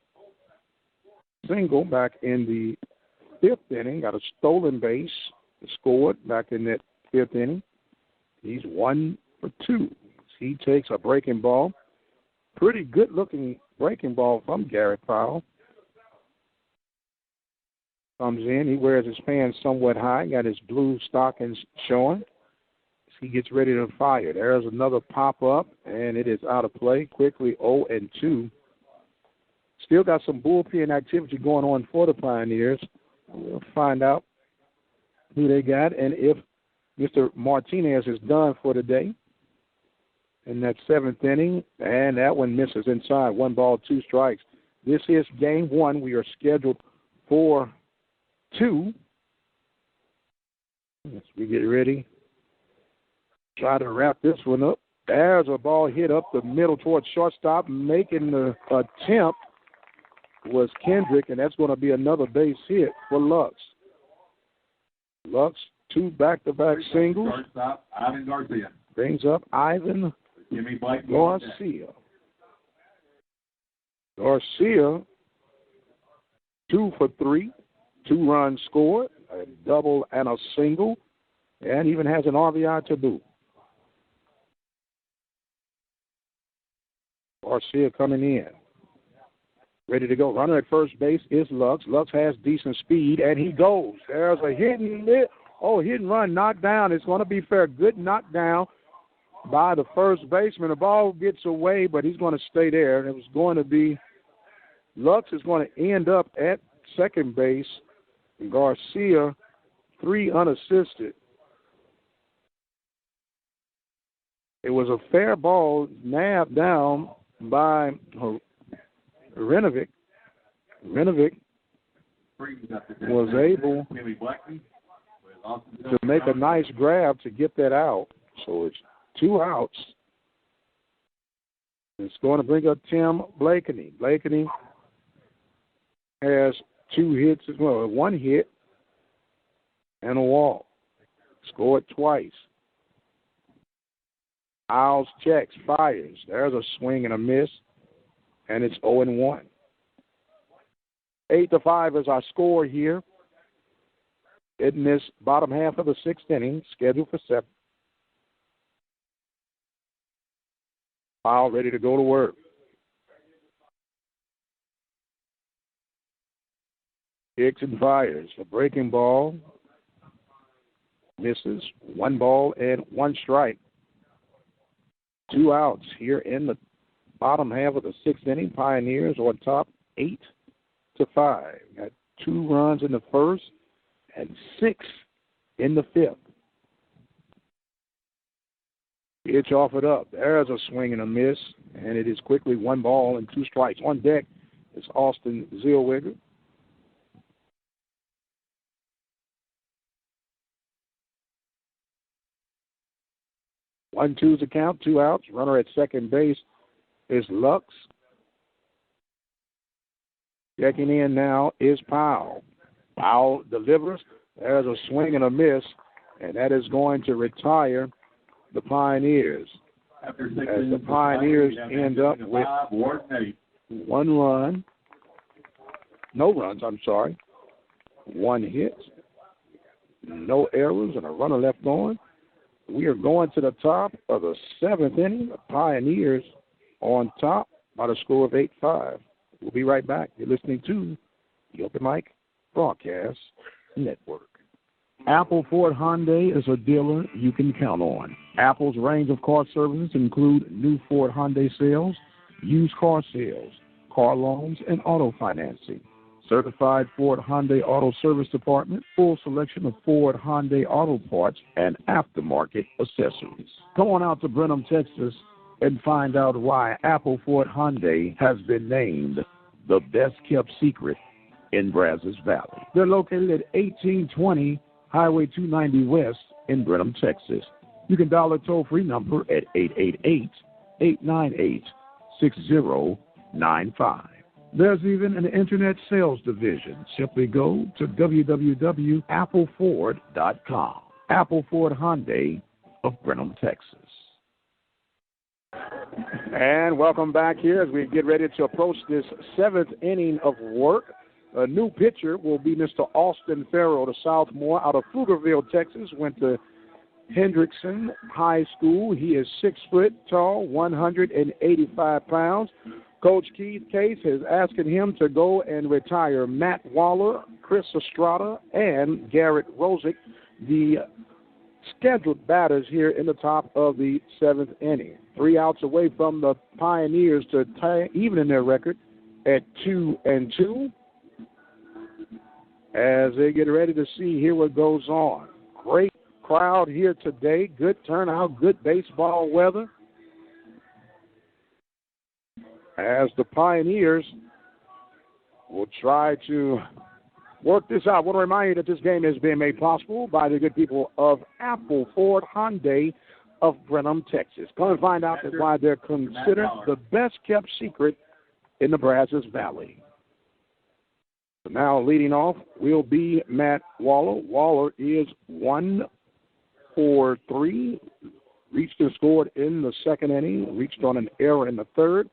single back in the 5th inning, got a stolen base, scored back in that 5th inning. He's 1 for 2. He takes a breaking ball. Pretty good-looking breaking ball from Garrett Powell. Comes in. He wears his pants somewhat high, got his blue stockings showing. He gets ready to fire. There's another pop-up, and it is out of play. Quickly 0-2. Still got some bullpen activity going on for the Pioneers. We'll find out who they got and if Mr. Martinez is done for the day in that seventh inning. And that one misses inside. 1 ball, 2 strikes. This is game 1. We are scheduled for 2. As we get ready, try to wrap this one up. There's a ball hit up the middle towards shortstop. Making the attempt was Kendrick, and that's going to be another base hit for Lux. Lux, 2 back-to-back singles. Shortstop, Ivan Garcia. Brings up Ivan Garcia. Garcia, 2 for 3, 2 runs scored, a double and a single, and even has an RBI to boot. Garcia coming in. Ready to go. Runner at first base is Lux. Lux has decent speed, and he goes. There's a hit and run, knocked down. It's going to be fair. Good knockdown by the first baseman. The ball gets away, but he's going to stay there. It was going to be Lux is going to end up at second base. Garcia, 3 unassisted. It was a fair ball nabbed down by Renovic. Renovic was able to make a nice grab to get that out. So it's 2 outs. It's going to bring up Tim Blakeney. Blakeney has 2 hits as well. 1 hit and a walk. Scored twice. Isles checks, fires. There's a swing and a miss, and it's 0-1. 8-5 is our score here in this bottom half of the 6th inning, scheduled for 7. Foul ready to go to work. Kicks and fires. A breaking ball. Misses. 1 ball and 1 strike. 2 outs here in the bottom half of the 6th inning. Pioneers on top 8-5. Got 2 runs in the first and 6 in the 5th. Pitch offered up. There's a swing and a miss, and it is quickly 1 ball and 2 strikes. On deck is Austin Zellweger. One, 2's the count, 2 outs. Runner at second base is Lux. Checking in now is Powell. Powell delivers. There's a swing and a miss, and that is going to retire the Pioneers. As the Pioneers end up with 1 run. No runs, 1 hit. No errors and a runner left on. We are going to the top of the 7th inning. The Pioneers on top by the score of 8-5. We'll be right back. You're listening to the Open Mic Broadcast Network. Apple Ford Hyundai is a dealer you can count on. Apple's range of car services include new Ford Hyundai sales, used car sales, car loans, and auto financing. Certified Ford Hyundai Auto Service Department, full selection of Ford Hyundai auto parts and aftermarket accessories. Come on out to Brenham, Texas, and find out why Apple Ford Hyundai has been named the best-kept secret in Brazos Valley. They're located at 1820 Highway 290 West in Brenham, Texas. You can dial a toll-free number at 888-898-6095. There's even an internet sales division. Simply go to www.appleford.com. Apple Ford Hyundai of Brenham, Texas. And welcome back here as we get ready to approach this 7th inning of work. A new pitcher will be Mr. Austin Farrell, the sophomore out of Pflugerville, Texas. Went to Hendrickson High School. He is 6 foot tall, 185 pounds. Coach Keith Case is asking him to go and retire Matt Waller, Chris Estrada, and Garrett Rosick, the scheduled batters here in the top of the 7th inning. 3 outs away from the Pioneers to tie even in their record at 2-2. as they get ready to see here what goes on. Great crowd here today. Good turnout, good baseball weather. As the Pioneers will try to work this out. I want to remind you that this game has been made possible by the good people of Apple Ford Hyundai of Brenham, Texas. Come and find out why they're considered the best-kept secret in the Brazos Valley. So now leading off will be Matt Waller. Waller is 1 for 3. Reached and scored in the second inning. Reached on an error in the third.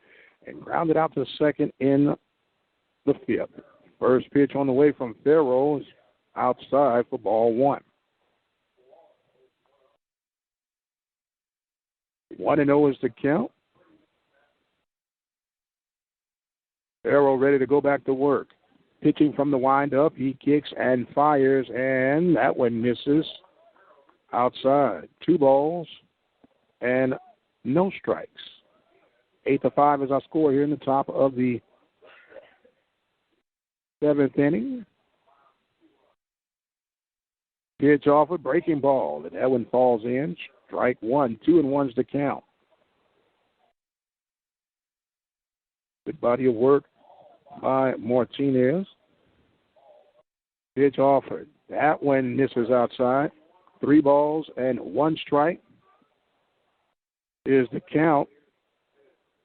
And grounded out to second in the fifth. First pitch on the way from Farrell is outside for ball 1. 1-0 is the count. Farrell ready to go back to work. Pitching from the windup, he kicks and fires, and that one misses outside. 2 balls and no strikes. 8-5 is our score here in the top of the 7th inning. Pitch off a breaking ball, and that one falls in. Strike 1, 2-1's the count. Good body of work by Martinez. Pitch offered. That one misses outside. 3 balls and 1 strike is the count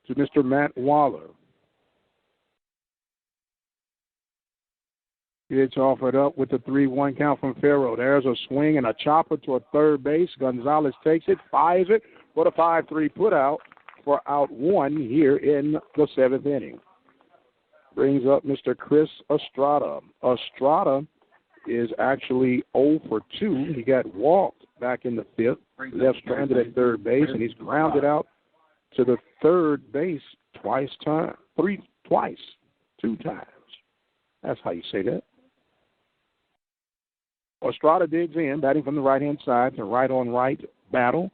to Mr. Matt Waller. Pitch offered up with the 3-1 count from Farrell. There's a swing and a chopper to a third base. Gonzalez takes it, fires it for the 5-3 put out for out 1 here in the 7th inning. Brings up Mr. Chris Estrada. Estrada is actually 0 for 2. He got walked back in the 5th, left stranded at third base, and he's grounded out to the third base 2 times. That's how you say that. Estrada digs in, batting from the right-hand side. The right-on-right battle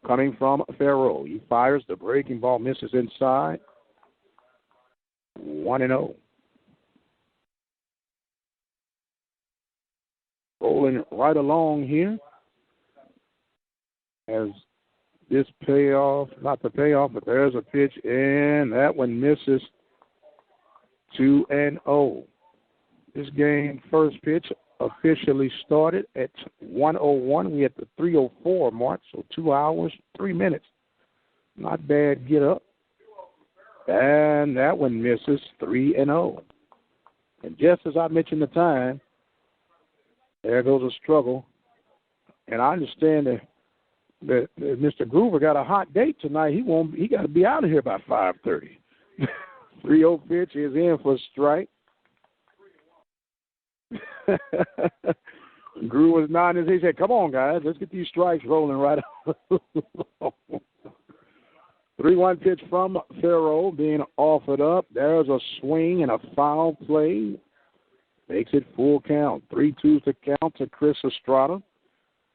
coming from Farrell. He fires. The breaking ball misses inside. 1-0. Rolling right along here as this payoff, not the payoff, but there's a pitch, and that one misses. 2-0. This game, first pitch, officially started at 1:01. We at the 3:04 mark, so 2 hours, 3 minutes. Not bad get up. And that one misses. 3-0. And just as I mentioned the time, there goes a struggle. And I understand that Mr. Groover got a hot date tonight. He got to be out of here by 5:30. 3-0 pitch is in for a strike. Grew was nodding. He said, "Come on, guys, let's get these strikes rolling right up." 3-1 pitch from Farrell being offered up. There's a swing and a foul play. Makes it full count. 3-2's the count to Chris Estrada,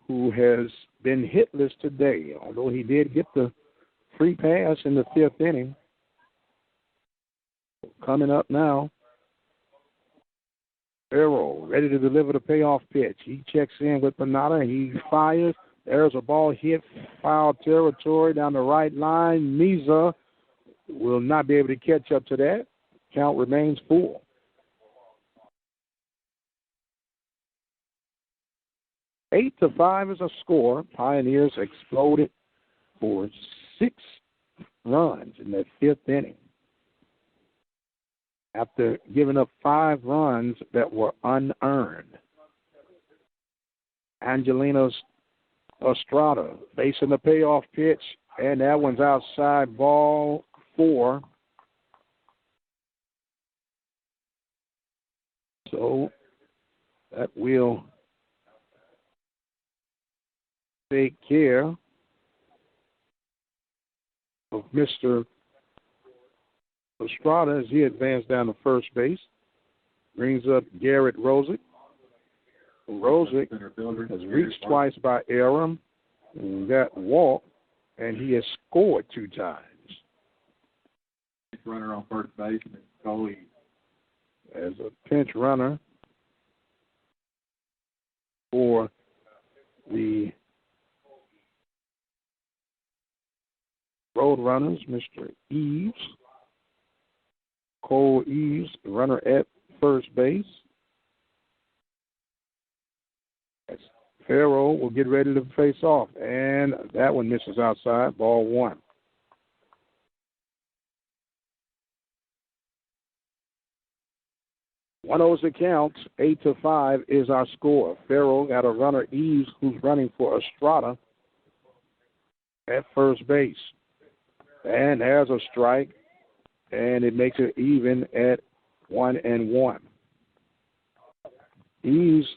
who has been hitless today, although he did get the free pass in the 5th inning. Coming up now, Farrell ready to deliver the payoff pitch. He checks in with Panada. He fires. There's a ball hit foul territory down the right line. Meza will not be able to catch up to that. Count remains full. Eight to 5 is a score. Pioneers exploded for 6 runs in that 5th inning, after giving up 5 runs that were unearned. Angelina's Estrada facing the payoff pitch, and that one's outside, ball 4. So that will take care of Mr. Estrada as he advanced down to first base. Brings up Garrett Rosick. Rosick has reached twice by error and got walked, and he has scored 2 times. Runner on first base, and goalie. As a pinch runner the Roadrunners, Mr. Eves. Cole Eves, runner at first base. Farrell will get ready to face off, and that one misses outside, ball one. One owes the count, 8-5 is our score. Farrell got a runner, Eves, who's running for Estrada at first base. And there's a strike, and it makes it even at 1-1. Eves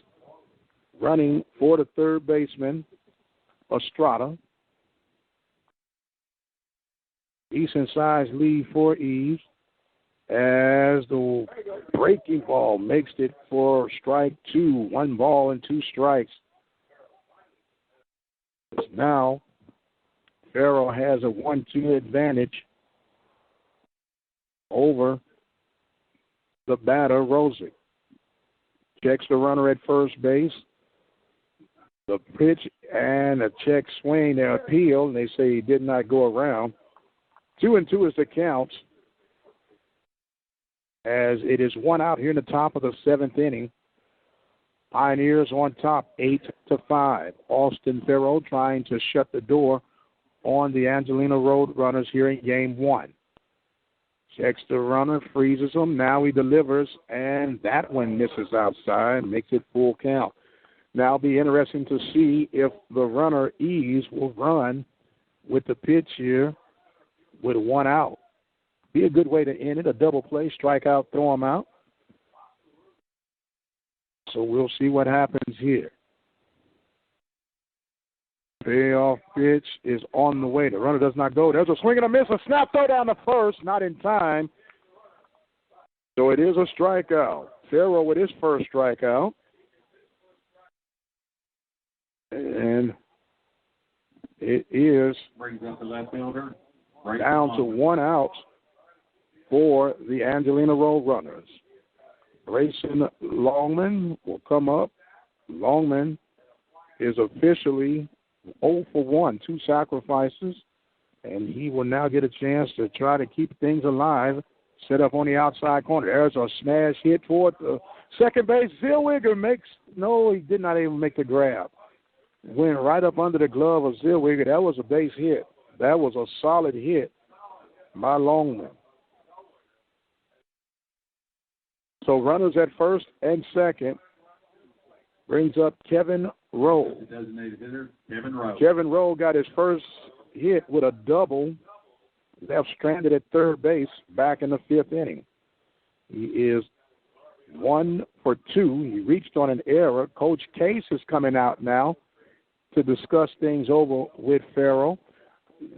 running for the third baseman, Estrada. Decent size lead for Eves as the breaking ball makes it for strike two. 1 ball and 2 strikes. Now Farrell has a 1-2 advantage over the batter, Rosick. Checks the runner at first base. The pitch and a check swing, they appeal, and they say he did not go around. 2-2 is the count, as it is 1 out here in the top of the 7th inning. Pioneers on top, 8-5. Austin Farrell trying to shut the door on the Angelina Roadrunners here in game 1. Checks the runner, freezes him. Now he delivers, and that one misses outside, makes it full count. Now it'll be interesting to see if the runner Eves will run with the pitch here with 1 out. Be a good way to end it, a double play, strike out, throw him out. So we'll see what happens here. Payoff pitch is on the way. The runner does not go. There's a swing and a miss, a snap throw down the first, not in time. So it is a strikeout. Farrell with his first strikeout. And it is brings up the left fielder. Down to 1 out for the Angelina Roadrunners. Grayson Longman will come up. Longman is officially 0 for 1, 2 sacrifices, and he will now get a chance to try to keep things alive. Set up on the outside corner. There's a smash hit toward the second base. Zellweger he did not even make the grab. Went right up under the glove of Zellweger. That was a base hit. That was a solid hit by Longman. So runners at first and second brings up Kevin Rowe. The designated hitter, Kevin Rowe. Kevin Rowe got his first hit with a double, left stranded at third base back in the 5th inning. He is 1 for 2. He reached on an error. Coach Case is coming out now to discuss things over with Farrell.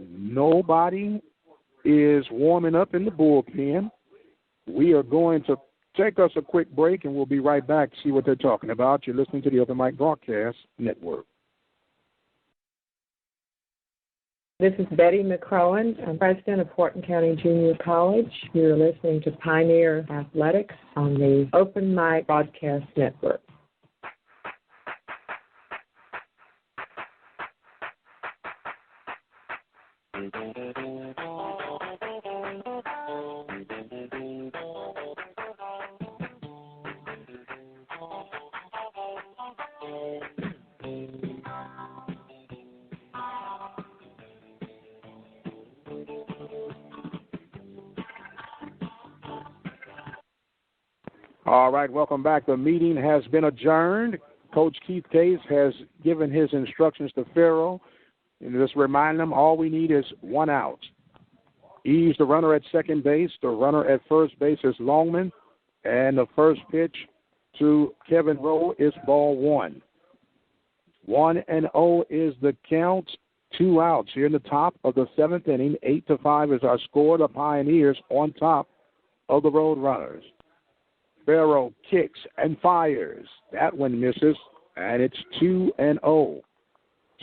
Nobody is warming up in the bullpen. We are going to take us a quick break, and we'll be right back to see what they're talking about. You're listening to the Open Mic Broadcast Network. This is Betty McCrowan. I'm president of Wharton County Junior College. You're listening to Pioneer Athletics on the Open Mic Broadcast Network. All right, welcome back. The meeting has been adjourned. Coach Keith Case has given his instructions to Farrell. And just remind them, all we need is 1 out. Eves, the runner at second base. The runner at first base is Longman. And the first pitch to Kevin Rowe is ball 1. 1-0 is the count. 2 outs here in the top of the 7th inning. 8-5 is our score. The Pioneers on top of the Roadrunners. Farrell kicks and fires. That one misses, and it's 2-0.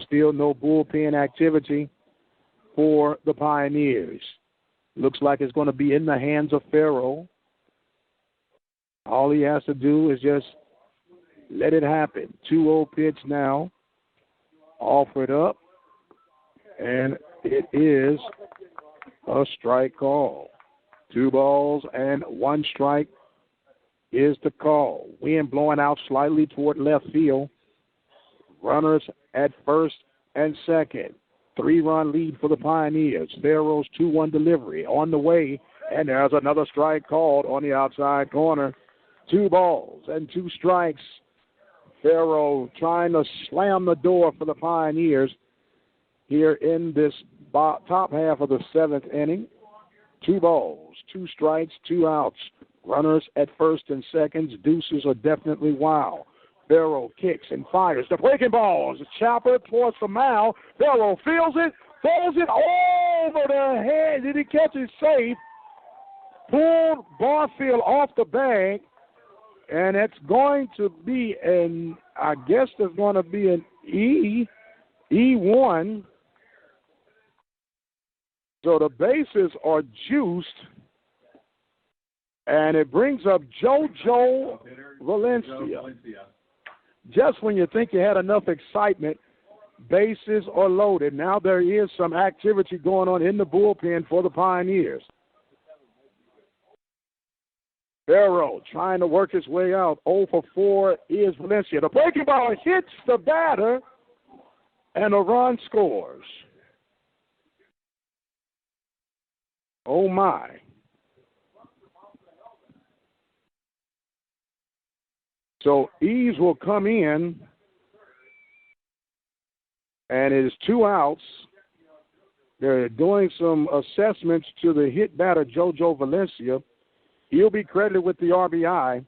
Still no bullpen activity for the Pioneers. Looks like it's going to be in the hands of Farrell. All he has to do is just let it happen. 2-0 pitch now. offered up, and it is a strike call. 2 balls and 1 strike is the call. Wind blowing out slightly toward left field. Runners at first and second. 3-run lead for the Pioneers. Farrell's 2-1 delivery on the way, and there's another strike called on the outside corner. 2 balls and 2 strikes. Farrell trying to slam the door for the Pioneers here in this top half of the 7th inning. 2 balls, 2 strikes, 2 outs. Runners at first and seconds. Deuces are definitely wild. Farrell kicks and fires. The breaking ball is a chopper towards the mound. Farrell feels it, throws it over the head. Did he catch it safe? Pulled Barfield off the bag, and it's going to be I guess there's going to be an E1. So the bases are juiced, and it brings up JoJo Valencia. Just when you think you had enough excitement, bases are loaded. Now there is some activity going on in the bullpen for the Pioneers. Farrell trying to work his way out. 0 for 4 is Valencia. The breaking ball hits the batter, and a run scores. Oh, my. So Eves will come in, and it is 2 outs. They're doing some assessments to the hit batter, JoJo Valencia. He'll be credited with the RBI.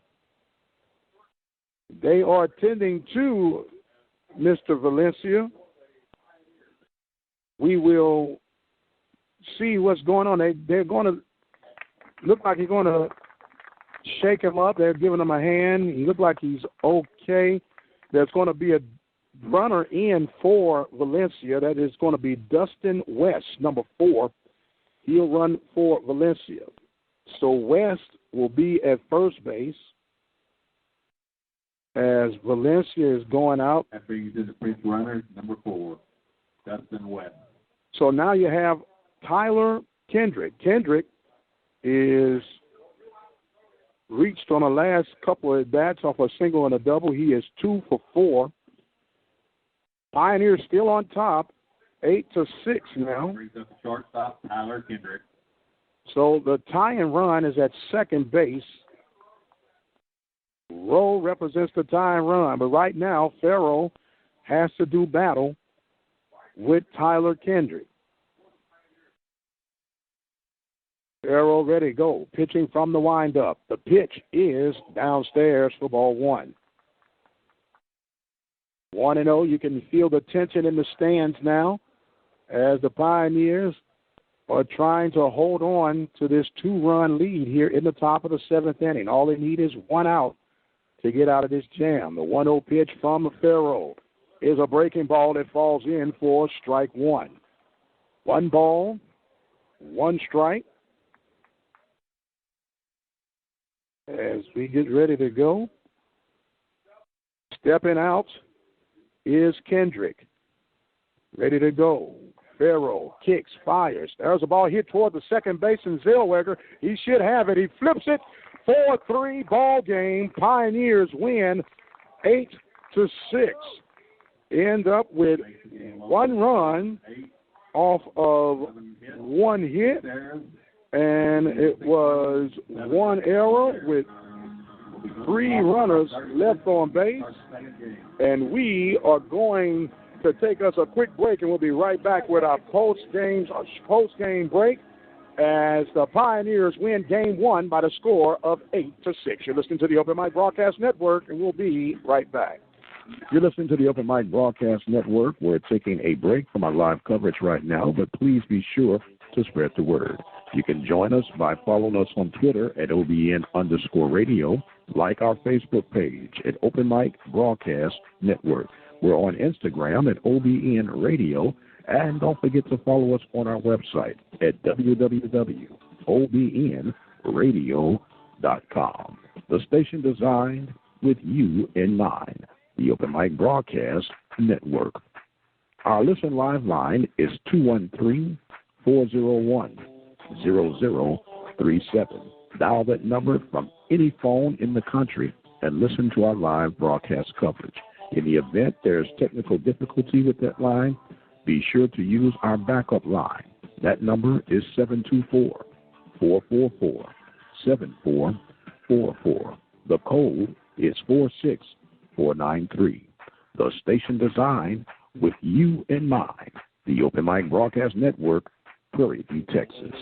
They are attending to Mr. Valencia. We will see what's going on. They're going to look like he's going to shake him up. They're giving him a hand. He looked like he's okay. There's going to be a runner in for Valencia. That is going to be Dustin West, number 4. He'll run for Valencia. So West will be at first base as Valencia is going out. That brings in the first runner, number 4, Dustin West. So now you have Tyler Kendrick. Kendrick is reached on the last couple of bats off a single and a double. He is 2 for 4. Pioneers still on top, 8-6 now. Brings up the shortstop, Tyler Kendrick. So the tie and run is at second base. Rowe represents the tie and run, but right now Farrell has to do battle with Tyler Kendrick. Farrell ready to go. Pitching from the windup. The pitch is downstairs for ball 1. 1-0. You can feel the tension in the stands now as the Pioneers are trying to hold on to this 2-run lead here in the top of the 7th inning. All they need is 1 out to get out of this jam. The 1-0 pitch from Farrell is a breaking ball that falls in for strike 1. 1 ball, 1 strike. As we get ready to go, stepping out is Kendrick. Ready to go. Farrell kicks, fires. There's a ball hit toward the second baseman, Zellweger. He should have it. He flips it. 4-3 ball game. Pioneers win 8-6. End up with 1 run off of 1 hit. And it was 1 error with 3 runners left on base. And we are going to take us a quick break, and we'll be right back with our post-game break as the Pioneers win Game 1 by the score of 8-6. You're listening to the Open Mic Broadcast Network, and we'll be right back. You're listening to the Open Mic Broadcast Network. We're taking a break from our live coverage right now, but please be sure to spread the word. You can join us by following us on Twitter at OBN_radio, like our Facebook page at Open Mic Broadcast Network. We're on Instagram at OBN-Radio, and don't forget to follow us on our website at www.obnradio.com. The station designed with you in mind, the Open Mic Broadcast Network. Our Listen Live line is 213-401-0037. Dial that number from any phone in the country and listen to our live broadcast coverage. In the event there's technical difficulty with that line, be sure to use our backup line. That number is 724-444-7444. The code is 46493. The station designed with you in mind. The Open Mic Broadcast Network, Prairie View, Texas.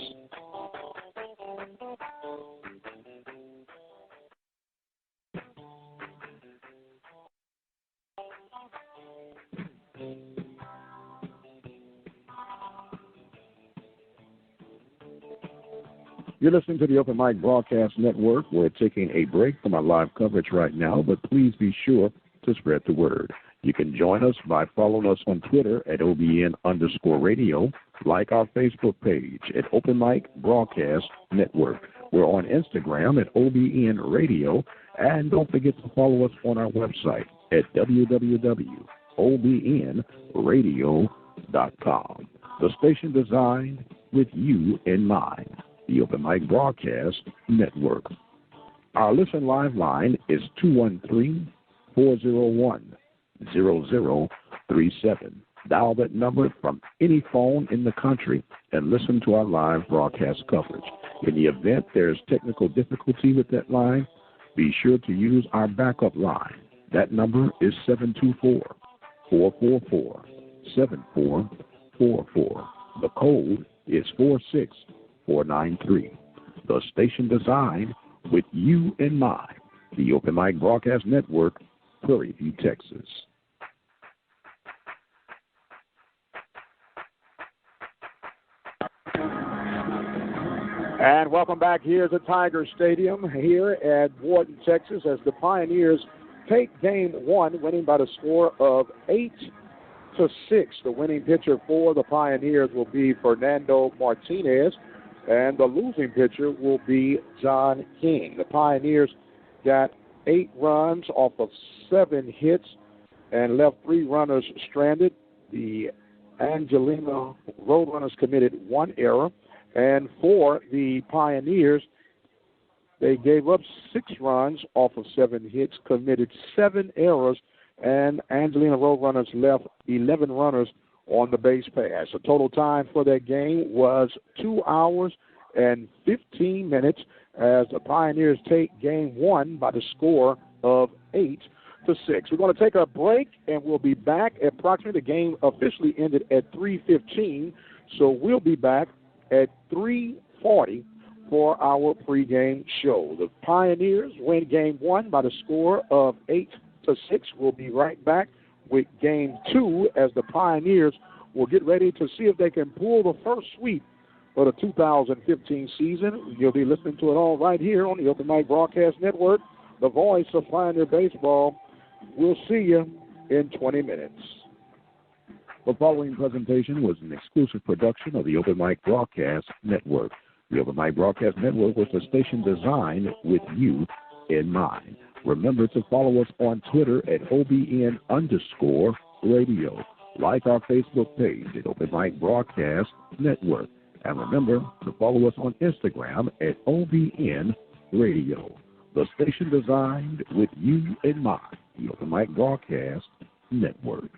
You're listening to the Open Mic Broadcast Network. We're taking a break from our live coverage right now, but please be sure to spread the word. You can join us by following us on Twitter at OBN_radio, like our Facebook page at Open Mic Broadcast Network. We're on Instagram at OBN-Radio, and don't forget to follow us on our website at www.obnradio.com. The station designed with you in mind. The Open Mic Broadcast Network. Our Listen Live line is 213-401-0037. Dial that number from any phone in the country and listen to our live broadcast coverage. In the event there's technical difficulty with that line, be sure to use our backup line. That number is 724-444-7444. The code is 46493. The station designed with you in mind. The Open Mic Broadcast Network, Prairie View, Texas. And welcome back here to Tiger Stadium here at Wharton, Texas, as the Pioneers take game one, winning by the score of 8-6. The winning pitcher for the Pioneers will be Fernando Martinez, and the losing pitcher will be John King. The Pioneers got 8 runs off of 7 hits and left 3 runners stranded. The Angelina Roadrunners committed 1 error. And for the Pioneers, they gave up 6 runs off of 7 hits, committed 7 errors, and Angelina Roadrunners left 11 runners on the base pass. The total time for that game was 2 hours and 15 minutes as the Pioneers take game one by the score of 8-6. We're going to take a break, and we'll be back. Approximately, the game officially ended at 3:15, so we'll be back at 3:40 for our pregame show. The Pioneers win game one by the score of 8-6. We'll be right back with game two as the Pioneers will get ready to see if they can pull the first sweep for the 2015 season. You'll be listening to it all right here on the Open Mic Broadcast Network, the voice of Pioneer Baseball. We'll see you in 20 minutes. The following presentation was an exclusive production of the Open Mic Broadcast Network. The Open Mic Broadcast Network was a station designed with you in mind. Remember to follow us on Twitter at OBN_radio. Like our Facebook page at Open Mic Broadcast Network. And remember to follow us on Instagram at OBN-radio. The station designed with you in mind. The Open Mic Broadcast Network.